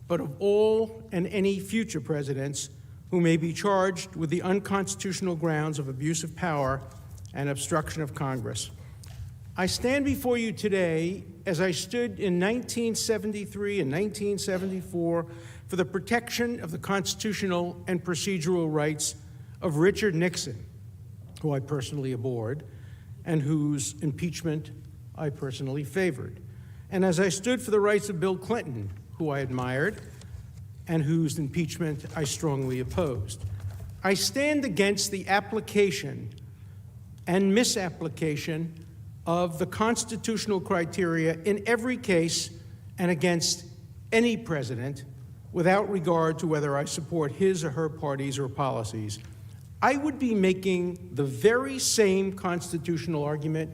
but of all and any future presidents who may be charged with the unconstitutional grounds of abuse of power and obstruction of Congress. I stand before you today as I stood in 1973 and 1974 for the protection of the constitutional and procedural rights of Richard Nixon, who I personally abhorred, and whose impeachment I personally favored. And as I stood for the rights of Bill Clinton, who I admired, and whose impeachment I strongly opposed. I stand against the application and misapplication of the constitutional criteria in every case and against any president without regard to whether I support his or her parties or policies. I would be making the very same constitutional argument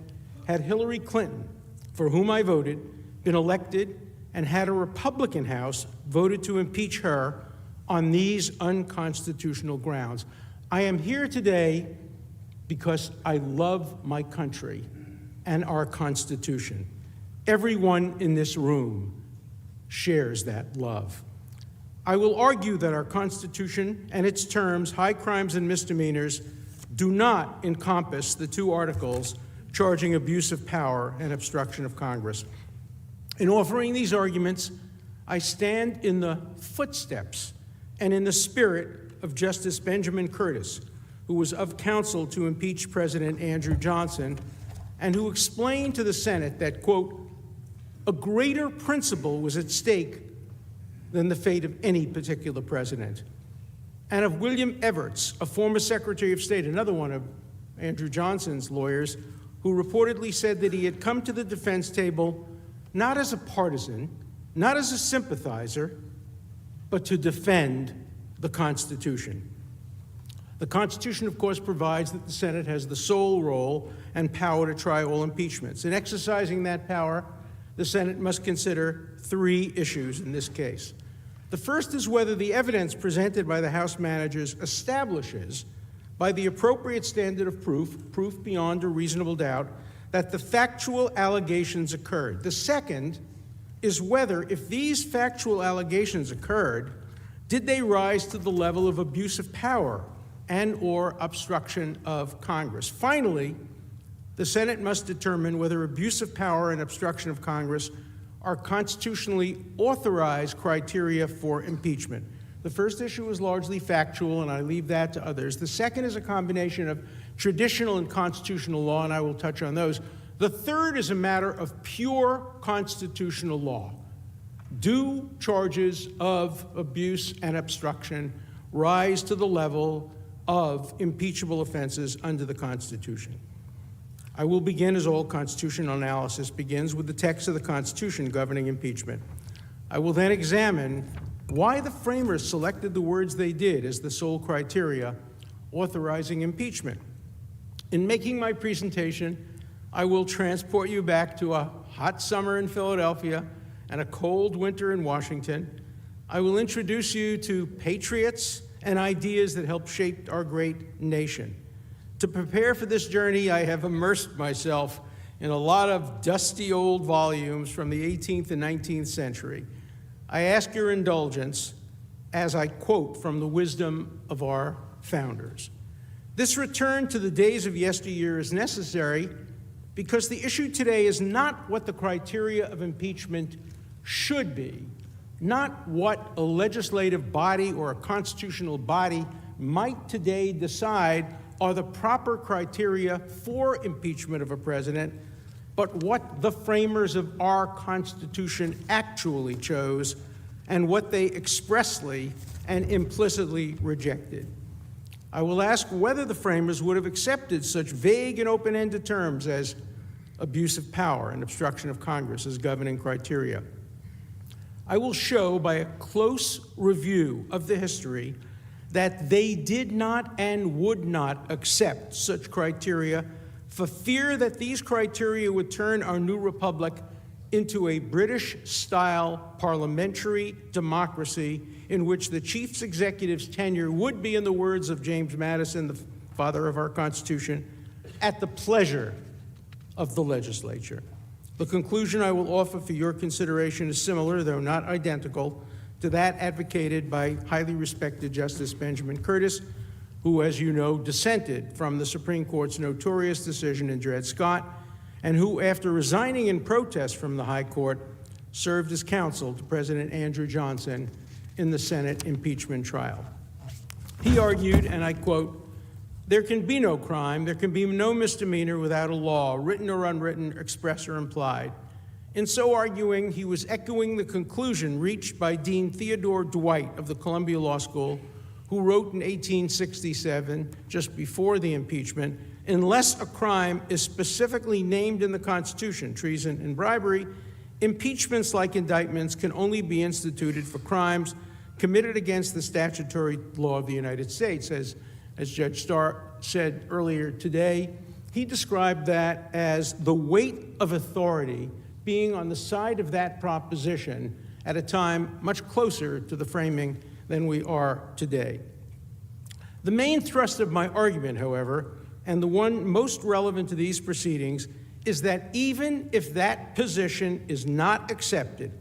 had Hillary Clinton, for whom I voted, been elected and had a Republican House voted to impeach her on these unconstitutional grounds. I am here today because I love my country and our Constitution. Everyone in this room shares that love. I will argue that our Constitution and its terms, high crimes and misdemeanors, do not encompass the two articles charging abuse of power and obstruction of Congress. In offering these arguments, I stand in the footsteps and in the spirit of Justice Benjamin Curtis, who was of counsel to impeach President Andrew Johnson, and who explained to the Senate that, quote, a greater principle was at stake than the fate of any particular president. And of William Evarts, a former Secretary of State, another one of Andrew Johnson's lawyers, who reportedly said that he had come to the defense table not as a partisan, not as a sympathizer, but to defend the Constitution. The Constitution, of course, provides that the Senate has the sole role and power to try all impeachments. In exercising that power, the Senate must consider three issues in this case. The first is whether the evidence presented by the House managers establishes, by the appropriate standard of proof beyond a reasonable doubt, that the factual allegations occurred. The second is whether, if these factual allegations occurred, did they rise to the level of abuse of power and or obstruction of Congress. Finally, the Senate must determine whether abuse of power and obstruction of Congress are constitutionally authorized criteria for impeachment. The first issue is largely factual, and I leave that to others. The second is a combination of traditional and constitutional law, and I will touch on those. The third is a matter of pure constitutional law. Do charges of abuse and obstruction rise to the level of impeachable offenses under the Constitution? I will begin, as all constitutional analysis begins, with the text of the Constitution governing impeachment. I will then examine why the framers selected the words they did as the sole criteria authorizing impeachment. In making my presentation, I will transport you back to a hot summer in Philadelphia and a cold winter in Washington. I will introduce you to patriots and ideas that helped shape our great nation. To prepare for this journey, I have immersed myself in a lot of dusty old volumes from the 18th and 19th century. I ask your indulgence as I quote from the wisdom of our founders. This return to the days of yesteryear is necessary because the issue today is not what the criteria of impeachment should be, not what a legislative body or a constitutional body might today decide are the proper criteria for impeachment of a president, but what the framers of our Constitution actually chose and what they expressly and implicitly rejected. I will ask whether the framers would have accepted such vague and open-ended terms as abuse of power and obstruction of Congress as governing criteria. I will show by a close review of the history that they did not and would not accept such criteria for fear that these criteria would turn our new republic into a British-style parliamentary democracy in which the chief executive's tenure would be, in the words of James Madison, the father of our Constitution, at the pleasure of the legislature. The conclusion I will offer for your consideration is similar, though not identical, to that advocated by highly respected Justice Benjamin Curtis, who, as you know, dissented from the Supreme Court's notorious decision in Dred Scott, and who, after resigning in protest from the High Court, served as counsel to President Andrew Johnson in the Senate impeachment trial. He argued, and I quote, "There can be no crime, there can be no misdemeanor without a law, written or unwritten, express or implied." In so arguing, he was echoing the conclusion reached by Dean Theodore Dwight of the Columbia Law School, who wrote in 1867, just before the impeachment, "Unless a crime is specifically named in the Constitution, treason and bribery, impeachments like indictments can only be instituted for crimes committed against the statutory law of the United States." As Judge Starr said earlier today, he described that as the weight of authority being on the side of that proposition at a time much closer to the framing than we are today. The main thrust of my argument, however, and the one most relevant to these proceedings, is that even if that position is not accepted,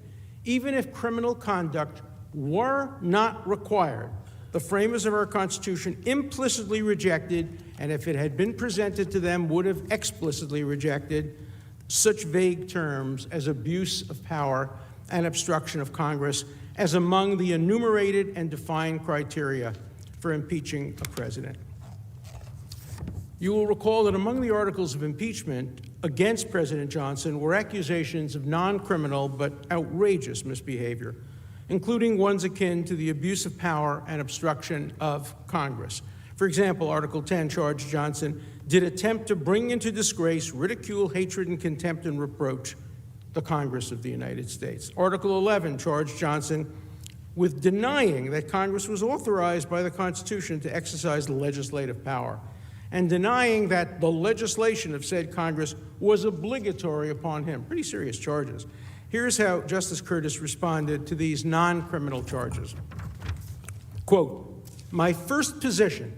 even if criminal conduct were not required, the framers of our Constitution implicitly rejected, and if it had been presented to them, would have explicitly rejected such vague terms as abuse of power and obstruction of Congress as among the enumerated and defined criteria for impeaching a president. You will recall that among the articles of impeachment against President Johnson were accusations of non-criminal but outrageous misbehavior, including ones akin to the abuse of power and obstruction of Congress. For example, Article 10 charged Johnson did attempt to bring into disgrace, ridicule, hatred, and contempt and reproach the Congress of the United States. Article 11 charged Johnson with denying that Congress was authorized by the Constitution to exercise legislative power and denying that the legislation of said Congress was obligatory upon him. Pretty serious charges. Here's how Justice Curtis responded to these non-criminal charges. Quote, "My first position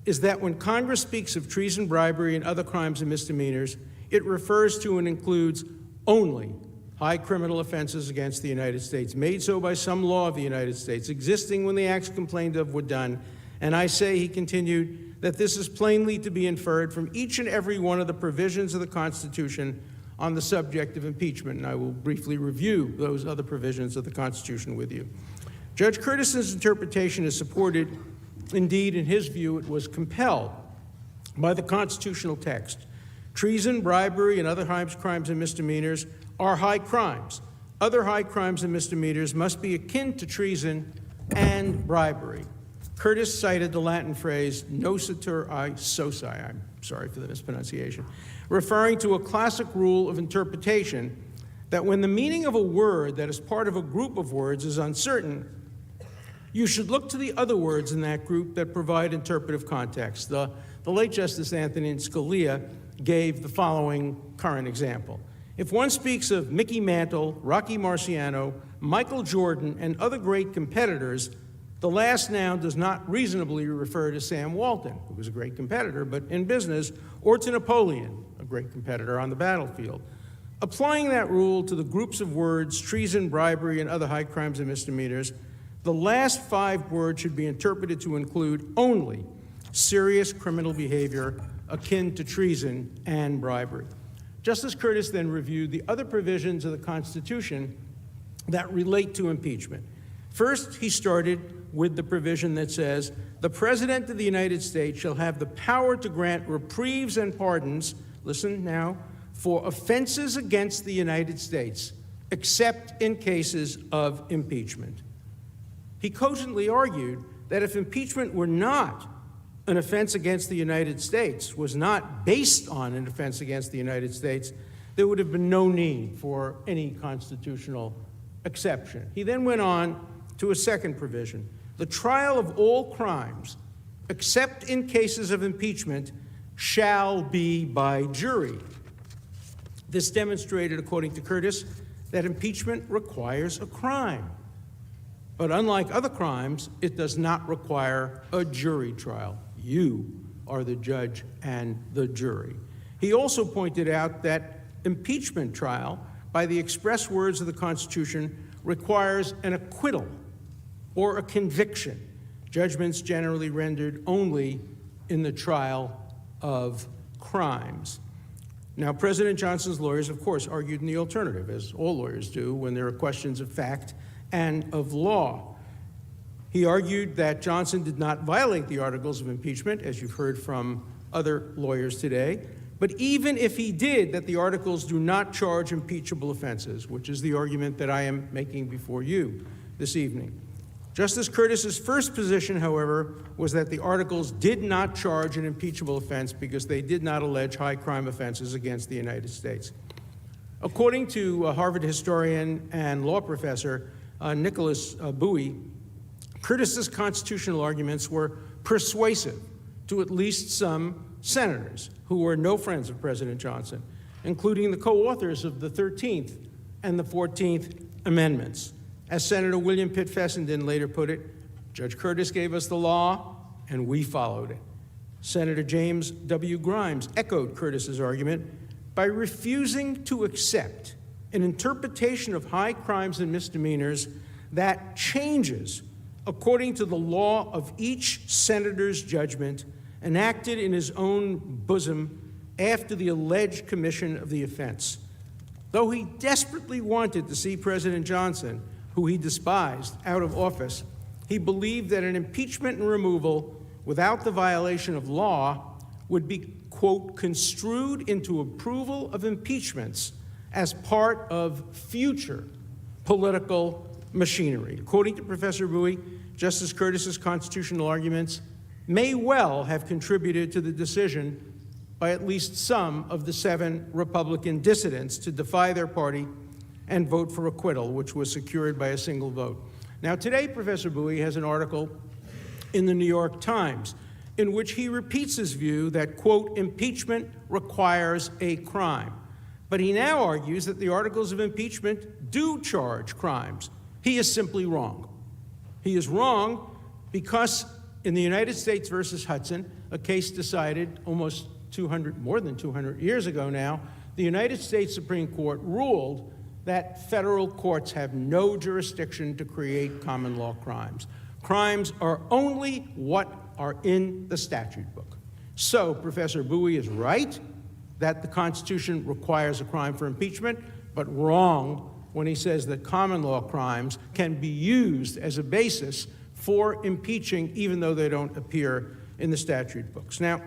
is that when Congress speaks of treason, bribery, and other crimes and misdemeanors, it refers to and includes only high criminal offenses against the United States, made so by some law of the United States, existing when the acts complained of were done. And I say," he continued, "that this is plainly to be inferred from each and every one of the provisions of the Constitution on the subject of impeachment." And I will briefly review those other provisions of the Constitution with you. Judge Curtis's interpretation is supported. Indeed, in his view, it was compelled by the constitutional text. Treason, bribery, and other crimes and misdemeanors are high crimes. Other high crimes and misdemeanors must be akin to treason and bribery. Curtis cited the Latin phrase nocitur ai soci, I'm sorry for the mispronunciation, referring to a classic rule of interpretation that when the meaning of a word that is part of a group of words is uncertain, you should look to the other words in that group that provide interpretive context. The the late Justice Antonin Scalia gave the following current example. If one speaks of Mickey Mantle, Rocky Marciano, Michael Jordan, and other great competitors, the last noun does not reasonably refer to Sam Walton, who was a great competitor, but in business, or to Napoleon, a great competitor on the battlefield. Applying that rule to the groups of words treason, bribery, and other high crimes and misdemeanors, the last 5 words should be interpreted to include only serious criminal behavior akin to treason and bribery. Justice Curtis then reviewed the other provisions of the Constitution that relate to impeachment. First, he started with the provision that says, the President of the United States shall have the power to grant reprieves and pardons, listen now, for offenses against the United States, except in cases of impeachment. He cogently argued that if impeachment were not an offense against the United States, was not based on an offense against the United States, there would have been no need for any constitutional exception. He then went on to a second provision. The trial of all crimes, except in cases of impeachment, shall be by jury. This demonstrated, according to Curtis, that impeachment requires a crime. But unlike other crimes, it does not require a jury trial. You are the judge and the jury. He also pointed out that impeachment trial, by the express words of the Constitution, requires an acquittal or a conviction, judgments generally rendered only in the trial of crimes. Now, President Johnson's lawyers, of course, argued in the alternative, as all lawyers do when there are questions of fact and of law. He argued that Johnson did not violate the articles of impeachment, as you've heard from other lawyers today, but even if he did, that the articles do not charge impeachable offenses, which is the argument that I am making before you this evening. Justice Curtis's first position, however, was that the articles did not charge an impeachable offense because they did not allege high crime offenses against the United States. According to Harvard historian and law professor Nicholas Bowie, Curtis's constitutional arguments were persuasive to at least some senators who were no friends of President Johnson, including the co-authors of the 13th and the 14th Amendments. As Senator William Pitt Fessenden later put it, Judge Curtis gave us the law, and we followed it. Senator James W. Grimes echoed Curtis's argument by refusing to accept an interpretation of high crimes and misdemeanors that changes according to the law of each senator's judgment enacted in his own bosom after the alleged commission of the offense. Though he desperately wanted to see President Johnson, who he despised, out of office, he believed that an impeachment and removal without the violation of law would be, quote, construed into approval of impeachments as part of future political machinery. According to Professor Bowie, Justice Curtis's constitutional arguments may well have contributed to the decision by at least some of the 7 Republican dissidents to defy their party and vote for acquittal, which was secured by a single vote. Now, today, Professor Bowie has an article in the New York Times in which he repeats his view that, quote, impeachment requires a crime. But he now argues that the articles of impeachment do charge crimes. He is simply wrong. He is wrong because in the United States versus Hudson, a case decided almost more than 200 years ago now, the United States Supreme Court ruled that federal courts have no jurisdiction to create common law crimes. Crimes are only what are in the statute book. So Professor Bowie is right that the Constitution requires a crime for impeachment, but wrong when he says that common law crimes can be used as a basis for impeaching, even though they don't appear in the statute books. Now,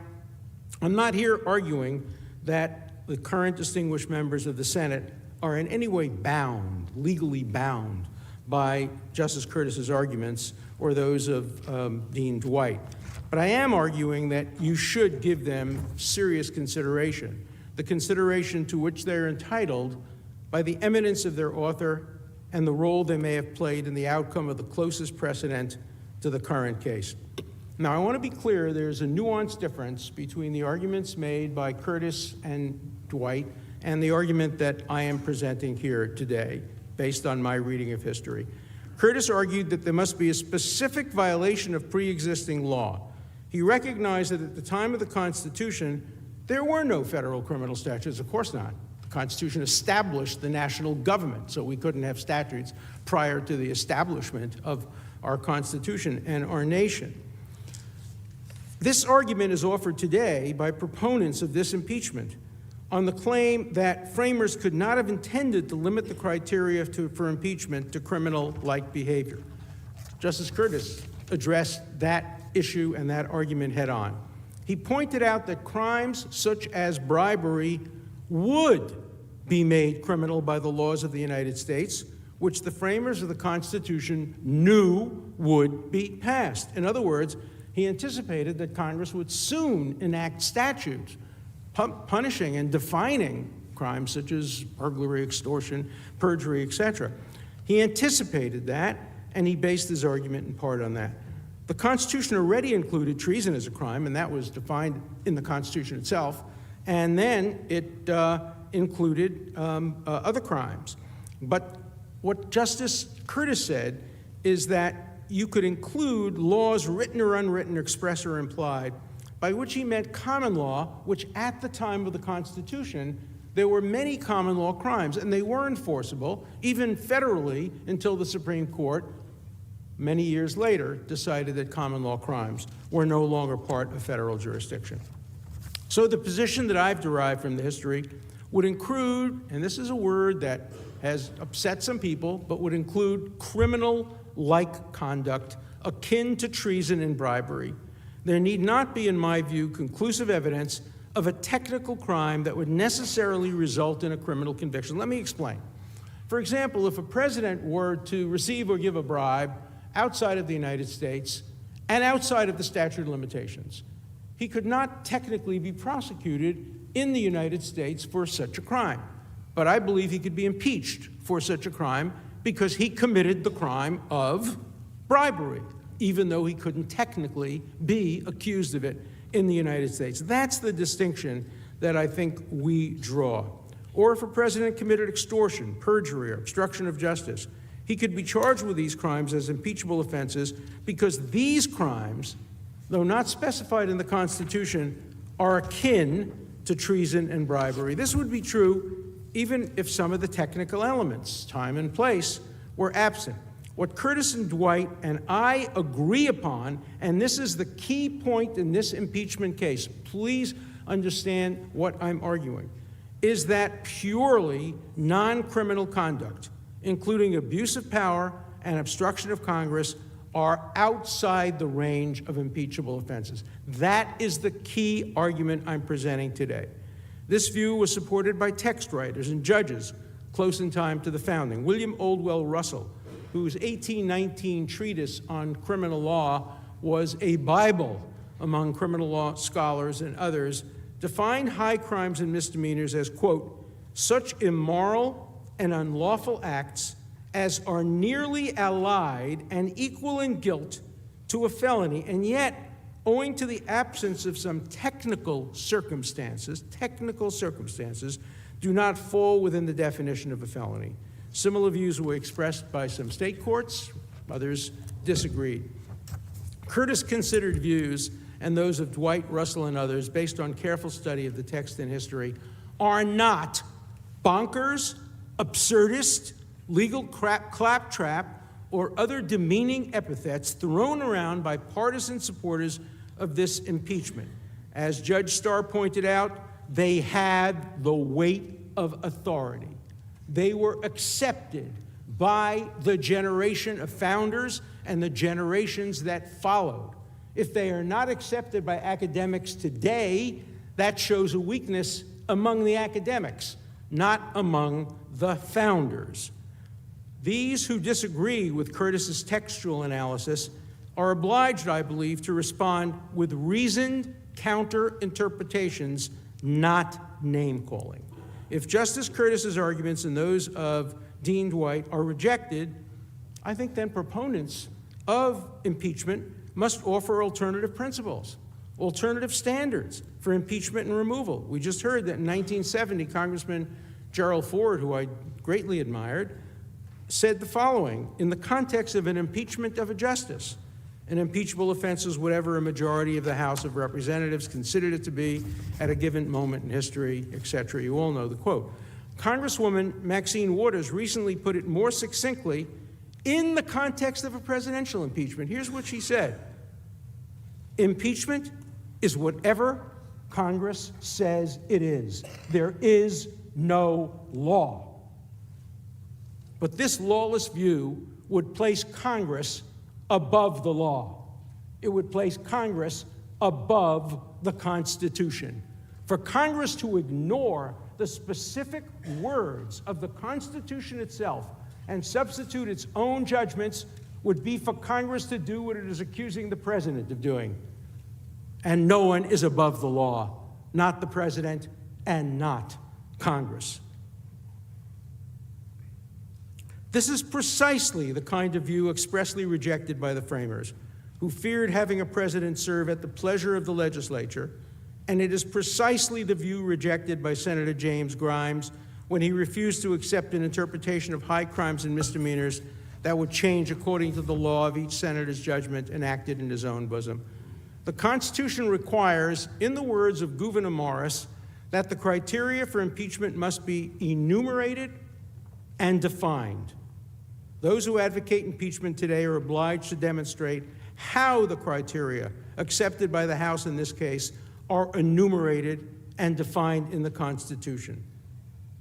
I'm not here arguing that the current distinguished members of the Senate are in any way bound, legally bound, by Justice Curtis's arguments or those of Dean Dwight. But I am arguing that you should give them serious consideration, the consideration to which they're entitled by the eminence of their author and the role they may have played in the outcome of the closest precedent to the current case. Now, I want to be clear, there's a nuanced difference between the arguments made by Curtis and Dwight and the argument that I am presenting here today, based on my reading of history. Curtis argued that there must be a specific violation of pre-existing law. He recognized that at the time of the Constitution, there were no federal criminal statutes. Of course not. The Constitution established the national government, so we couldn't have statutes prior to the establishment of our Constitution and our nation. This argument is offered today by proponents of this impeachment on the claim that framers could not have intended to limit the criteria for impeachment to criminal-like behavior. Justice Curtis addressed that issue and that argument head-on. He pointed out that crimes such as bribery would be made criminal by the laws of the United States, which the framers of the Constitution knew would be passed. In other words, he anticipated that Congress would soon enact statutes punishing and defining crimes such as burglary, extortion, perjury, etc. He anticipated that, and he based his argument in part on that. The Constitution already included treason as a crime, and that was defined in the Constitution itself, and then it included other crimes. But what Justice Curtis said is that you could include laws written or unwritten, express or implied, by which he meant common law, which at the time of the Constitution, there were many common law crimes, and they were enforceable, even federally, until the Supreme Court, many years later, decided that common law crimes were no longer part of federal jurisdiction. So the position that I've derived from the history would include, and this is a word that has upset some people, but would include criminal-like conduct akin to treason and bribery. There need not be, in my view, conclusive evidence of a technical crime that would necessarily result in a criminal conviction. Let me explain. For example, if a president were to receive or give a bribe outside of the United States and outside of the statute of limitations, he could not technically be prosecuted in the United States for such a crime. But I believe he could be impeached for such a crime because he committed the crime of bribery, even though he couldn't technically be accused of it in the United States. That's the distinction that I think we draw. Or if a president committed extortion, perjury, or obstruction of justice, he could be charged with these crimes as impeachable offenses because these crimes, though not specified in the Constitution, are akin to treason and bribery. This would be true even if some of the technical elements, time and place, were absent. What Curtis and Dwight and I agree upon, and this is the key point in this impeachment case, please understand what I'm arguing, is that purely non-criminal conduct, including abuse of power and obstruction of Congress, are outside the range of impeachable offenses. That is the key argument I'm presenting today. This view was supported by text writers and judges close in time to the founding. William Oldwell Russell, whose 1819 treatise on criminal law was a Bible among criminal law scholars and others, defined high crimes and misdemeanors as, quote, such immoral and unlawful acts as are nearly allied and equal in guilt to a felony, and yet, owing to the absence of some technical circumstances, do not fall within the definition of a felony. Similar views were expressed by some state courts, others disagreed. Curtis considered views, and those of Dwight, Russell, and others, based on careful study of the text and history, are not bonkers, absurdist, legal claptrap, or other demeaning epithets thrown around by partisan supporters of this impeachment. As Judge Starr pointed out, they had the weight of authority. They were accepted by the generation of founders and the generations that followed. If they are not accepted by academics today, that shows a weakness among the academics, not among the founders. These who disagree with Curtis's textual analysis are obliged, I believe, to respond with reasoned counter-interpretations, not name-calling. If Justice Curtis's arguments and those of Dean Dwight are rejected, I think then proponents of impeachment must offer alternative principles, alternative standards for impeachment and removal. We just heard that in 1970, Congressman Gerald Ford, who I greatly admired, said the following: in the context of an impeachment of a justice, an impeachable offense is whatever a majority of the House of Representatives considered it to be at a given moment in history, etc. You all know the quote. Congresswoman Maxine Waters recently put it more succinctly in the context of a presidential impeachment. Here's what she said: impeachment is whatever Congress says it is. There is no law. But this lawless view would place Congress above the law. It would place Congress above the Constitution. For Congress to ignore the specific words of the Constitution itself and substitute its own judgments would be for Congress to do what it is accusing the president of doing. And no one is above the law, not the president and not Congress. This is precisely the kind of view expressly rejected by the framers, who feared having a president serve at the pleasure of the legislature, and it is precisely the view rejected by Senator James Grimes when he refused to accept an interpretation of high crimes and misdemeanors that would change according to the law of each senator's judgment enacted in his own bosom. The Constitution requires, in the words of Gouverneur Morris, that the criteria for impeachment must be enumerated and defined. Those who advocate impeachment today are obliged to demonstrate how the criteria accepted by the House in this case are enumerated and defined in the Constitution.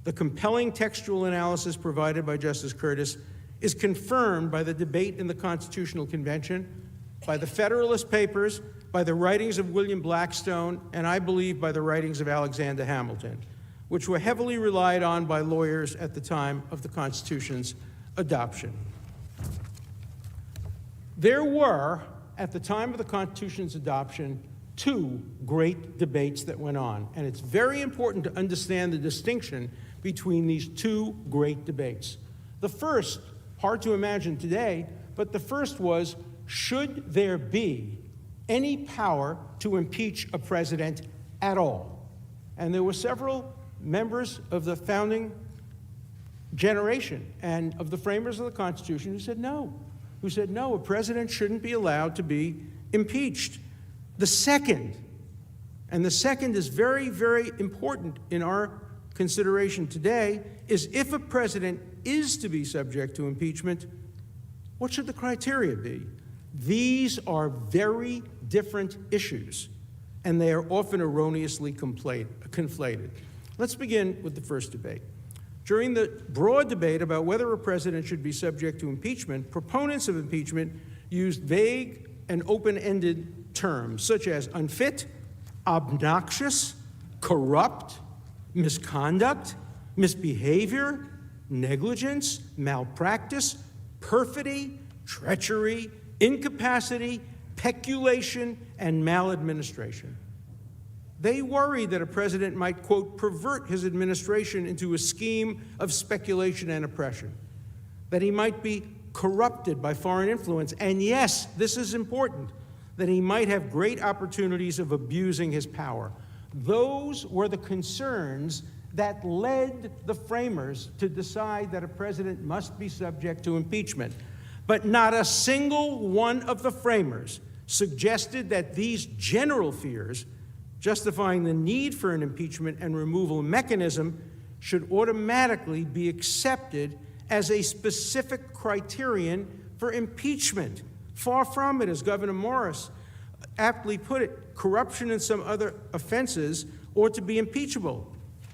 The compelling textual analysis provided by Justice Curtis is confirmed by the debate in the Constitutional Convention, by the Federalist Papers, by the writings of William Blackstone, and I believe by the writings of Alexander Hamilton, which were heavily relied on by lawyers at the time of the Constitution's adoption. There were, at the time of the Constitution's adoption, two great debates that went on, and it's very important to understand the distinction between these two great debates. The first, hard to imagine today, but the first was, should there be any power to impeach a president at all? And there were several members of the founding generation and of the framers of the Constitution who said no, a president shouldn't be allowed to be impeached. The second is very, very important in our consideration today, is if a president is to be subject to impeachment, what should the criteria be? These are very different issues, and they are often erroneously conflated. Let's begin with the first debate. During the broad debate about whether a president should be subject to impeachment, proponents of impeachment used vague and open-ended terms such as unfit, obnoxious, corrupt, misconduct, misbehavior, negligence, malpractice, perfidy, treachery, incapacity, peculation, and maladministration. They worried that a president might, quote, pervert his administration into a scheme of speculation and oppression, that he might be corrupted by foreign influence, and yes, this is important, that he might have great opportunities of abusing his power. Those were the concerns that led the framers to decide that a president must be subject to impeachment. But not a single one of the framers suggested that these general fears, justifying the need for an impeachment and removal mechanism, should automatically be accepted as a specific criterion for impeachment. Far from it, as Governor Morris aptly put it, corruption and some other offenses ought to be impeachable,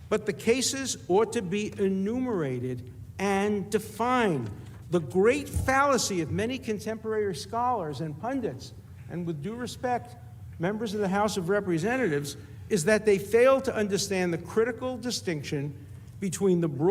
but the cases ought to be enumerated and defined. The great fallacy of many contemporary scholars and pundits, and with due respect, members of the House of Representatives, is that they fail to understand the critical distinction between the broad